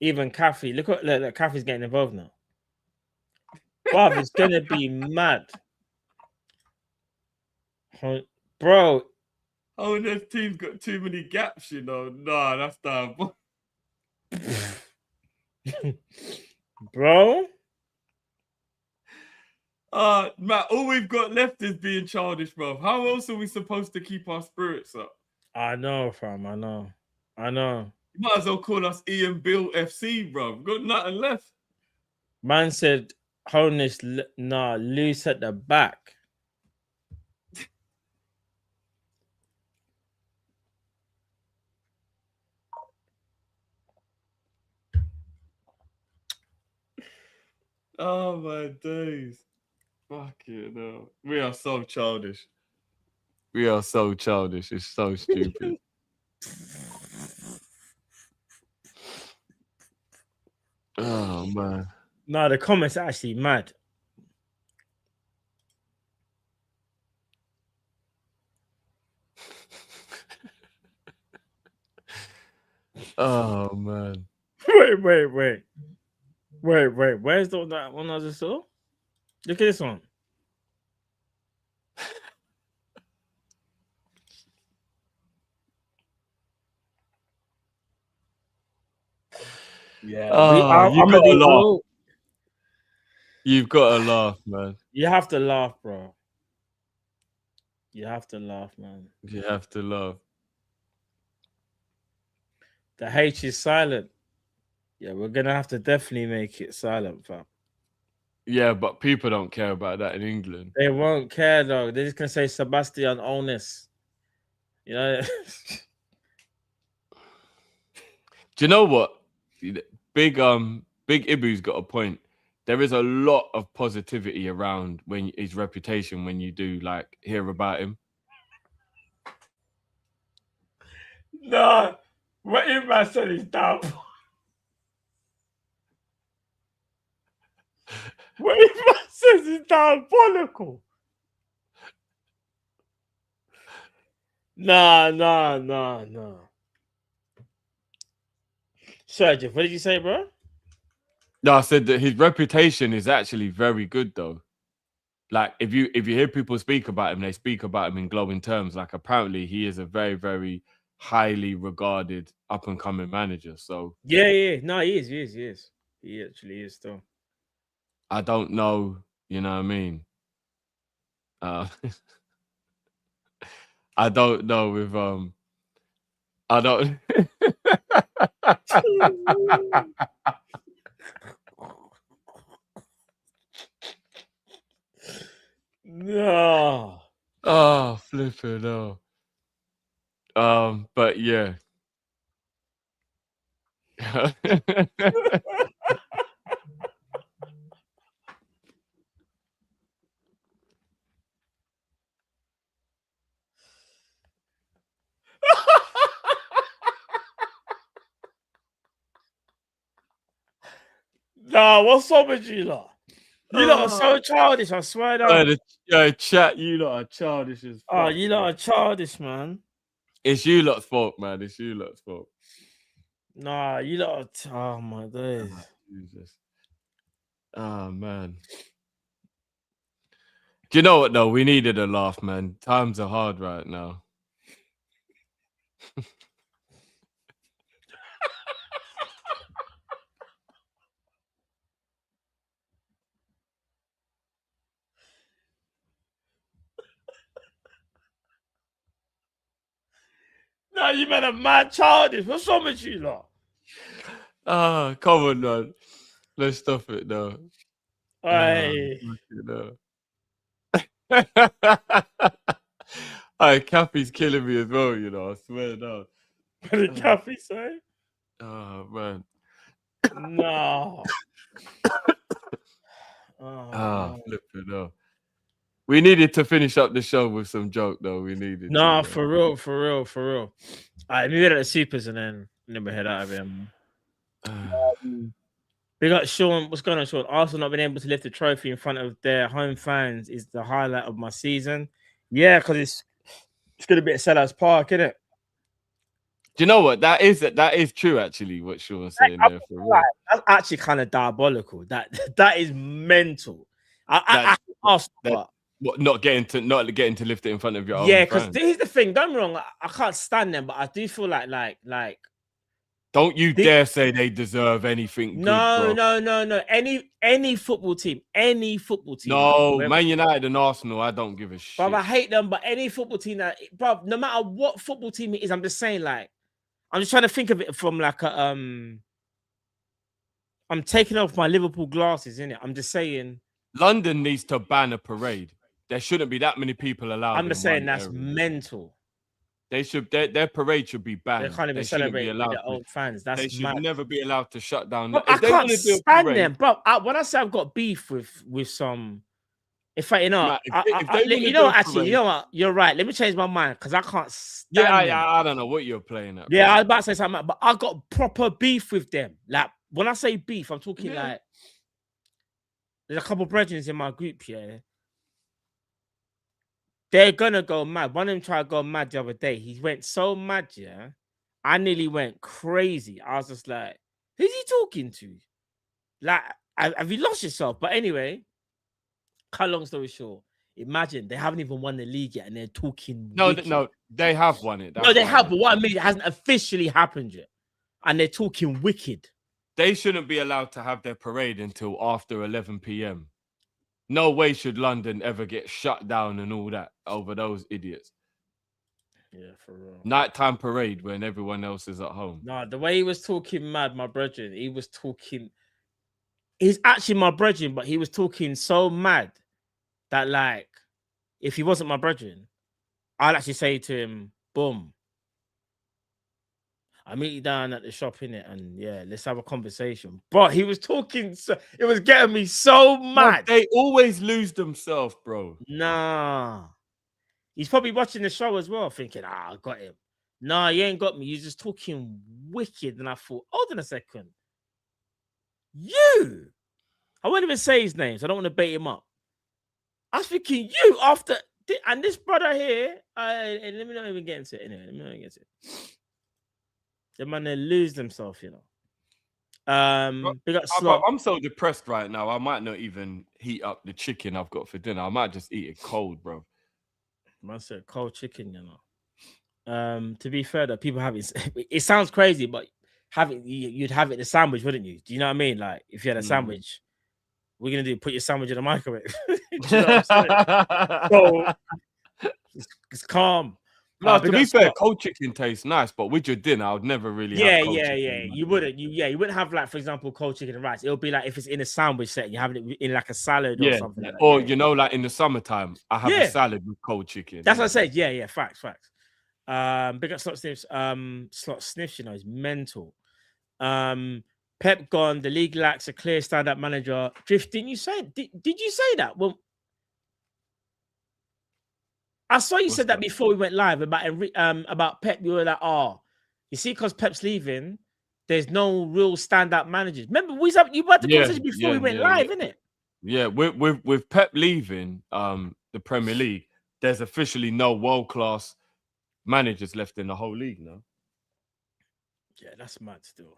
Even Kathy, look, Kathy's getting involved now. Bruv, it's gonna be mad. Bro. Oh, this team's got too many gaps, you know. Nah, that's dumb. Bro. Matt, all we've got left is being childish, bro. How else are we supposed to keep our spirits up? I know, fam. I know. You might as well call us Ian Bill FC, bro. Got nothing left. Man said, Honest, loose at the back. Oh, my days. Fucking hell. We are so childish. We are so childish. It's so stupid. Oh, man. No, the comments are actually mad. Oh, man. Wait. Where's that one I just saw? Look at this one. Yeah, you've got to laugh. You've got to laugh, man. You have to laugh, bro. You have to laugh, man. You have to laugh. The H is silent. Yeah, we're gonna have to definitely make it silent, fam. Yeah, but people don't care about that in England. They won't care, though. They're just gonna say Sebastian Onus. You know. Do you know what? Big Ibu's got a point. There is a lot of positivity around when his reputation when you do like hear about him. No, what if I said is down? What if I said it's diabolical? Nah. Sorry, Jeff, what did you say, bro? No, I said that his reputation is actually very good, though. Like if you hear people speak about him, they speak about him in glowing terms. Like apparently he is a very, very highly regarded up and coming manager. So yeah. No, he is. He actually is still. I don't know, you know what I mean? I don't know if I don't No. Oh, flipping no. But yeah. Nah, what's up with you lot? You lot are so childish, I swear down. Chat, you lot are childish as fuck. Oh, you lot are childish, man. It's you lot's fault, man. It's you lot's fault. Nah, you lot are... Oh, my days. Oh, Jesus. Oh, man. Do you know what, though? We needed a laugh, man. Times are hard right now. Nah, you men are mad childish. What's wrong with you lot? Ah, come on, man. Let's stop it now. Hey. Cappy's killing me as well, you know. I swear now. What did Cappy say? Oh, man. No. Flipping up. We needed to finish up the show with some joke, though. We needed. Nah, for real. All right, maybe at the supers and then we head out of him. We got Sean. What's going on, Sean? Arsenal not been able to lift the trophy in front of their home fans is the highlight of my season. Yeah, because it's going to be at Sellers Park, isn't it? Do you know what? That is true, actually, what Sean's saying there. For real. That's actually kind of diabolical. That is mental. I asked, but what, not getting to lift it in front of your own because fans. here's the thing. Don't get me wrong. I can't stand them, but I do feel like don't you dare say they deserve anything no, good, bro. No. Any football team. No, Man United and Arsenal, I don't give a shit. Bro, I hate them, but any football team that, bro, no matter what football team it is, I'm just saying, like, I'm just trying to think of it from like a I'm taking off my Liverpool glasses, innit? I'm just saying London needs to ban a parade. There shouldn't be that many people allowed. I'm just saying that's mental. They should their parade should be banned. They can't even celebrate with their old fans. That's they should mad. never be allowed to shut down. Bro, I can't stand them, bro. When I say I've got beef with some, if I, you know, you know what, you're right. Let me change my mind because I can't stand them. I don't know what you're playing at. Yeah, I was about to say something, but I got proper beef with them. Like when I say beef, I'm talking like there's a couple of brethren in my group here. They're gonna go mad. One of them tried to go mad the other day. He went so mad, yeah. I nearly went crazy. I was just like, who's he talking to? Like, have you lost yourself? But anyway, cut long story short, imagine they haven't even won the league yet and they're talking. No, they have won it. No, they have, but what I mean, it hasn't officially happened yet. And they're talking wicked. They shouldn't be allowed to have their parade until after 11 p.m. No way should London ever get shut down and all that over those idiots. Yeah, for real. Nighttime parade when everyone else is at home. No, the way he was talking mad, my brethren, he's actually my brethren, but he was talking so mad that, like, if he wasn't my brethren, I'd actually say to him, boom, I'll meet you down at the shop, innit? And yeah, let's have a conversation. But he was talking, it was getting me so mad. They always lose themselves, bro. Nah. He's probably watching the show as well, thinking, I got him. Nah, you ain't got me. You're just talking wicked. And I thought, hold on a second. You. I won't even say his name, so I don't want to bait him up. I was thinking, you after, and this brother here, and let me not even get into it anyway. Let me not even get into it. The man, they lose themselves, you know. I'm so depressed right now. I might not even heat up the chicken I've got for dinner. I might just eat it cold, bro. Man said cold chicken, you know. To be fair, though, people have it. It sounds crazy, but you'd have it in a sandwich, wouldn't you? Do you know what I mean? Like if you had a sandwich, what are you gonna do? Put your sandwich in the microwave? Do you know what I'm saying? So it's calm. No, to be fair, cold chicken tastes nice, but with your dinner, I would never really. Yeah. You wouldn't. You wouldn't have, like, for example, cold chicken and rice. It'll be like if it's in a sandwich set, you have it in like a salad or something. Like that. Or you know, like in the summertime, I have a salad with cold chicken. That's what I said. Yeah. Facts. Big up Slot Sniffs. Slot Sniffs, you know, is mental. Pep gone. The league lacks a clear stand-up manager. Drift, didn't you say? Did you say that? Well, I saw you said that before we went live about Pep. You were like, you see, because Pep's leaving, there's no real stand-up managers. Remember, you had the conversation before we went live, innit? Yeah, with Pep leaving the Premier League, there's officially no world-class managers left in the whole league now. Yeah, that's mad still.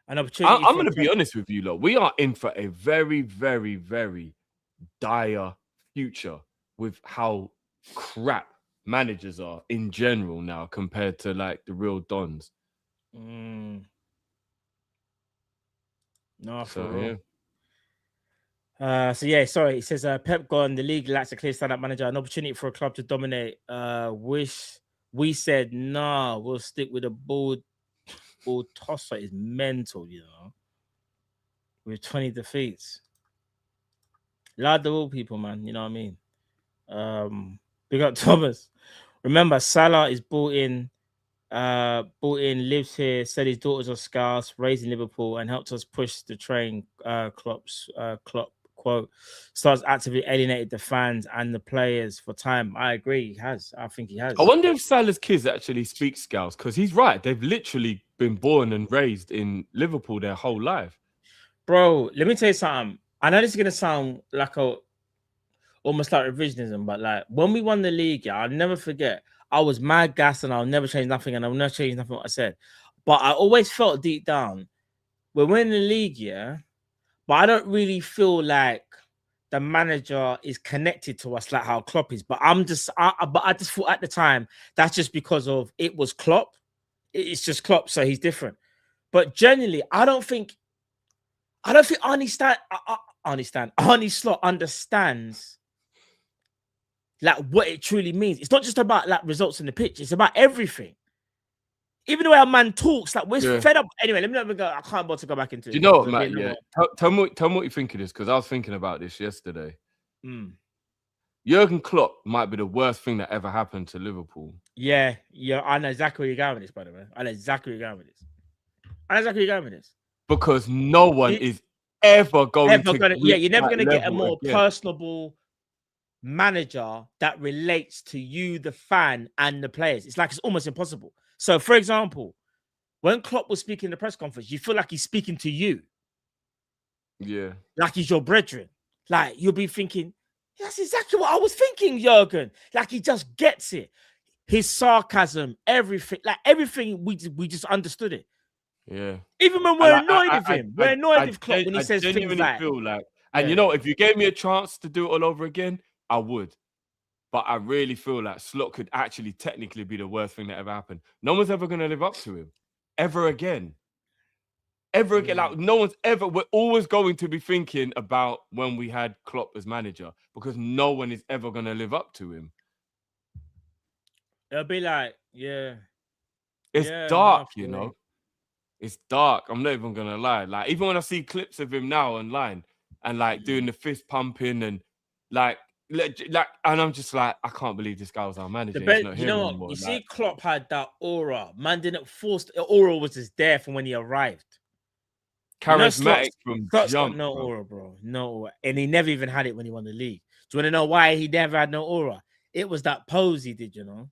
An opportunity. I'm going to be honest with you, lot. We are in for a very, very, very dire future with how crap managers are in general now compared to like the real dons. No, for real. Sorry. It says Pep gone. The league lacks a clear stand-up manager. An opportunity for a club to dominate. We said nah. We'll stick with a ball tosser. Is mental, you know. With 20 defeats. Lad the all people, man. You know what I mean. Big up Thomas. Remember, Salah is bought in, lives here, said his daughters are Scouse, raised in Liverpool, and helped us push the train. Klopp quote starts actively alienated the fans and the players for time. I agree, he has. I think he has. I wonder if Salah's kids actually speak Scouse, because he's right. They've literally been born and raised in Liverpool their whole life. Bro, let me tell you something. I know this is gonna sound like almost like revisionism, but like when we won the league, I'll never forget. I was mad gas and I'll never change nothing and I'll never change nothing what I said. But I always felt deep down, we're winning the league, yeah, but I don't really feel like the manager is connected to us like how Klopp is. But I just thought at the time that's just because of it was Klopp. It's just Klopp, so he's different. But generally, I don't think Arnie Slot understands like what it truly means. It's not just about like results in the pitch, it's about everything. Even the way a man talks, like we're fed up. Anyway, let me not go. I can't bother to go back into it. Do you know what, Matt? Yeah. Tell me what you think of this, because I was thinking about this yesterday. Jurgen Klopp might be the worst thing that ever happened to Liverpool. Yeah. I know exactly where you're going with this, by the way. I know exactly where you're going with this. Because no one is ever going to. You're never going to get a more personable manager that relates to you, the fan, and the players. It's like it's almost impossible. So, for example, when Klopp was speaking in the press conference, you feel like he's speaking to you. Yeah. Like he's your brethren. Like you'll be thinking, that's exactly what I was thinking, Jurgen. Like he just gets it. His sarcasm, everything, like everything, we just understood it. Yeah. Even when we're annoyed with him. We're annoyed with Klopp when he says things like... feel like... And you know, if you gave me a chance to do it all over again, I would. But I really feel like Slot could actually technically be the worst thing that ever happened. No one's ever going to live up to him. Ever again. Like, no one's ever... We're always going to be thinking about when we had Klopp as manager, because no one is ever going to live up to him. It'll be like, yeah. It's dark, you know? It's dark. I'm not even going to lie. Like, even when I see clips of him now online and, like, doing the fist pumping and, like, and I'm just like, I can't believe this guy was our manager. You know what? You see, Klopp had that aura. Man didn't force... The aura was just there from when he arrived. Charismatic from jump. No aura, bro. No aura. And he never even had it when he won the league. Do you want to know why he never had no aura? It was that pose he did, you know?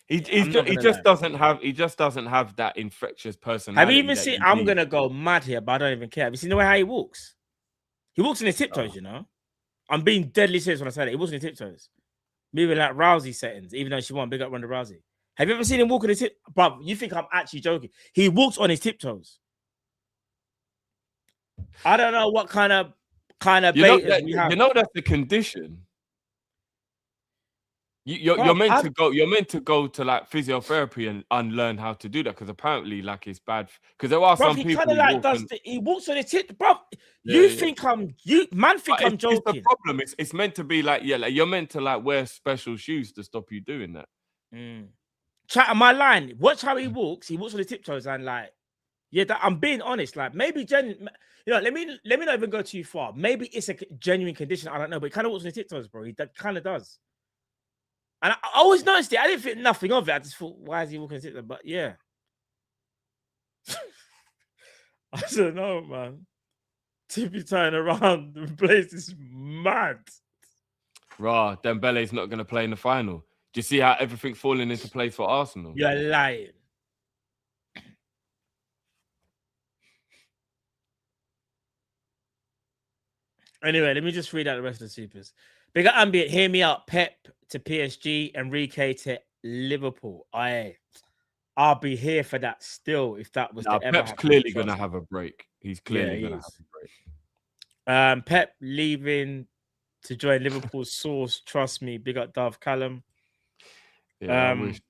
He just doesn't have that infectious personality. Have you even seen... I'm going to go mad here, but I don't even care. Have you seen the way how he walks? He walks in his tiptoes, you know? I'm being deadly serious when I say that. He walks in his tiptoes. Moving like Rousey settings, even though she won big up Ronda Rousey. Have you ever seen him walk on his tiptoes? Bro, you think I'm actually joking? He walks on his tiptoes. I don't know what kind of bait we have. You know that's the condition. You're meant to go to like physiotherapy and unlearn how to do that, because apparently like it's bad. Because there are some people he walks on his tip, bro. You think I'm joking? It's the problem. It's meant to be like you're meant to like wear special shoes to stop you doing that. Chat on my line. Watch how he walks. He walks on his tiptoes and like, I'm being honest. Like maybe let me not even go too far. Maybe it's a genuine condition. I don't know, but he kind of walks on his tiptoes, bro. He kind of does. And I always noticed it. I didn't think nothing of it. I just thought, why is he walking there? But yeah. I don't know, man. Tippy tying around the place is mad. Rah, Dembele's not going to play in the final. Do you see how everything's falling into place for Arsenal? You're lying. Anyway, let me just read out the rest of the supers. Big up Ambient, hear me out. Pep to PSG, Enrique to Liverpool. I'll be here for that still if that was to ever Pep's happen. Clearly going to have a break. He's clearly going to have a break. Pep leaving to join Liverpool's source. Trust me. Big up Dove Callum. Yeah, I wish.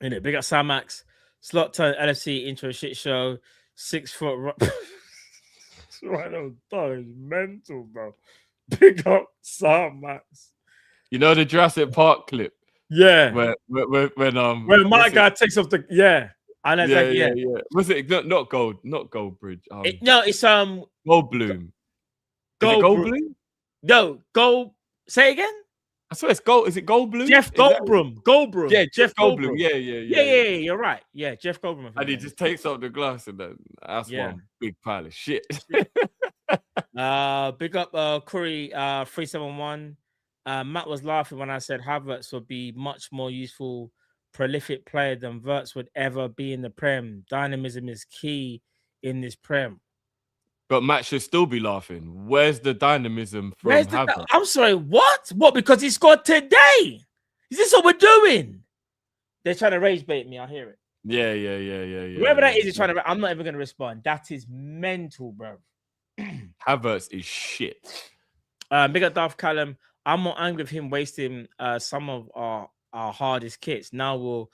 Big up Samax. Slot turn LFC into a shit show. 6 foot. Right on, that is mental, bro. Big up Samax. You know the Jurassic Park clip? Yeah. When my guy takes off the And I was yeah. Was it not Gold? Not Gold Bridge. No, it's Goldblum. Goldblum? No, Gold. Say again. I swear it's Gold. Is it Goldblum? Jeff Goldblum. Goldblum. Yeah, Jeff Goldblum. Yeah. You're right. Yeah, Jeff Goldblum. And he just takes off the glass and that's one big pile of shit. Big up Curry 371. Matt was laughing when I said Havertz would be much more useful, prolific player than Wirtz would ever be in the Prem. Dynamism is key in this Prem. But Matt should still be laughing. Where's the dynamism from Havertz? I'm sorry, what? What? Because he scored today. Is this what we're doing? They're trying to rage bait me. I hear it. Yeah. Whoever that is trying to. I'm not even going to respond. That is mental, bro. Havertz is shit. Big up Darth Callum. I'm more angry with him wasting some of our hardest kits. Now we're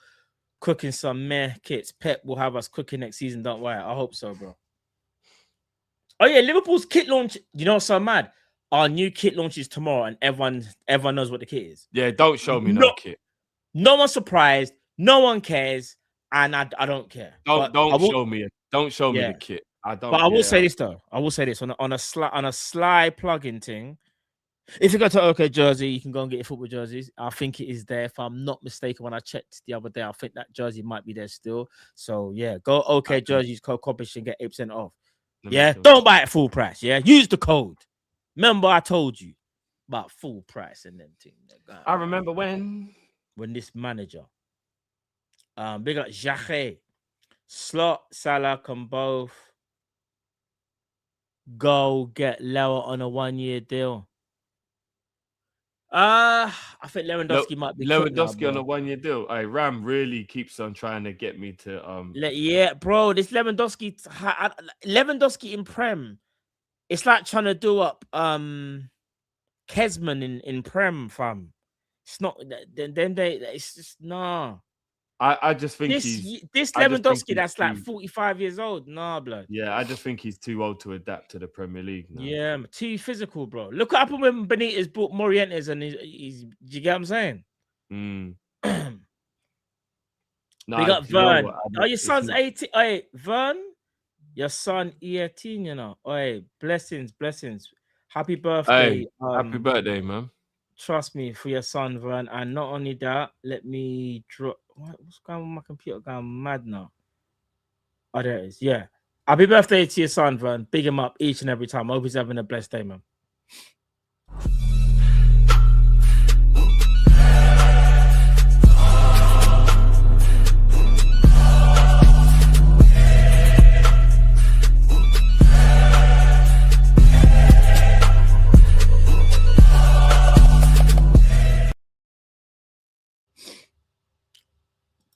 cooking some meh kits. Pep will have us cooking next season. Don't worry. I hope so, bro. Oh yeah, Liverpool's kit launch. You know what's so mad? Our new kit launch is tomorrow, and everyone knows what the kit is. Yeah, don't show me no kit. No one's surprised. No one cares, and I don't care. Don't show me the kit. I don't. But I will say this though. I will say this on a sly plug-in thing. If you go to OK Jersey, you can go and get your football jerseys. I think it is there. If I'm not mistaken, when I checked the other day, I think that jersey might be there still. So yeah, go OK Jerseys, code Kopish and get 8% off. Don't buy it full price. Yeah, use the code. Remember, I told you about full price and then thing. I remember when this manager, big up Jacques, Slot, Salah can both go get lower on a 1-year deal. I think Lewandowski might be Lewandowski on a 1-year deal. Ram really keeps on trying to get me to yeah, bro. This Lewandowski in Prem, it's like trying to do up Kesman in Prem, fam. It's not then it's just nah. I just think this Lewandowski that's like 45 years old. Nah, blood. Yeah, I just think he's too old to adapt to the Premier League now. Yeah, too physical, bro. Look what happened when Benitez bought Morientes and he's do you get what I'm saying? We got Vern. Your son's 18. Hey, Vern, your son 18, you know. Hey, blessings. Happy birthday. Hey, happy birthday, man. Trust me, for your son, Vern. And not only that, let me drop. What's going on with my computer? Going mad now. Oh, there it is. Yeah. Happy birthday to your son, Vern. Big him up each and every time. I hope he's having a blessed day, man.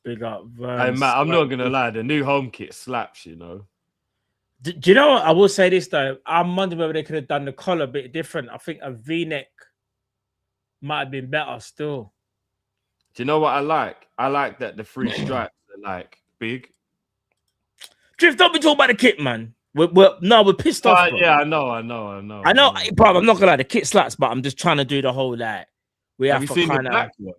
Big up, Vern. Hey, Matt, I'm not going to lie. The new home kit slaps, you know. Do you know what? I will say this, though. I'm wondering whether they could have done the collar a bit different. I think a V-neck might have been better still. Do you know what I like? I like that the 3 stripes are, like, big. Drift, don't be talking about the kit, man. We're pissed off, bro. Yeah, I know. Bro, I'm not going to lie. The kit slaps, but I'm just trying to do the whole, like... Have you seen the black one?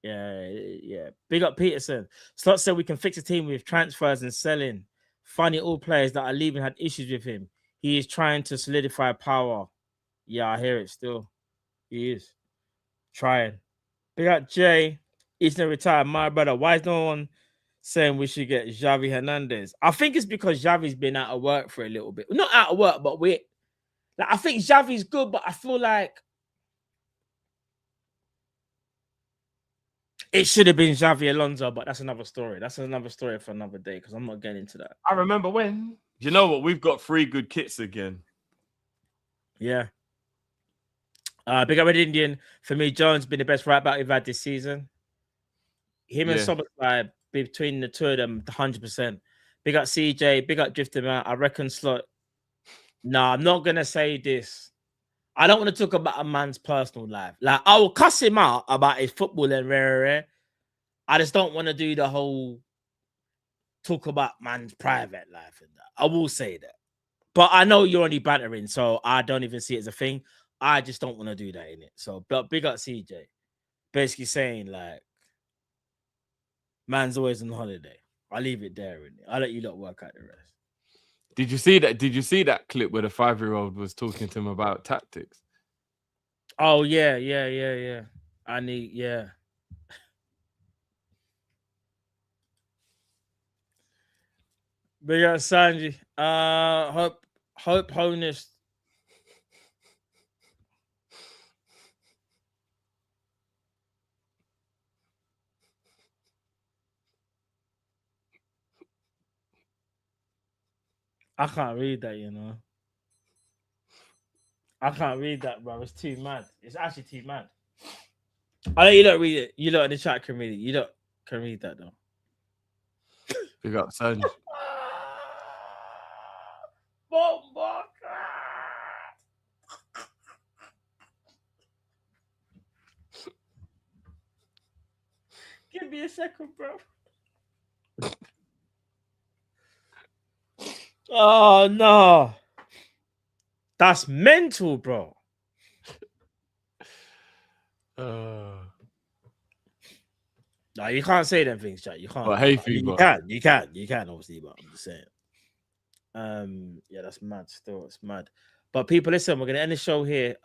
Yeah. Big up Peterson. Slot said we can fix a team with transfers and selling. Funny, all players that are leaving had issues with him. He is trying to solidify power. Yeah, I hear it still. He is trying. Big up Jay. He's not retired. My brother. Why is no one saying we should get Xavi Hernandez? I think it's because Xavi's been out of work for a little bit. Not out of work, but I think Xavi's good, but I feel like it should have been Xavi Alonso, but that's another story. That's another story for another day because I'm not getting into that. I remember when. You know what? We've got 3 good kits again. Yeah. Big up Red Indian. For me, Jones been the best right back we've had this season. Him and Soboslai, between the two of them, 100%. Big up CJ. Big up Drifter, man. I reckon Slot. No, I'm not going to say this. I don't want to talk about a man's personal life. Like, I will cuss him out about his football and rare. I just don't want to do the whole talk about man's private life and that. I will say that. But I know you're only bantering, so I don't even see it as a thing. I just don't want to do that in it. So, but big up CJ. Basically saying, like, man's always on holiday. I'll leave it there. I'll let you lot work out the rest. Did you see that? Did you see that clip where the 5-year-old was talking to him about tactics? Oh, yeah. Yeah. Big up Sanji. Hope honest. I can't read that, you know. I can't read that, bro. It's too mad. It's actually too mad. I know you don't read it. You lot in the chat can read it. You don't can read that though. Big up, Sanj. Give me a second, bro. Oh no, that's mental, bro. No, you can't say them things, chat. You can't. But hey, I mean, you fever. can, obviously, but I'm just saying. Yeah, that's mad. Still, it's mad. But people, listen, we're gonna end the show here.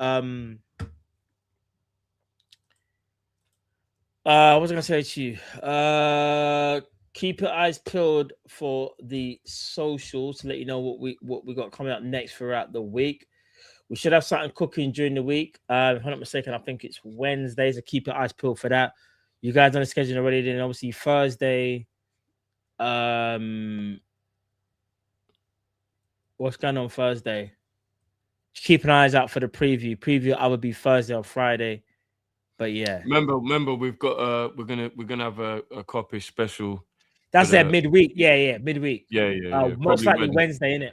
What was I gonna say to you? Keep your eyes peeled for the socials to let you know what we got coming up next throughout the week. We should have something cooking during the week. If I'm not mistaken, I think it's Wednesday, so keep your eyes peeled for that. You guys on the schedule already, then obviously Thursday. What's going on Thursday? Keep an eyes out for the preview. Preview either be Thursday or Friday. But yeah. Remember, we've got we're gonna have a Kopish special. That's their midweek. Yeah, midweek. Yeah. Most likely Wednesday, innit?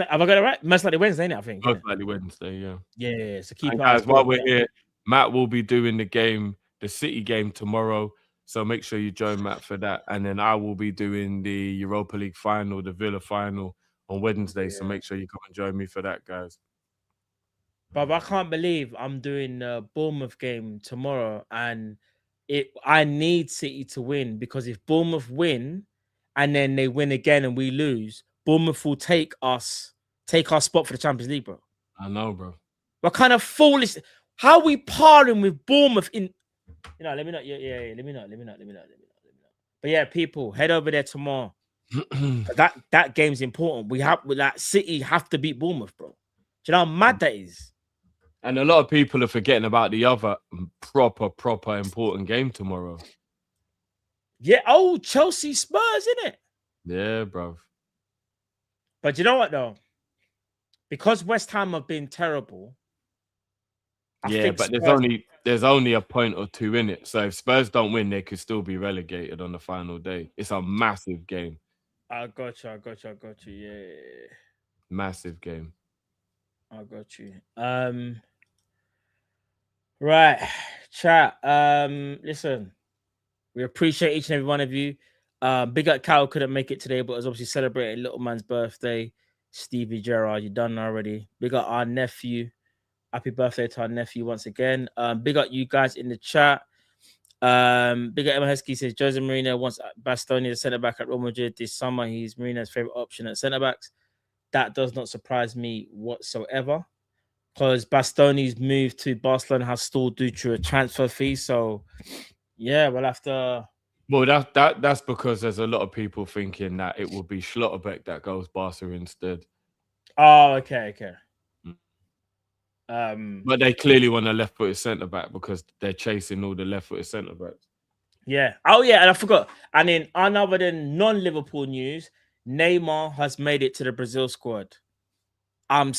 Have I got it right? Most likely Wednesday, innit? I think. Most likely Wednesday, yeah. Yeah. So keep guys, while we're here, Matt will be doing the City game tomorrow. So make sure you join Matt for that. And then I will be doing the Europa League final, the Villa final on Wednesday. Yeah. So make sure you come and join me for that, guys. But I can't believe I'm doing the Bournemouth game tomorrow, and I need City to win, because if Bournemouth win and then they win again and we lose, Bournemouth will take our spot for the Champions League, bro. I know, bro. What kind of foolish? How are we parring with Bournemouth in? Let me know. Yeah. Let me know. But yeah, people, head over there tomorrow. that game's important. City have to beat Bournemouth, bro. Do you know how mad that is? And a lot of people are forgetting about the other proper important game tomorrow. Yeah. Oh, Chelsea Spurs, isn't it? Yeah, bro. But you know what though? Because West Ham have been terrible. I think but Spurs... there's only a point or two in it. So if Spurs don't win, they could still be relegated on the final day. It's a massive game. I got you. Yeah. Massive game. I got you. Right. Chat. Listen. We appreciate each and every one of you. Big up Cal couldn't make it today, but was obviously celebrating little man's birthday. Stevie Gerrard, you done already. Big up our nephew. Happy birthday to our nephew once again. Big up you guys in the chat. Big up Emma Heskey says Jose Mourinho wants Bastoni, the centre back at Real Madrid this summer. He's Mourinho's favorite option at centre backs. That does not surprise me whatsoever, because Bastoni's move to Barcelona has stalled due to a transfer fee. So yeah, we'll have to. Well, that's because there's a lot of people thinking that it will be Schlotterbeck that goes Barca instead. Oh, okay. But they clearly want a left-footed centre back because they're chasing all the left-footed centre backs. Yeah. Oh, yeah, and I forgot. And in other than non-Liverpool news, Neymar has made it to the Brazil squad. I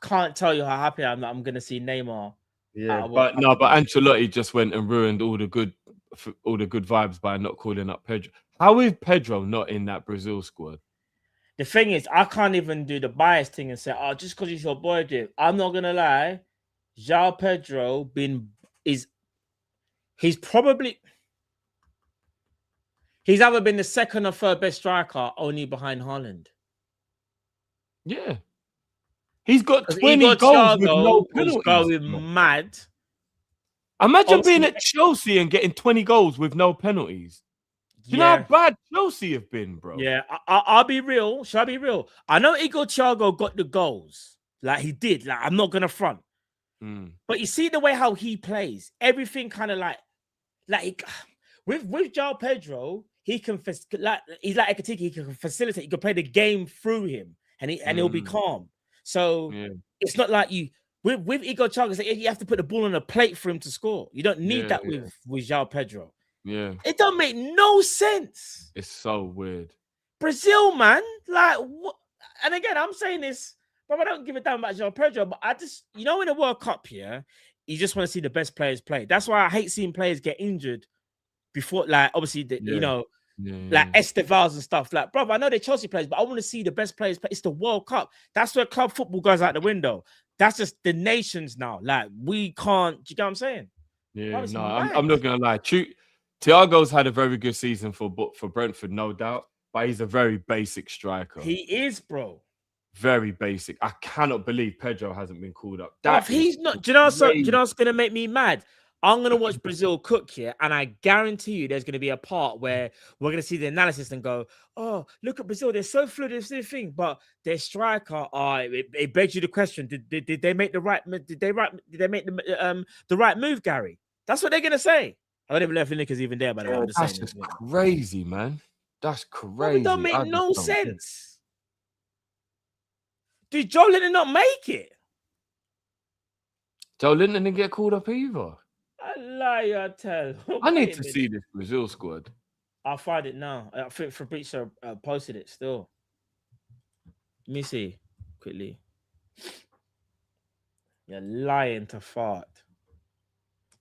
can't tell you how happy I am that I'm going to see Neymar. Yeah, but Ancelotti just went and ruined all the good vibes by not calling up Pedro. How is Pedro not in that Brazil squad? The thing is, I can't even do the bias thing and say, "Oh, just because he's your boy, dude." I'm not gonna lie. João Pedro he's either been the second or third best striker, only behind Haaland. Yeah. He's got 20 goals with no penalties. Going mad. Imagine being at Chelsea and getting 20 goals with no penalties. Do you know how bad Chelsea have been, bro? Yeah, I'll be real. Shall I be real? I know Igor Thiago got the goals. Like, he did. Like, I'm not going to front. But you see the way how he plays. Everything kind of with João Pedro, he can he's like Ekatike. He can facilitate. You can play the game through him, and he'll be calm. So it's not like you with Igor Thiago. You have to put the ball on a plate for him to score. You don't need that with João Pedro. Yeah, it don't make no sense. It's so weird. Brazil, man, like what? And again, I'm saying this But I don't give a damn about João Pedro. But I just, in the World Cup, you just want to see the best players play. That's why I hate seeing players get injured before, like, obviously, like Estevals and stuff. Like, brother, I know they're Chelsea players, but I want to see the best players play. It's the World Cup. That's where club football goes out the window. That's just the nations now. Like, we can't, do you get what I'm saying? Yeah, no, I'm not going to lie. Thiago's had a very good season for Brentford, no doubt, but he's a very basic striker. He is, bro. Very basic. I cannot believe Pedro hasn't been called up. He's not. Do you know what's going to make me mad? I'm going to watch Brazil cook here, and I guarantee you there's going to be a part where we're going to see the analysis and go, oh, look at Brazil. They're so fluid, this thing, but their striker, it begs you the question, did they make the right, did they make the right move, Gary? That's what they're going to say. I don't even know if Lineker's even there, by the way. That's just crazy, man. That's crazy. It don't make no sense. Did Joe Linton not make it? Joe Linton didn't get called up either. I lie, I tell. I need to see this Brazil squad. I'll find it now. I think Fabrizio posted it still. Let me see quickly. You're lying to fart.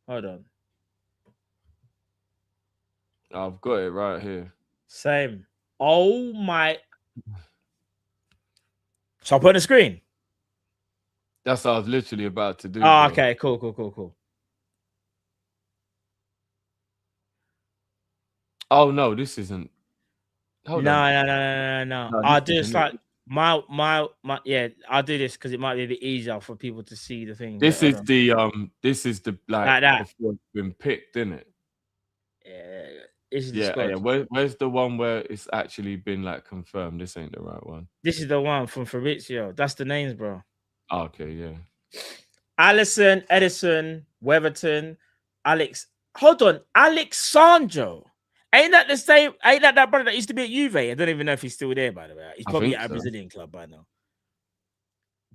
Hold on. I've got it right here. Same. Oh my. So I'll put on the screen. That's what I was literally about to do. Oh, okay. Cool. Oh no, this isn't. No. I'll do this like my yeah. I'll do this because it might be a bit easier for people to see the thing. This is the like that. before it's been picked, isn't it? Yeah. This is Where's the one where it's actually been like confirmed? This ain't the right one. This is the one from Fabrizio. That's the names, bro. Oh, okay, yeah. Allison, Edison, Weatherton, Alex. Hold on, Alexandro. Ain't that the same? Ain't that brother that used to be at Juve? I don't even know if he's still there, by the way. He's probably at a Brazilian club by now.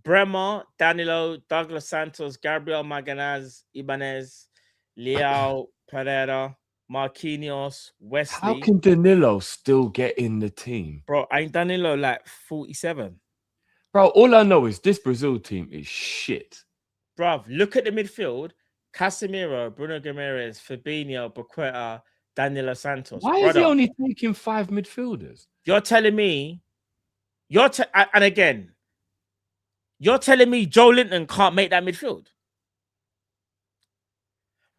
Bremer, Danilo, Douglas Santos, Gabriel Magalhães, Ibanez, Leao, Pereira, Marquinhos, Wesley. How can Danilo still get in the team? Bro, ain't Danilo like 47? Bro, all I know is this Brazil team is shit. Bro, look at the midfield. Casemiro, Bruno Guimaraes, Fabinho, Paqueta, Danilo Santos. Why is he only taking 5 midfielders? You're telling me, and again, you're telling me Joe Linton can't make that midfield?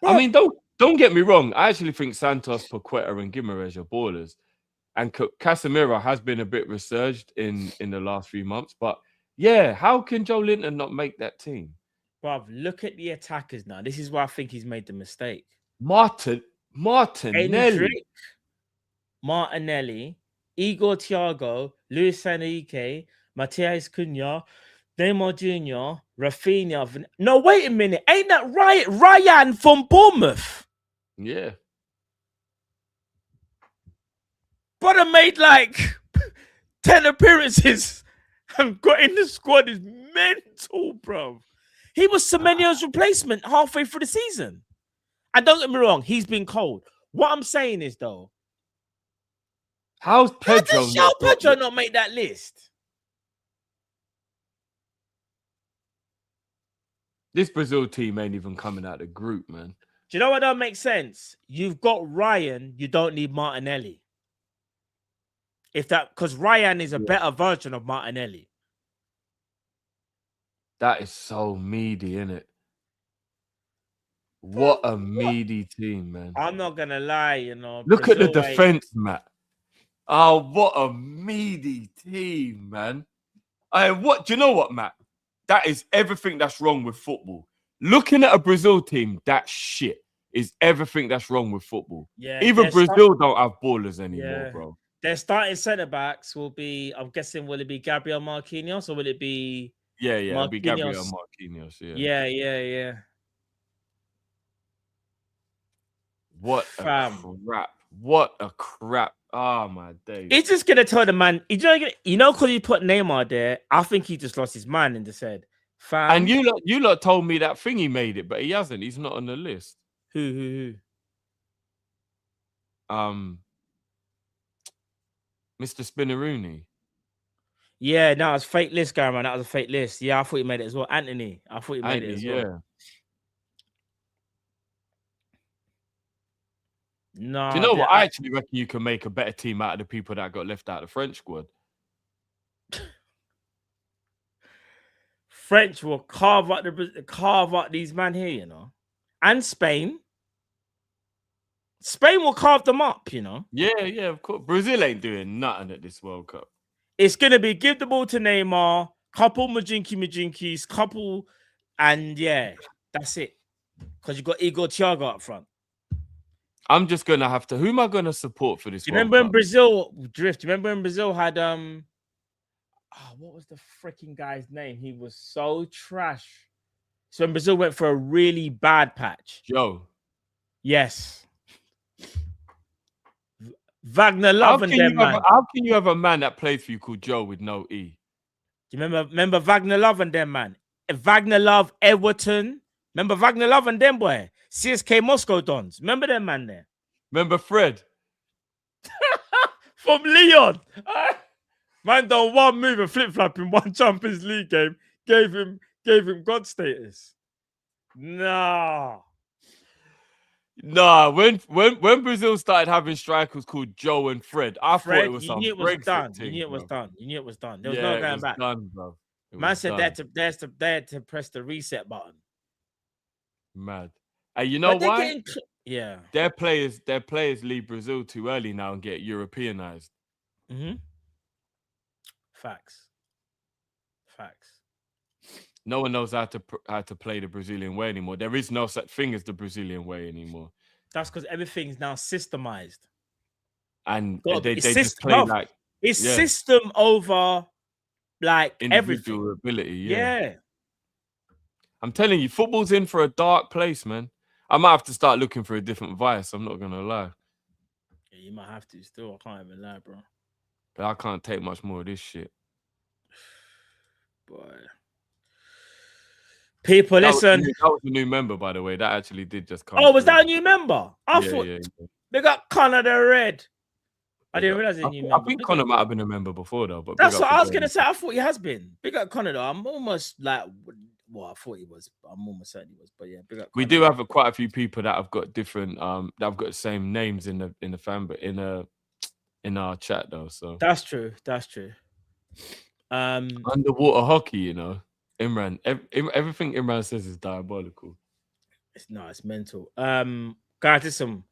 Bro. I mean, don't get me wrong. I actually think Santos, Paqueta, and Guimaraes are ballers. And Casemiro has been a bit resurged in the last few months. But yeah, how can Joe Linton not make that team? Bruv, look at the attackers now. This is where I think he's made the mistake. Martinelli, Igor Thiago, Luis Enrique, Matias Cunha, Neymar Jr., Rafinha. No, wait a minute. Ain't that Ryan from Bournemouth? Yeah. Brother made like 10 appearances and got in the squad. Is mental, bro. He was Semenyo's replacement halfway through the season. And don't get me wrong, he's been cold. What I'm saying is, though, how does Pedro not make that list? This Brazil team ain't even coming out of the group, man. Do you know what don't make sense? You've got Ryan, you don't need Martinelli. Because Ryan is a better version of Martinelli. That is so meaty, isn't it? What a meaty team, man. I'm not gonna lie, Look at the defense, Matt. Oh, what a meaty team, man. Do you know what, Matt? That is everything that's wrong with football. Looking at a Brazil team, that shit is everything that's wrong with football. Yeah, even Brazil don't have ballers anymore, bro. Their starting centre backs will be, I'm guessing, will it be Gabriel Marquinhos or will it be? Yeah, it'll be Gabriel Marquinhos. Yeah. What a crap. What a crap. Oh, my days. He's just going to tell the man, because he put Neymar there, I think he just lost his mind and just said, fam. And you lot told me that thing he made it, but he hasn't. He's not on the list. Who? Mr. Spinaroonie. Yeah, no, it's fake list going around. That was a fake list. Yeah, I thought you made it as well. Anthony, I thought you made it as well. Yeah. No, Do you know what? I actually reckon you can make a better team out of the people that got left out of the French squad. French will carve out these men here, you know, and Spain. Spain will carve them up, you know. Yeah, of course. Brazil ain't doing nothing at this World Cup. It's gonna be give the ball to Neymar, couple Majinkis, couple, and yeah, that's it. Because you got Igor Thiago up front. I'm just gonna have to. Who am I gonna support for this? Do you remember when Brazil drift? Do you remember when Brazil had what was the freaking guy's name? He was so trash. So when Brazil went for a really bad patch. Joe. Yes. Wagner Love and them, man. How can you have a man that plays for you called Joe with no E? Do you remember Wagner Love and them, man? Wagner Love, Everton. Remember Wagner Love and them, boy? CSK Moscow Dons. Remember them, man, there? Remember Fred? From Leon. Man done one move and flip-flop in one Champions League game. Gave him God status. Nah. Nah, when Brazil started having strikers called Joe and Fred, I thought it was something. You knew it was done. There was no going back. Done, bro. Man said they had to press the reset button. Mad. And you know why? Yeah. Their players leave Brazil too early now and get Europeanized. Mm-hmm. Facts. No one knows how to play the Brazilian way anymore. There is no such thing as the Brazilian way anymore. That's because everything's now systemized. And they just play like... It's system over like individual everything. Ability, yeah. I'm telling you, football's in for a dark place, man. I might have to start looking for a different vice. I'm not going to lie. Yeah, you might have to still. I can't even lie, bro. But I can't take much more of this shit. Boy. People, listen. That was a new member, by the way. That actually did just come. Oh, was that a new member? I thought yeah. They got Connor the Red. I didn't realize he knew. I think Connor might have been a member before, though. But that's what I was going to say. I thought he has been. Big up Connor, though. I'm almost like, well, I thought he was. I'm almost certain he was. But yeah, big up Connor. We do have quite a few people that have got different, that have got the same names in the fan, but in our chat, though. So that's true. Underwater hockey, you know. Imran, everything Imran says is diabolical. It's mental. Guys, listen,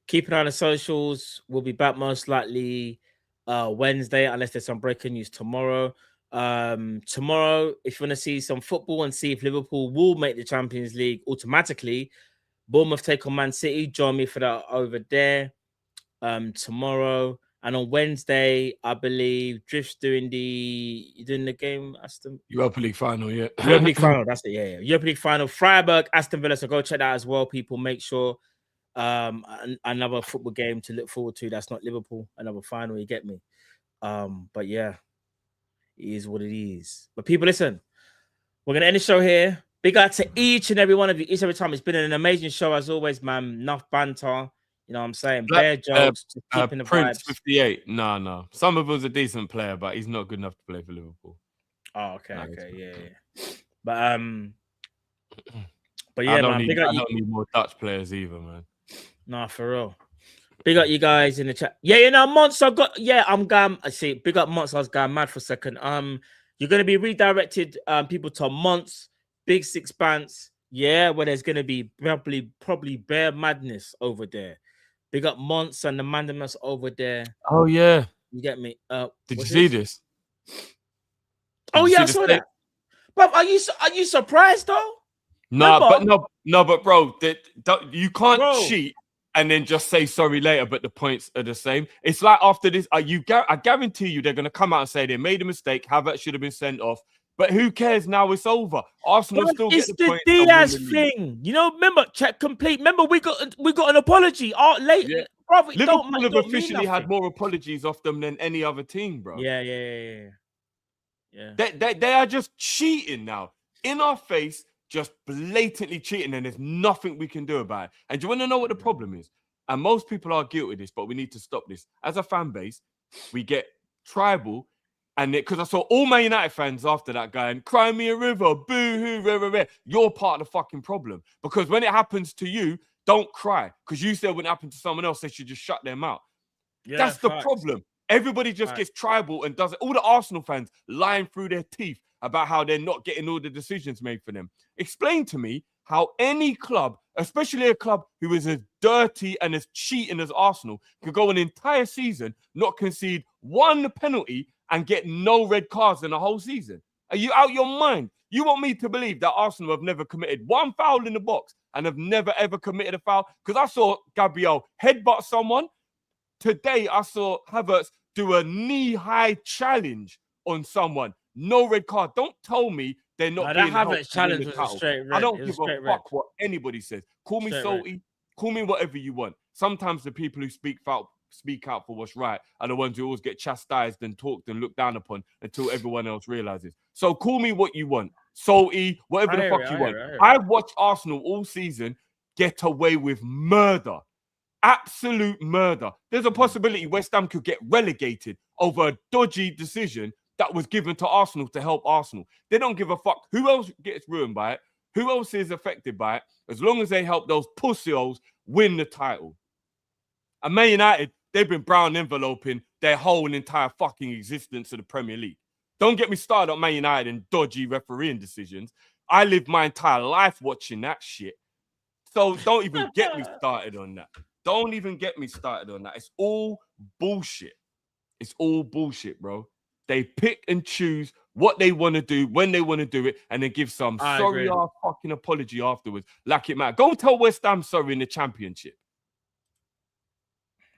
keep an eye on the socials. We'll be back most likely Wednesday, unless there's some breaking news tomorrow. Tomorrow, if you want to see some football and see if Liverpool will make the Champions League automatically, Bournemouth take on Man City. Join me for that over there tomorrow. And on Wednesday, I believe Drift's doing the game, Aston Europa League final, yeah. Europa League final, that's it, yeah. Europa League final, Freiburg, Aston Villa. So go check that as well, people. Make sure another football game to look forward to. That's not Liverpool, another final. You get me? But yeah, it is what it is. But people, listen, we're gonna end the show here. Big up to each and every one of you. Each and every time, it's been an amazing show as always, man. Enough banter. You know what I'm saying? Bare jokes, just keeping the Prince, vibes. 58. No. Some of us a decent player, but he's not good enough to play for Liverpool. Oh, okay, yeah. But yeah, I don't man. need more Dutch players either, man. Nah, for real. Big up you guys in the chat. Yeah, you know, Monster got. Yeah, I'm going. I see. Big up Monster. I was going mad for a second. You're gonna be redirected. People to Monts, Big Six Bands. Yeah, where there's gonna be probably bare madness over there. Big up Monts and the Mandamus over there. Oh yeah, you get me. Did you see this? Oh yeah, I saw that. But are you surprised though? No, but bro, you can't cheat and then just say sorry later, but the points are the same. It's like after this, I guarantee you they're gonna come out and say they made a mistake. Havertz should have been sent off. But who cares now? It's over. Arsenal still get the points. It's the Diaz thing. You know, remember, check complete. Remember, we got an apology late. Yeah. Bro, Liverpool have officially had more apologies off them than any other team, bro. Yeah. They are just cheating now. In our face, just blatantly cheating, and there's nothing we can do about it. And do you want to know what the problem is? And most people are guilty of this, but we need to stop this. As a fan base, we get tribal And because I saw all Man United fans after that going, cry me a river, boo-hoo, rah, rah, rah. You're part of the fucking problem. Because when it happens to you, don't cry. Because you said when it happened to someone else, they should just shut their mouth. Yeah, that's the facts. problem. Everybody just gets tribal and does it. All the Arsenal fans lying through their teeth about how they're not getting all the decisions made for them. Explain to me how any club, especially a club who is as dirty and as cheating as Arsenal, could go an entire season, not concede one penalty and get no red cards in the whole season. Are you out your mind? You want me to believe that Arsenal have never committed one foul in the box and have never, ever committed a foul? Because I saw Gabriel headbutt someone. Today, I saw Havertz do a knee-high challenge on someone. No red card. Don't tell me they're not being helped. That Havertz challenge was a straight red. I don't give a fuck what anybody says. Call me straight salty. Red. Call me whatever you want. Sometimes the people who speak out for what's right are the ones who always get chastised and talked and looked down upon until everyone else realizes. So call me what you want. Salty, whatever the fuck you want. I've watched Arsenal all season get away with murder. Absolute murder. There's a possibility West Ham could get relegated over a dodgy decision that was given to Arsenal to help Arsenal. They don't give a fuck who else gets ruined by it, who else is affected by it, as long as they help those pussyholes win the title. And Man United, they've been brown enveloping their whole entire fucking existence of the Premier League. Don't get me started on Man United and dodgy refereeing decisions. I lived my entire life watching that shit. So don't even get me started on that. Don't even get me started on that. It's all bullshit. It's all bullshit, bro. They pick and choose what they want to do, when they want to do it, and then give some sorry-ass fucking apology afterwards. Like it matters. Go and tell West Ham sorry in the Championship.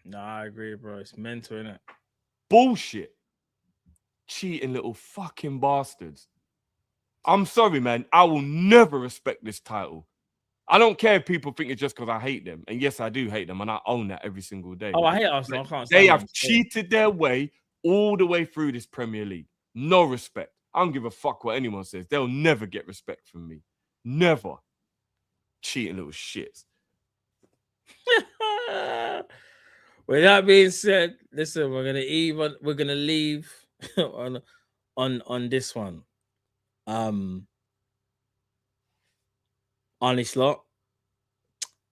No, I agree, bro. It's mental, innit? Bullshit. Cheating little fucking bastards. I'm sorry, man. I will never respect this title. I don't care if people think it's just because I hate them. And yes, I do hate them, and I own that every single day. Oh, I hate Arsenal. I can't they have cheated their way all the way through this Premier League. No respect. I don't give a fuck what anyone says. They'll never get respect from me. Never. Cheating little shits. With that being said, listen, we're gonna leave on this one. Honest lot.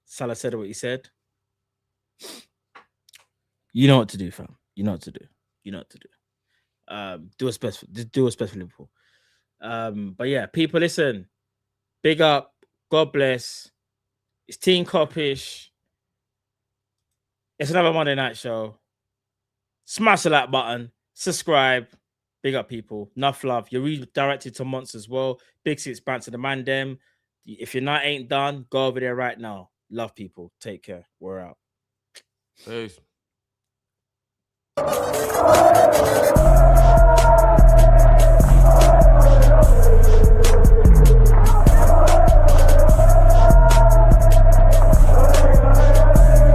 Salah said what he said. You know what to do, fam. You know what to do. You know what to do. Do what's best for Liverpool. But yeah, people, listen. Big up. God bless. It's Team Kop-ish. It's another Monday night show. Smash the like button. Subscribe. Big up, people. Enough love. You're redirected to Monts as well. Big Six Banter the man them. If your night ain't done, go over there right now. Love, people. Take care. We're out. Peace.